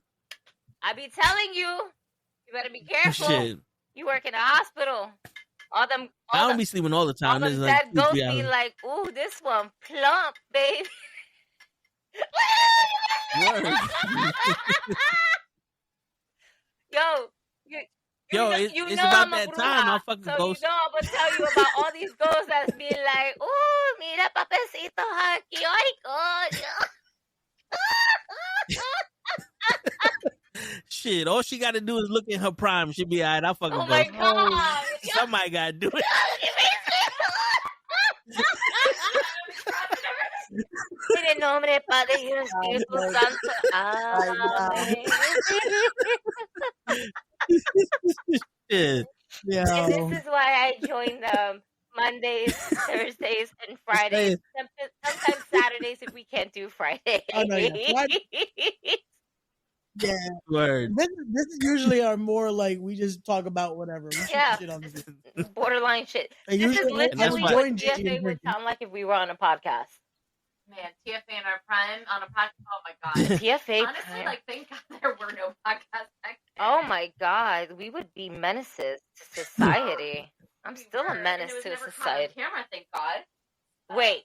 I be telling you, you better be careful.
Shit.
You work in a hospital. I
don't be sleeping all the time.
All them
like
dead ghosts be like, ooh, this one plump, baby. Yo,
it's about that time. I'll fucking
so
ghost.
You know I'm gonna tell you about all these ghosts that's being like, ooh, mira papacito aquí, ay, coño.
Shit, all she got to do is look in her prime. She'll be all right. I'll fucking
Oh my God.
Somebody got to do it.
En el nombre Padre y Espíritu Santo.
Shit.
Yeah.
And this is why I joined Mondays, Thursdays, and Fridays. Sometimes Saturdays if we can't do Friday.
Oh, no, yeah. Yeah.
Word.
This is usually our more like we just talk about whatever. We
Yeah.
shit on this.
Borderline shit.
And
This is
usually
literally
I'm
what
enjoying
TFA
GIGI
would sound like if we were on a podcast.
Man, TFA in our prime on a podcast. Oh my God.
TFA
Honestly,
prime.
like, thank God there were no podcasts back then.
Oh my God, we would be menaces to society. I'm still a
And
menace
it was
to
never caught on
society.
camera, thank God.
Wait,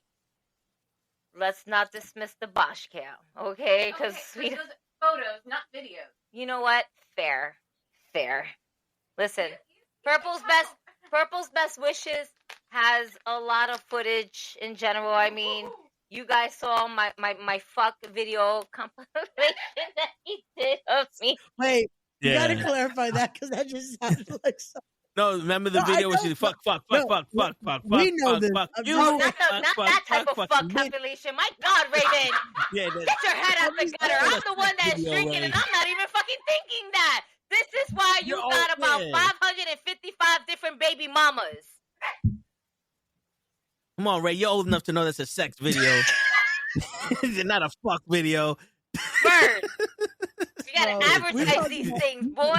let's not dismiss the Bosch cam, okay? Because
Okay, those photos, not videos.
you know what? Fair. Listen, Purple's best wishes has a lot of footage in general. I mean, you guys saw my fuck video compilation that he did of me.
Wait, you
Yeah.
gotta clarify that because that just sounded like something.
No, remember the
No,
video
I
where she
know.
fuck,
We know this.
fuck,
I'm
you,
just-
Not that type of fuck compilation. My God, Raven.
Yeah,
Get your head out the gutter. I'm the one that's
Video,
drinking, and I'm not even fucking thinking that. This is why you
You're
got about
okay.
555 different baby mamas.
Come on, Ray, you're old enough to know that's a sex video. It's not a fuck video.
Bird. You gotta
Bro, we
advertise
talking-
these things, boy.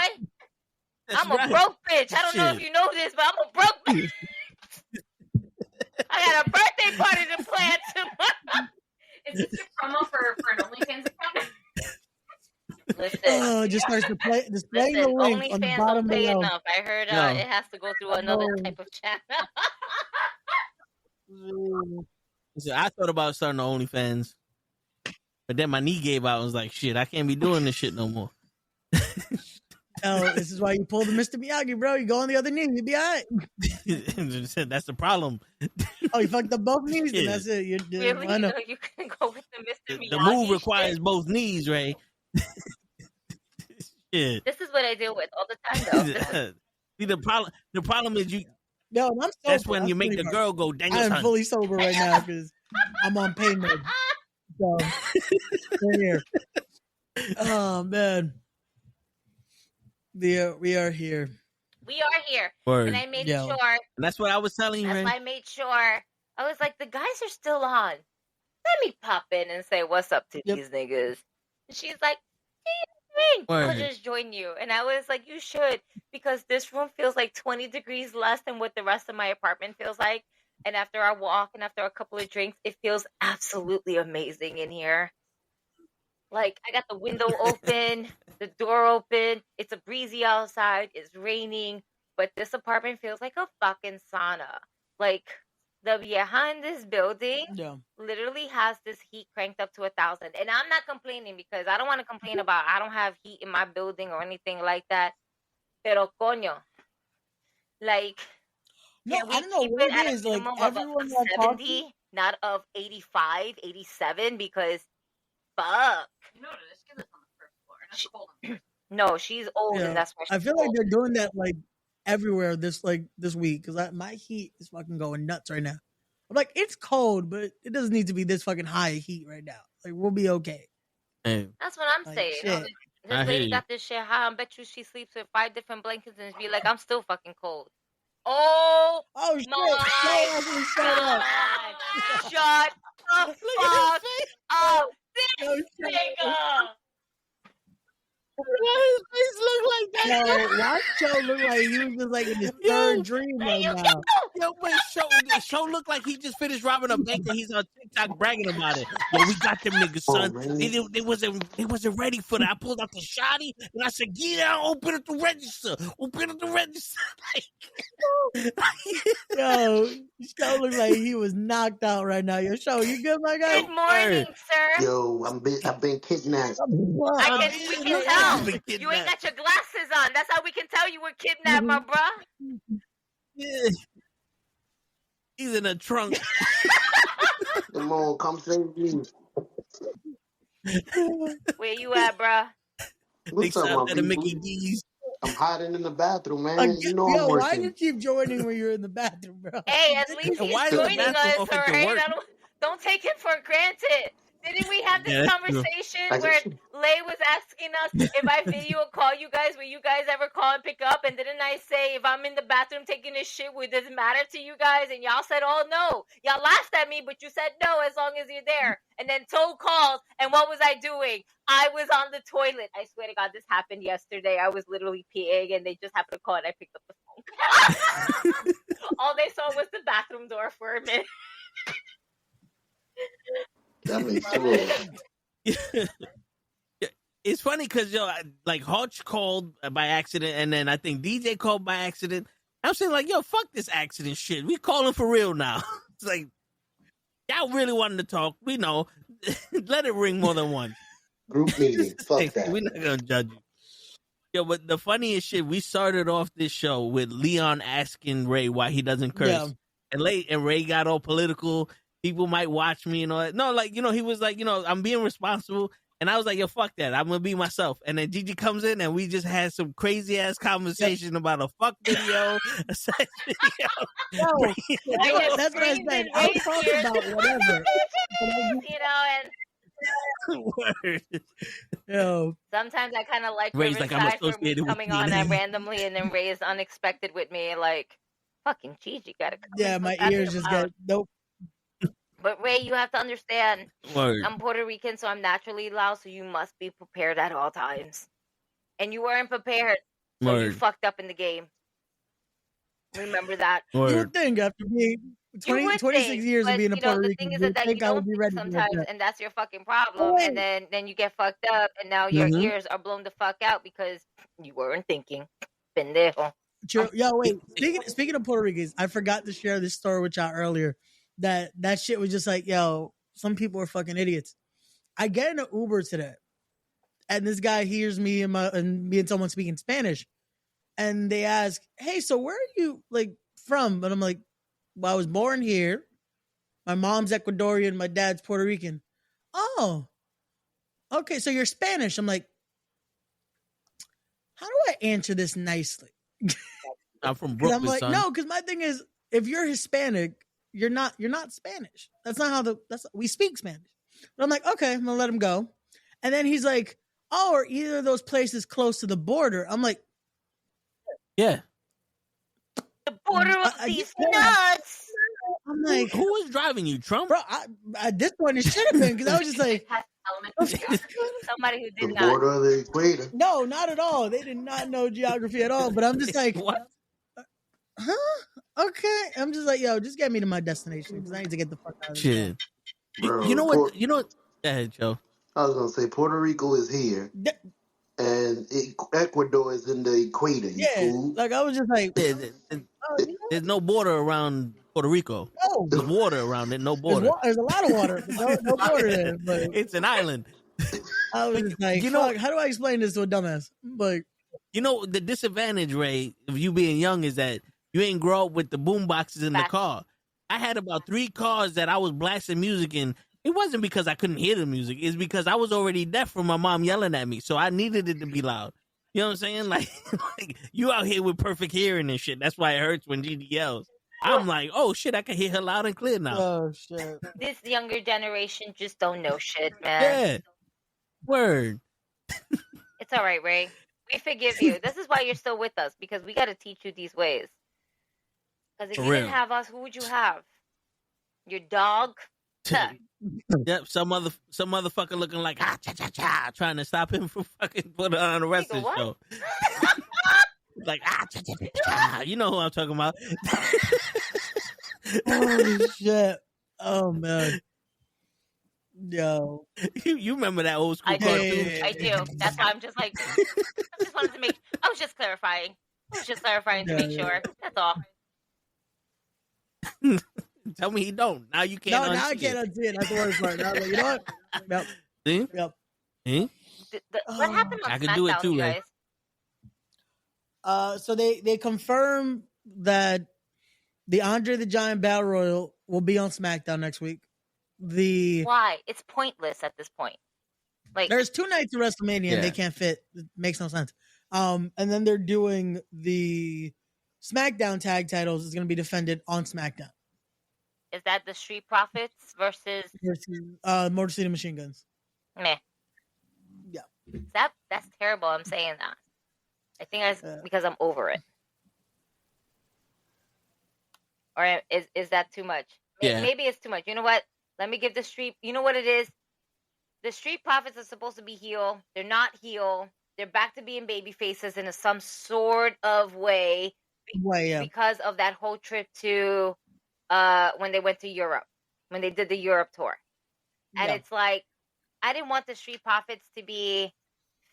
That's
I'm a
right.
broke bitch. I don't know if
Shit.
you know this, but I'm a broke bitch. I got a birthday party to plan tomorrow.
Is this your promo for an OnlyFans account?
Listen.
Just starts to play displaying
Listen,
the link on the
OnlyFans
bottom
don't pay
below.
enough. I heard
No.
it has to go through another
Oh.
type of channel.
Listen, I thought about starting the OnlyFans, but then my knee gave out. I was like, shit, I can't be doing this shit no more.
Oh, this is why you pull the Mr. Miyagi, bro. You go on the other knee, you be all right.
That's the problem.
Oh, you fucked up both knees, then
Yeah.
that's it. You're
Really?
I know.
You can go with the Mr. Miyagi
The move
shit?
requires both knees, Ray. Shit.
This is what I deal with all the time, though. This is-
See, the problem is you.
Yo, I'm sober.
That's when you
I'm
make the
fully-
girl go,
I
Daniel
am
son.
fully sober right now because I'm on pain mode. So, we're here. Oh, man. We are here.
We are here.
Word.
And I made
Yo.
sure.
And that's what I was telling you,
That's
Ray.
why I made sure. I was like, the guys are still on. Let me pop in and say what's up to
Yep.
these niggas. And she's like, I'll
Word.
just join you. And I was like, you should, because this room feels like 20 degrees less than what the rest of my apartment feels like. And after our walk and after a couple of drinks, it feels absolutely amazing in here. Like, I got the window open, the door open. It's a breezy outside. It's raining. But this apartment feels like a fucking sauna. Like, the vieja in this building
Yeah.
literally has this heat cranked up to 1,000. And I'm not complaining because I don't want to complain about I don't have heat in my building or anything like that. Pero coño. Like,
No,
can we
I don't know
keep
what
it at
it
a
is. Like,
minimum of
everyone that talks
70, not of 85, 87, because fuck.
You know what it is? Because it's on the first floor. And it's cold.
No, she's old
Yeah.
and that's why she's
I feel like
old.
they're doing that like everywhere this week because my heat is fucking going nuts right now. I'm like, it's cold, but it doesn't need to be this fucking high heat right now. Like, we'll be okay.
Hey,
That's what I'm
Like,
saying.
shit.
I
This
hear
lady
you.
got this shit high. I bet you she sleeps with 5 different blankets and be like, I'm still fucking cold. Oh
Oh shit!
my
Yo, actually, shut up.
God. Shut the fuck up.
Yo,
This
shut
nigga.
Why his face look like that?
Why Show look like he was just like in his third dream right now?
Yo, wait, Show look like he just finished robbing a bank and he's on TikTok bragging about it. Yo, we got them niggas, son. They wasn't ready for that. I pulled out the shotty and I said, get out, open up the register. Open up the register.
Yo, Show look like he was knocked out right now. Yo, Show, you good, my guy?
Good morning, sir.
Yo, I've been kidnapped.
We can tell. You ain't got your glasses on. That's how we can tell you were kidnapped, my bruh.
Yeah. He's in a trunk.
Come on, come save me.
Where you at, bruh?
What's up, my people?
Mickey D's.
I'm hiding in the bathroom, man. You know I'm
why
working.
you keep joining when you're in the bathroom, bro?
Hey, at least he's joining us, all right? Don't take him for granted. Didn't we have this conversation where Lay was asking us if I video call you guys, will you guys ever call and pick up? And didn't I say if I'm in the bathroom taking a shit, would this matter to you guys? And y'all said, oh no. Y'all laughed at me, but you said no as long as you're there. And then Toe called, and what was I doing? I was on the toilet. I swear to God, this happened yesterday. I was literally peeing, and they just happened to call, and I picked up the phone. All they saw was the bathroom door for a minute.
That makes sense.
It's funny because like Hutch called by accident, and then I think DJ called by accident. I'm saying like, yo, fuck this accident shit. We calling for real now. It's like y'all really wanted to talk. We know. Let it ring more than once.
Group meeting. Fuck that.
We're not gonna judge you. Yo, but the funniest shit, we started off this show with Leon asking Ray why he doesn't curse, and Ray got all political. People might watch me and all that. No, like, he was like, I'm being responsible. And I was like, yo, fuck that. I'm going to be myself. And then Gigi comes in and we just had some crazy ass conversation about a fuck video, a sex video.
That's what I said. I'm talking about whatever.
And Yo. Sometimes I kind of like
Ray's like, I'm associated
coming on that randomly, and then Ray is unexpected with me, like, fucking Gigi gotta come.
Yeah, my ears just got nope.
But Ray, you have to understand,
Word.
I'm Puerto Rican, so I'm naturally loud, so you must be prepared at all times. And you weren't prepared, so you fucked up in the game. Remember that.
Word. You would think after being 26 years of being a Puerto Rican,
the thing is that you don't think sometimes, and that's your fucking problem. And then you get fucked up, and now your ears are blown the fuck out because you weren't thinking. Pendejo.
Yo, wait. Speaking of Puerto Ricans, I forgot to share this story with y'all earlier. That shit was just like, yo, some people are fucking idiots. I get in an Uber today, and this guy hears me and me and someone speaking Spanish, and they ask, "Hey, so where are you from?" And I'm like, "Well, I was born here. My mom's Ecuadorian, my dad's Puerto Rican." Oh, okay, so you're Spanish. I'm like, how do I answer this nicely?
I'm from Brooklyn.
I'm like,
son.
no, because my thing is, if you're Hispanic, you're not Spanish. That's not how we speak Spanish. But I'm like, okay, I'm gonna let him go. And then he's like, oh, are either of those places close to the border? I'm like,
yeah.
The border of these nuts.
I'm like,
who was driving you, Trump?
Bro, at this point it should have been, because I was just like,
somebody who did
the
not.
border of the equator.
No, not at all. They did not know geography at all. But I'm just like,
what?
Huh? Okay. I'm just like, yo, just get me to my destination because I need to get the fuck out of here.
Bro,
you know what? Go ahead, Joe.
I was gonna say Puerto Rico is here, and Ecuador is in the equator. You fool.
Like I was just like,
there's no border around Puerto Rico.
No,
there's water around it. No border.
There's a lot of water. No border there. But
it's an island.
I was just like, how do I explain this to a dumbass? Like,
the disadvantage, Ray, of you being young is that you ain't grow up with the boom boxes in the car. I had about 3 cars that I was blasting music in. It wasn't because I couldn't hear the music. It's because I was already deaf from my mom yelling at me. So I needed it to be loud. You know what I'm saying? Like you out here with perfect hearing and shit. That's why it hurts when Gigi yells. I'm like, oh shit, I can hear her loud and clear now.
Oh shit.
This younger generation just don't know shit, man.
Yeah. Word.
It's all right, Ray. We forgive you. This is why you're still with us, because we got to teach you these ways. Because if you didn't have us, who would you have? Your dog?
Yep, some motherfucker looking like cha cha cha, trying to stop him from fucking putting on a wrestling show. Like cha cha cha, you know who I'm talking about?
Oh shit! Oh man, yo,
you remember that old school cartoon?
I do. That's why I'm just like, I just wanted to make. I was just clarifying. To make sure. That's all.
Tell me he don't. Now you can't.
No, now I can't unsee it. That's the worst part. Now, like, you know what? Yep.
See?
Yep.
See?
What happened on
I
SmackDown,
can do it too,
guys?
So they confirm that the Andre the Giant Battle Royal will be on SmackDown next week.
Why? It's pointless at this point. Like,
there's 2 nights of WrestleMania and they can't fit. It makes no sense. And then they're doing the SmackDown tag titles is going to be defended on SmackDown.
Is that the Street Profits versus
Motor City Machine Guns?
Meh.
Yeah.
That's terrible. I'm saying that. I think that's because I'm over it. Or is that too much?
Yeah.
Maybe it's too much. You know what? Let me give the Street. You know what it is? The Street Profits are supposed to be heel. They're not heel. They're back to being baby faces in some sort of way. Because of that whole trip to when they went to Europe, when they did the Europe tour. And it's like, I didn't want the Street Profits to be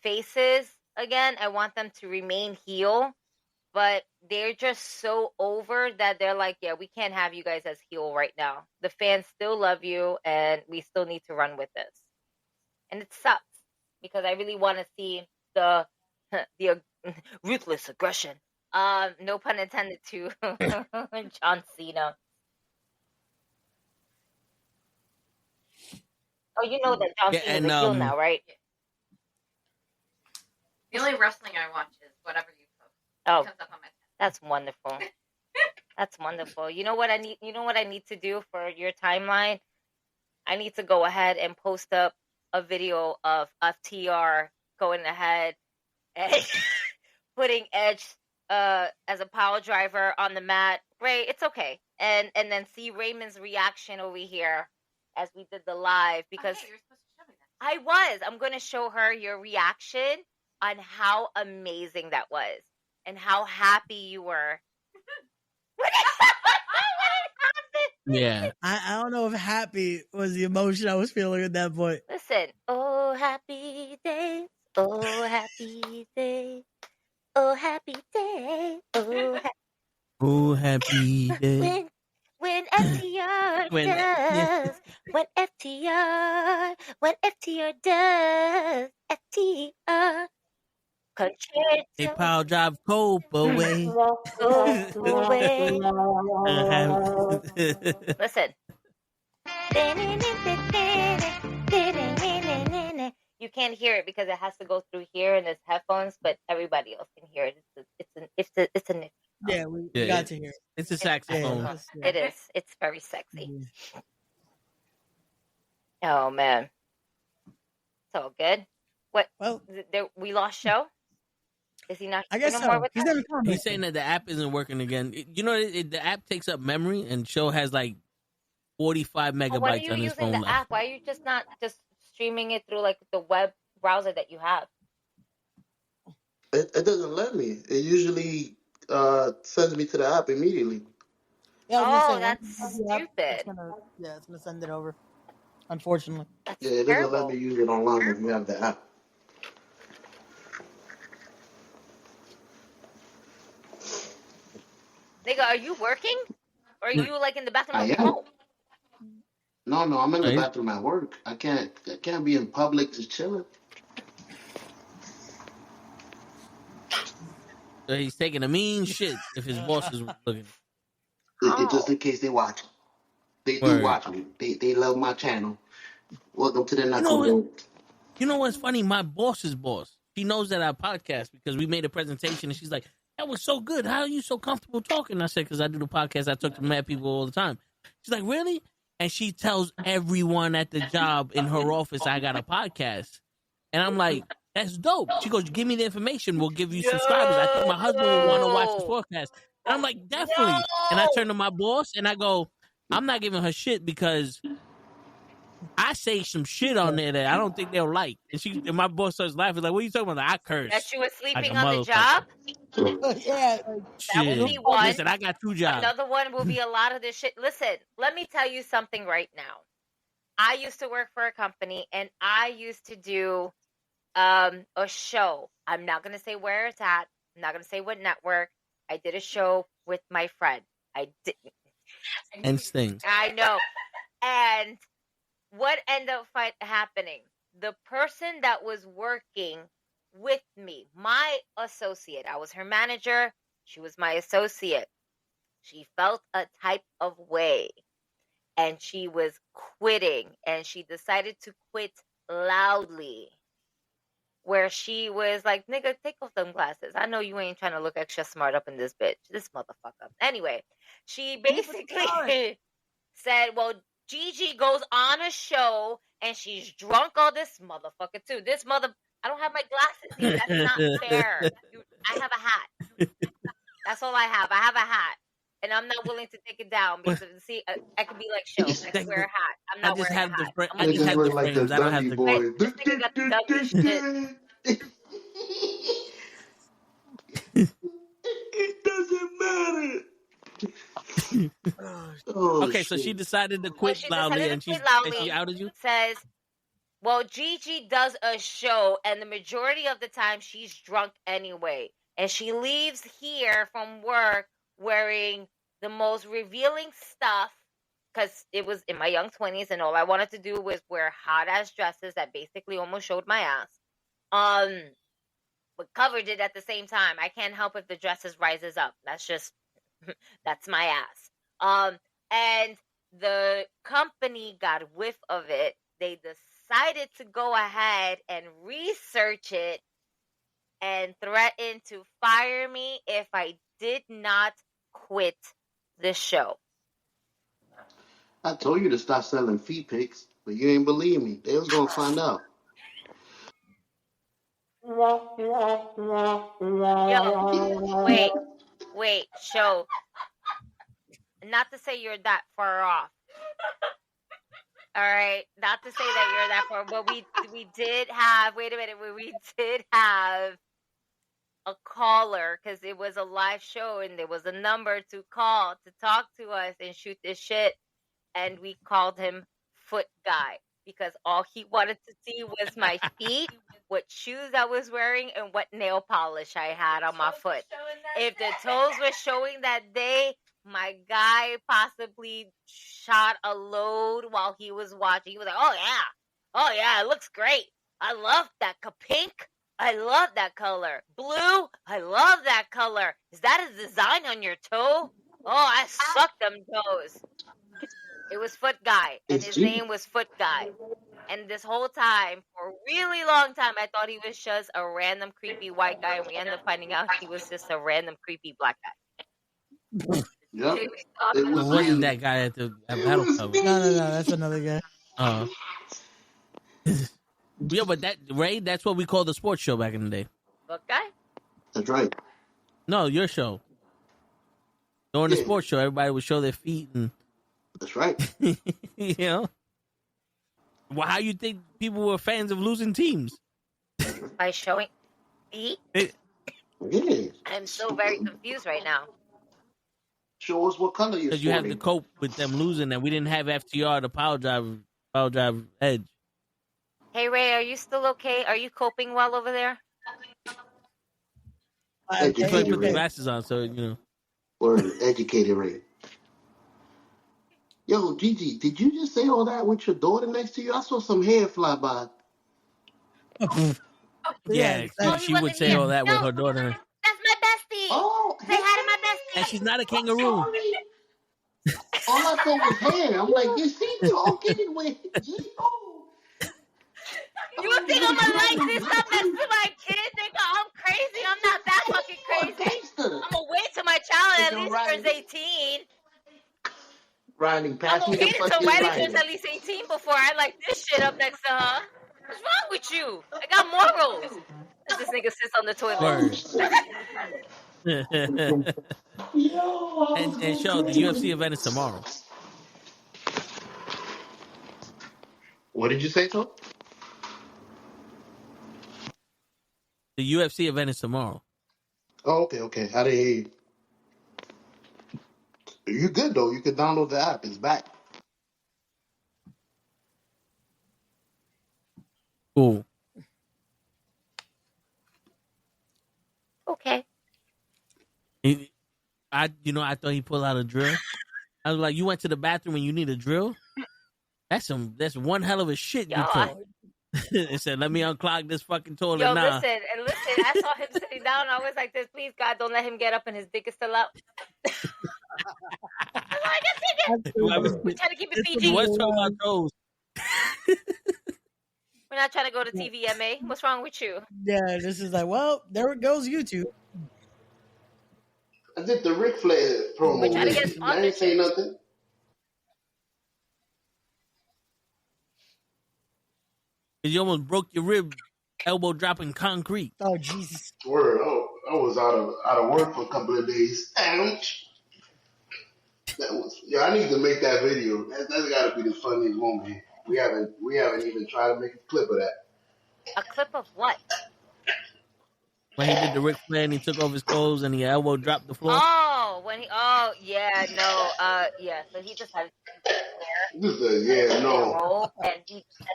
faces again. I want them to remain heel, but they're just so over that they're like, yeah, we can't have you guys as heel right now. The fans still love you and we still need to run with this. And it sucks because I really want to see the ruthless aggression. No pun intended to John Cena. Oh, you know that John Cena's a heel now, right?
The only wrestling I watch is whatever you post.
Oh,
It comes up on my
that's wonderful. That's wonderful. You know what I need? You know what I need to do for your timeline? I need to go ahead and post up a video of FTR going ahead and putting Edge as a power driver on the mat. Ray, it's okay. And then see Raymond's reaction over here as we did the live because
you're supposed to show me that.
I'm going to show her your reaction on how amazing that was and how happy you were.
Yeah.
I don't know if happy was the emotion I was feeling at that point.
Listen, oh happy days, oh happy day, oh happy day,
oh happy day.
When FTR does, when FTR does, FTR.
They power drive Cope away.
Listen. You can't hear it because it has to go through here and it's headphones, but everybody else can hear it. It's a nifty.
Yeah, we got to hear it.
It's a saxophone.
It is. It's very sexy. Oh man. So good. What?
Well,
we lost show. Is he not?
I guess
no
so.
more with
He's,
He's saying that the app isn't working again. You know, the app takes up memory, and show has like 45 megabytes
why are you
on his
using
phone.
the app? Why are you just not just streaming it through like the web browser that you have?
It doesn't let me. It usually sends me to the app immediately.
Yeah,
that's stupid.
It's gonna send it over. Unfortunately.
Yeah, it doesn't let me use it online if you have the app.
Nigga, are you working? Or are you like in the bathroom
I
of your
am.
home?
No, I'm in the bathroom at work. I can't be in public just chilling.
So he's taking a mean shit if his boss is looking.
Just in case they watch. They do watch me. They love my channel. Welcome to the Nukkle.
You know what's funny? My boss's boss. She knows that I podcast because we made a presentation and she's like, that was so good. How are you so comfortable talking? I said, because I do the podcast. I talk to mad people all the time. She's like, really? And she tells everyone at the job in her office I got a podcast. And I'm like, that's dope. She goes, give me the information. We'll give you subscribers. I think my husband would want to watch this podcast. And I'm like, definitely. And I turn to my boss and I go, I'm not giving her shit because I say some shit on there that I don't think they'll like. And my boss starts laughing like, "What are you talking about?" Like, I curse.
That she was sleeping
like
on the job.
Yeah,
That would be one.
Listen, I got 2 jobs.
Another one will be a lot of this shit. Listen, let me tell you something right now. I used to work for a company, and I used to do a show. I'm not going to say where it's at. I'm not going to say what network. I did a show with my friend. I didn't.
And Sting.
I know. And what ended up happening? The person that was working with me, my associate, I was her manager. She was my associate. She felt a type of way. And she was quitting, and she decided to quit loudly, where she was like, nigga, take off them glasses. I know you ain't trying to look extra smart up in this bitch. This motherfucker. Anyway, she basically said, well, Gigi goes on a show, and she's drunk all this motherfucker, too. I don't have my glasses here. That's not fair. I have a hat. That's all I have. I have a hat. And I'm not willing to take it down because, see, I could be like, show, I can wear a hat. I'm not wearing a hat.
I just have the frames. I don't have the
boy.
This nigga got the dumbest shit.
It doesn't matter.
Okay, so she decided to quit loudly, and she outed you?
Says, well, Gigi does a show, and the majority of the time she's drunk anyway. And she leaves here from work wearing the most revealing stuff, because it was in my young 20s, and all I wanted to do was wear hot-ass dresses that basically almost showed my ass. But covered it at the same time. I can't help if the dresses rises up. That's just, that's my ass. And the company got whiff of it. They decided to go ahead and research it and threatened to fire me if I did not quit the show.
I told you to stop selling feet pics, but you ain't believe me. They was gonna find out.
Yo, wait, show. Not to say you're that far off. All right, not to say that you're that far, but we did have. Wait a minute, we did have a caller, because it was a live show and there was a number to call to talk to us and shoot this shit, and we called him Foot Guy because all he wanted to see was my feet, what shoes I was wearing, and what nail polish I had on my foot. If the toes were showing that day, my guy possibly shot a load while he was watching. He was like, oh yeah, it looks great. I love that pink. I love that color. Blue, I love that color. Is that a design on your toe? Oh, I suck them toes. It was Foot Guy, and his name was Foot Guy. And this whole time, for a really long time, I thought he was just a random creepy white guy, and we ended up finding out he was just a random creepy black guy.
Yep.
It wasn't that guy at the battle club.
No, that's another guy.
Yeah, but that's what we called the sports show back in the day.
What guy?
That's right.
No, your show. During the sports show, everybody would show their feet and.
That's right.
You know. Well, how you think people were fans of losing teams?
By showing feet? I'm so very confused right now.
Show us what color you're
Because you have to cope with them losing, and we didn't have FTR, the power drive edge.
Hey, Ray, are you still okay? Are you coping well over there?
You put the glasses on, so, you know.
Word, educated Ray. Yo, Gigi, did you just say all that with your daughter next to you? I saw some hair fly by.
Yeah, she would say all that with her daughter.
That's my bestie.
Oh,
say hi to my bestie.
And she's not a kangaroo.
All I saw was hair. I'm like, you see, you all getting with
You think I'm gonna like this stuff next to my kid? Nigga, I'm crazy. I'm not that fucking crazy. I'm gonna wait till my child at least turns 18.
Riding past
I'm
me.
gonna wait until Riley turns at least 18 before I like this shit up next to her. What's wrong with you? I got morals. This nigga sits on the toilet.
And show the UFC event is tomorrow.
What did you say, Tom?
The UFC event is tomorrow.
Oh, okay. I didn't hear you. You good though? You could download the app. It's back.
Cool.
Okay.
I thought he pulled out a drill. I was like, you went to the bathroom and you need a drill? That's one hell of a shit you took. It said, let me unclog this fucking toilet now.
Listen, I saw him sitting down. I was like this, please, God, don't let him get up and his dick is still out. We're trying to keep it PG.
What's talking about those?
We're not trying to go to TVMA. What's wrong with you?
Yeah, this is like, well, there it goes YouTube.
I did the Ric Flair promo.
We're trying to get
I ain't say nothing.
Because you almost broke your rib, elbow dropping concrete.
Oh, Jesus.
Word. I was out of work for a couple of days. Ouch. I need to make that video. That's got to be the funniest moment here. We haven't even tried to make a clip of that.
A clip of what?
When he did the Ric Flair and he took off his clothes and he elbow dropped the floor.
So he just had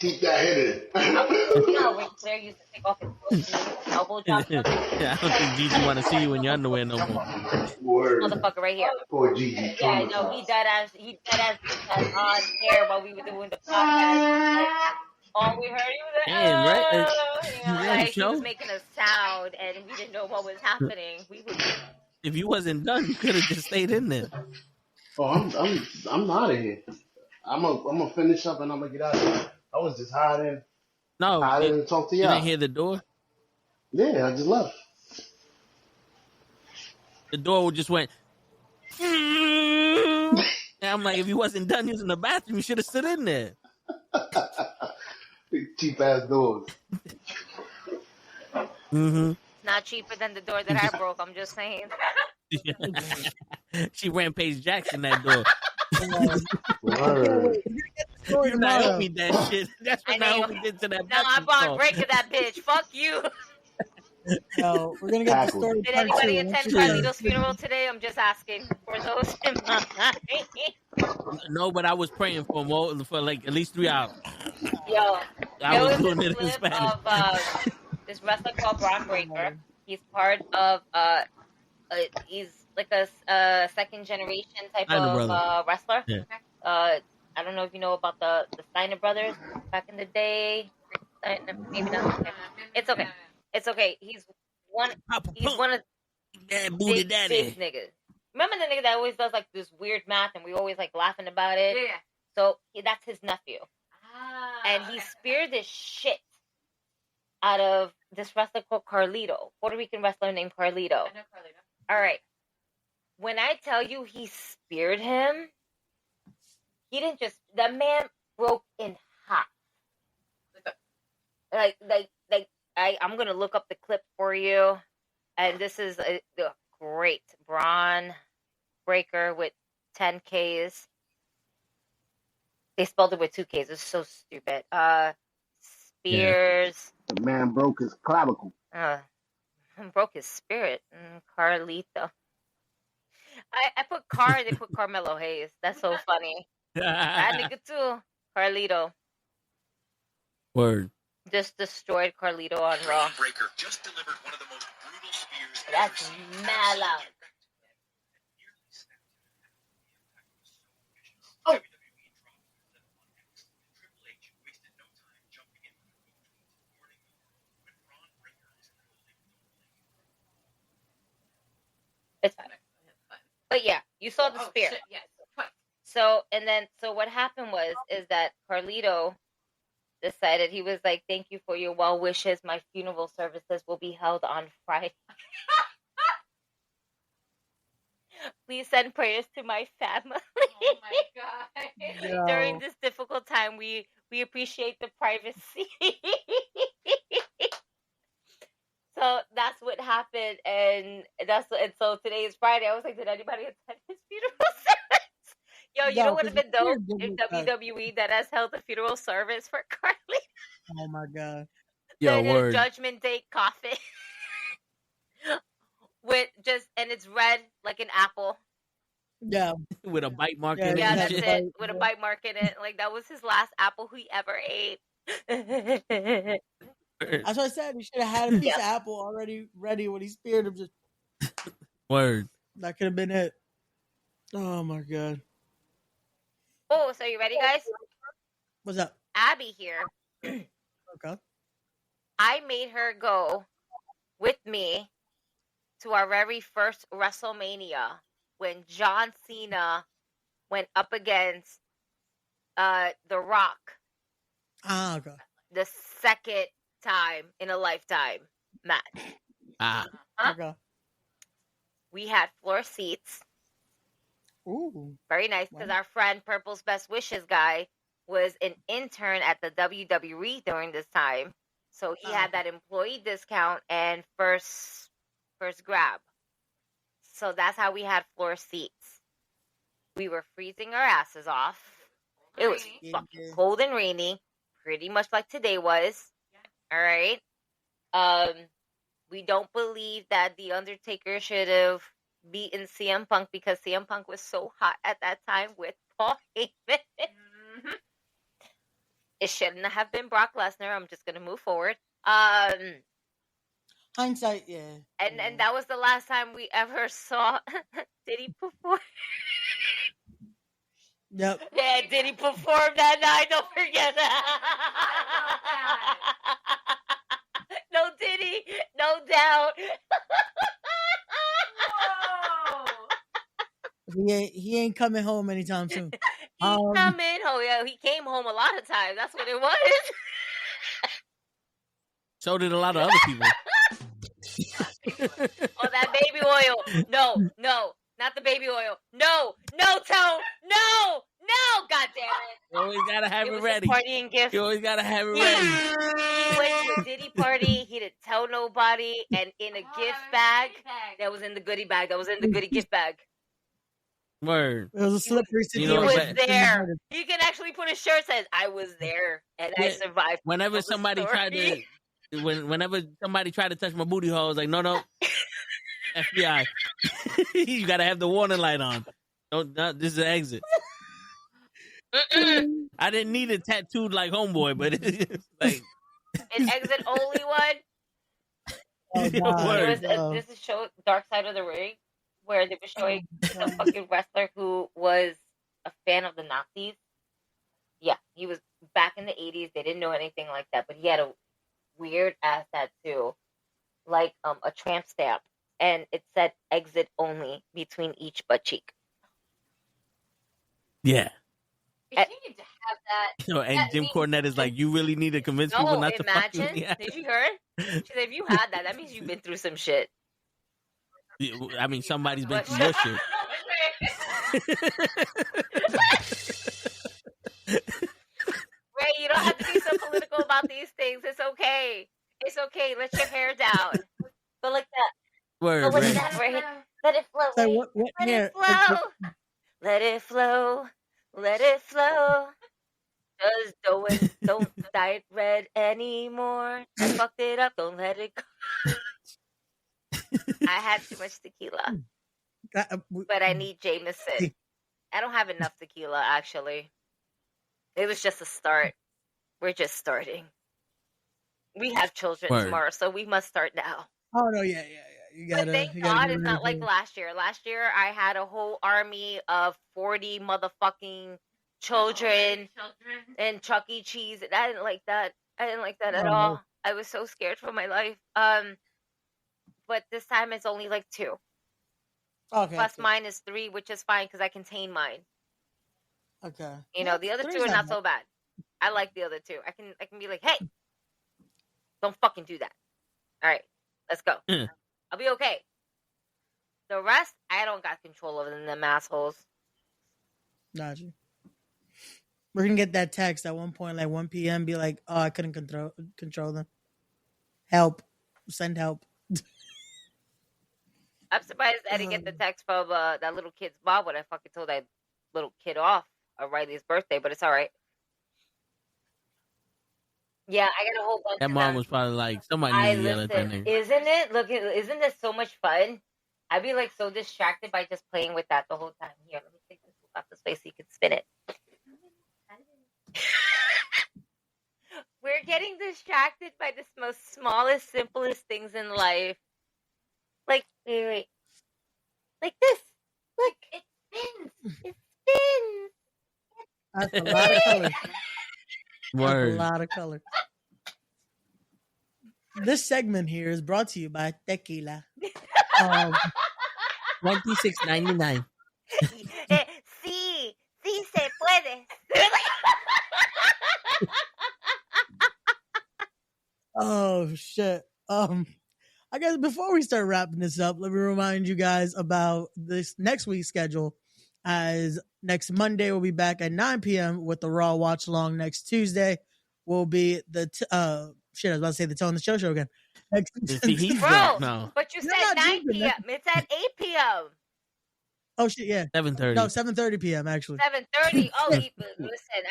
keep that hidden.
Ric Flair used to take off his clothes and elbow drop.
Yeah, I don't think Gigi want to see you in your underwear no more.
Word.
Motherfucker right here.
Poor Gigi.
Yeah, no, he dead ass on air while we were doing the podcast. All we heard, he was like,
damn, right?
He was making a sound, and we didn't know what was happening.
If you wasn't done, you could have just stayed in there.
Oh, I'm out of here. I'm gonna finish up and I'm gonna get out of here. I was just hiding.
No,
I didn't talk to y'all.
You didn't hear the door?
Yeah, I just left.
The door just went. And I'm like, if you wasn't done using the bathroom, you should have stood in there.
Cheap ass doors.
Mm-hmm.
Not cheaper than the door that I broke. I'm just saying.
She Rampage Jackson that door.
You
Naomi that shit. That's what Naomi did to that.
No, I brought break to that bitch. Fuck you.
No, we're gonna get the story.
Did anybody attend Carlito's funeral today? I'm just asking for those in mind.
No, but I was praying for him for like at least 3 hours.
Yo,
I was doing it in Spanish.
Of, this wrestler called Braun Breaker. He's part of he's like a second generation type of wrestler.
Yeah.
I don't know if you know about the Steiner brothers back in the day. Maybe not. It's okay. It's okay. He's one of
that booty daddy
niggas. Remember the nigga that always does like this weird math and we always like laughing about it? Yeah. So that's his nephew. And he speared this shit out of this wrestler called Carlito. Puerto Rican wrestler named Carlito. I know Carlito. All right. When I tell you he speared him, he didn't just... The man broke in half. I'm going to look up the clip for you. And this is a great Braun Breaker with 10 Ks. They spelled it with 2 Ks. It's so stupid. Spears.
The man broke his clavicle.
Broke his spirit. Carlito. I put Car, they put Carmelo Hayes. That's so funny. That nigga too. Carlito.
Word.
Just destroyed Carlito on Raw.
Breaker just delivered one of the most brutal spears.
That's mad loud. Oh. It's fine. But yeah, you saw the spear. Shit, yes. So what happened is that Carlito decided, he was like, thank you for your well wishes. My funeral services will be held on Friday. Please send prayers to my family. Oh my God. No. During this difficult time, we appreciate the privacy. So that's what happened, and so today is Friday. I was like, did anybody attend his funeral service? Yo, you
No,
know what would have
'cause
been dope
Spears
if
did look
WWE that has held the funeral service for Carly.
oh my god.
Yo,
In a
word.
Judgment Day coffin with and it's red like an apple.
Yeah.
With a bite mark
Yeah,
in it
Yeah,
and
that's
shit.
it. With a bite mark in it. Like that was his last apple he ever ate.
That's what I said. He should have had a piece of apple already ready when he speared him. Just
Word.
that could have been it. Oh my god.
Oh, so you ready, guys?
What's up?
Abby here.
Okay.
I made her go with me to our very first WrestleMania when John Cena went up against The Rock.
Ah, okay.
The second time in a lifetime match.
Ah.
Okay.
We had floor seats.
Ooh.
Very nice, because our friend Purple's Best Wishes guy was an intern at the WWE during this time. So he had that employee discount and first grab. So that's how we had floor seats. We were freezing our asses off. It was fucking cold and rainy, pretty much like today was. All right. We don't believe that The Undertaker should have beaten CM Punk because CM Punk was so hot at that time with Paul Heyman. It shouldn't have been Brock Lesnar. I'm just gonna move forward.
Hindsight, yeah.
And that was the last time we ever saw Diddy perform.
Yep.
Yeah, Diddy perform that night. Don't forget that. No Diddy, no doubt.
He ain't coming home anytime soon.
He's coming home. Yeah, he came home a lot of times. That's what it was.
So did a lot of other people.
Oh, that baby oil. No, not the baby oil. No, Tone. No, God damn it.
You always gotta have it ready.
Partying gift.
You always gotta have it ready.
He went to a Diddy party. He didn't tell nobody. And in a gift bag that was in the goodie bag. That was in the goodie gift bag.
Word.
It was a slippery situation.
He was there. You can actually put a shirt that says, I was there and I survived.
Whenever somebody tried to touch my booty hole, I was like, no. FBI. You gotta have the warning light on. This is an exit. I didn't need it tattooed like homeboy, but it's like
an exit only one. This is show Dark Side of the Ring, where they were showing a fucking wrestler who was a fan of the Nazis. Yeah, he was back in the 80s. They didn't know anything like that, but he had a weird ass tattoo, like a tramp stamp, and it said "exit only" between each butt cheek.
Yeah.
You need to have that.
And Jim Cornette is like, you really need to convince people not to fuck with me.
Did you hear it? She said, if you had that, that means you've been through some shit.
I mean, somebody's been through your shit.
Ray, you don't have to be so political about these things. It's okay. It's okay. Let your hair down. Go like that.
Word,
Go like that, Ray. Let it flow.
So what
Let
hair?
it flow. Let it flow. Let it flow. Just don't dye it red anymore. I fucked it up. Don't let it go. I had too much tequila. But I need Jameson. I don't have enough tequila, actually. It was just a start. We're just starting. We have children tomorrow, so we must start now.
Oh, no, yeah. You gotta,
but thank God it's not like last year. Last year, I had a whole army of 40 motherfucking children and Chuck E. Cheese. And I didn't like that. At all. I was so scared for my life. But this time it's only like 2.
Okay.
Plus mine is 3, which is fine because I contain mine.
Okay.
You know, the other 2 are not so bad. I like the other 2. I can be like, hey, don't fucking do that. All right, let's go. I'll be okay. The rest, I don't got control over them assholes.
Gotcha. We're gonna get that text at one point, like 1 p.m. Be like, oh, I couldn't control them. Help. Send help.
I'm surprised I didn't get the text from that little kid's mom when I fucking told that little kid off of Riley's birthday, but it's all right. Yeah, I got a whole bunch
That
of
mom
them.
was probably like, somebody needs to yell at that nigga.
Isn't it? Look, isn't this so much fun? I'd be like so distracted by just playing with that the whole time. Here, let me take this off this way so you can spin it. We're getting distracted by the most smallest, simplest things in life. Like, wait. Like this. Look, it spins. It spins.
That's a lot of color.
Word.
That's a lot of color. This segment here is brought to you by Tequila.
$26.99.
Sí se puede.
Oh shit. I guess before we start wrapping this up, let me remind you guys about this next week's schedule. As next Monday we'll be back at 9 p.m. with the Raw watch along. Next Tuesday will be the I was about to say the Tone the Show again.
Bro, no. But you said 9 p.m. It's at 8 p.m.
Oh shit, yeah.
7:30.
No, 7:30 p.m. actually.
7:30. Oh, listen.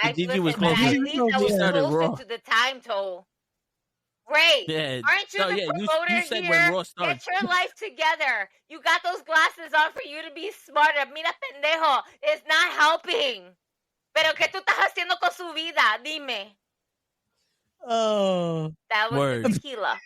At least I was closer to the time toll. Ray, aren't you the promoter
you said
here?
When Raw starts.
Get your life together. You got those glasses on for you to be smarter. Mira, pendejo. It's not helping. Pero ¿qué tú estás haciendo con su vida? Dime.
Oh.
That was the tequila.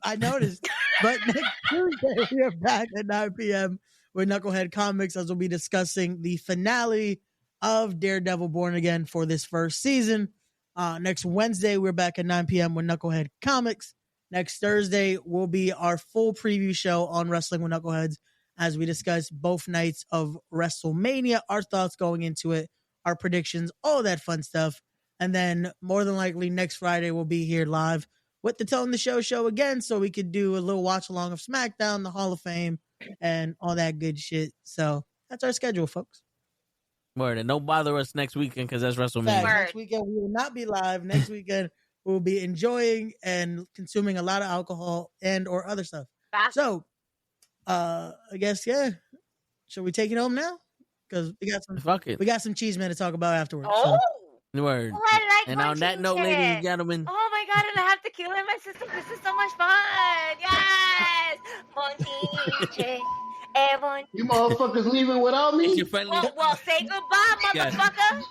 I noticed. But next Tuesday, we are back at 9 p.m. with Knucklehead Comics, as we'll be discussing the finale of Daredevil Born Again for this first season. Next Wednesday, we're back at 9 p.m. with Knucklehead Comics. Next Thursday will be our full preview show on Wrestling with Knuckleheads as we discuss both nights of WrestleMania, our thoughts going into it, our predictions, all that fun stuff. And then more than likely next Friday, we'll be here live with the Tone the Show again, so we could do a little watch along of SmackDown, the Hall of Fame, and all that good shit. So that's our schedule, folks.
Word, and don't bother us next weekend because that's WrestleMania.
Next weekend we will not be live. Next weekend we'll be enjoying and consuming a lot of alcohol and or other stuff. So, I guess should we take it home now? Because we got some cheese man to talk about afterwards.
Oh,
so. Word.
And
on that note, ladies and gentlemen.
Oh my god, and I have tequila in my system. This is so much fun. Yes, Monchiche.
You motherfuckers leaving without me?
Well, say goodbye, motherfucker.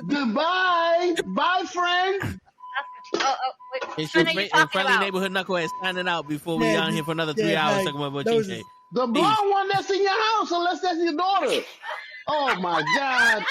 Goodbye. Bye, friend.
Wait,
it's your friendly neighborhood knucklehead signing out before we on here for another 3 hours talking about Chiche.
The blonde one that's in your house, unless that's your daughter. Oh, my God.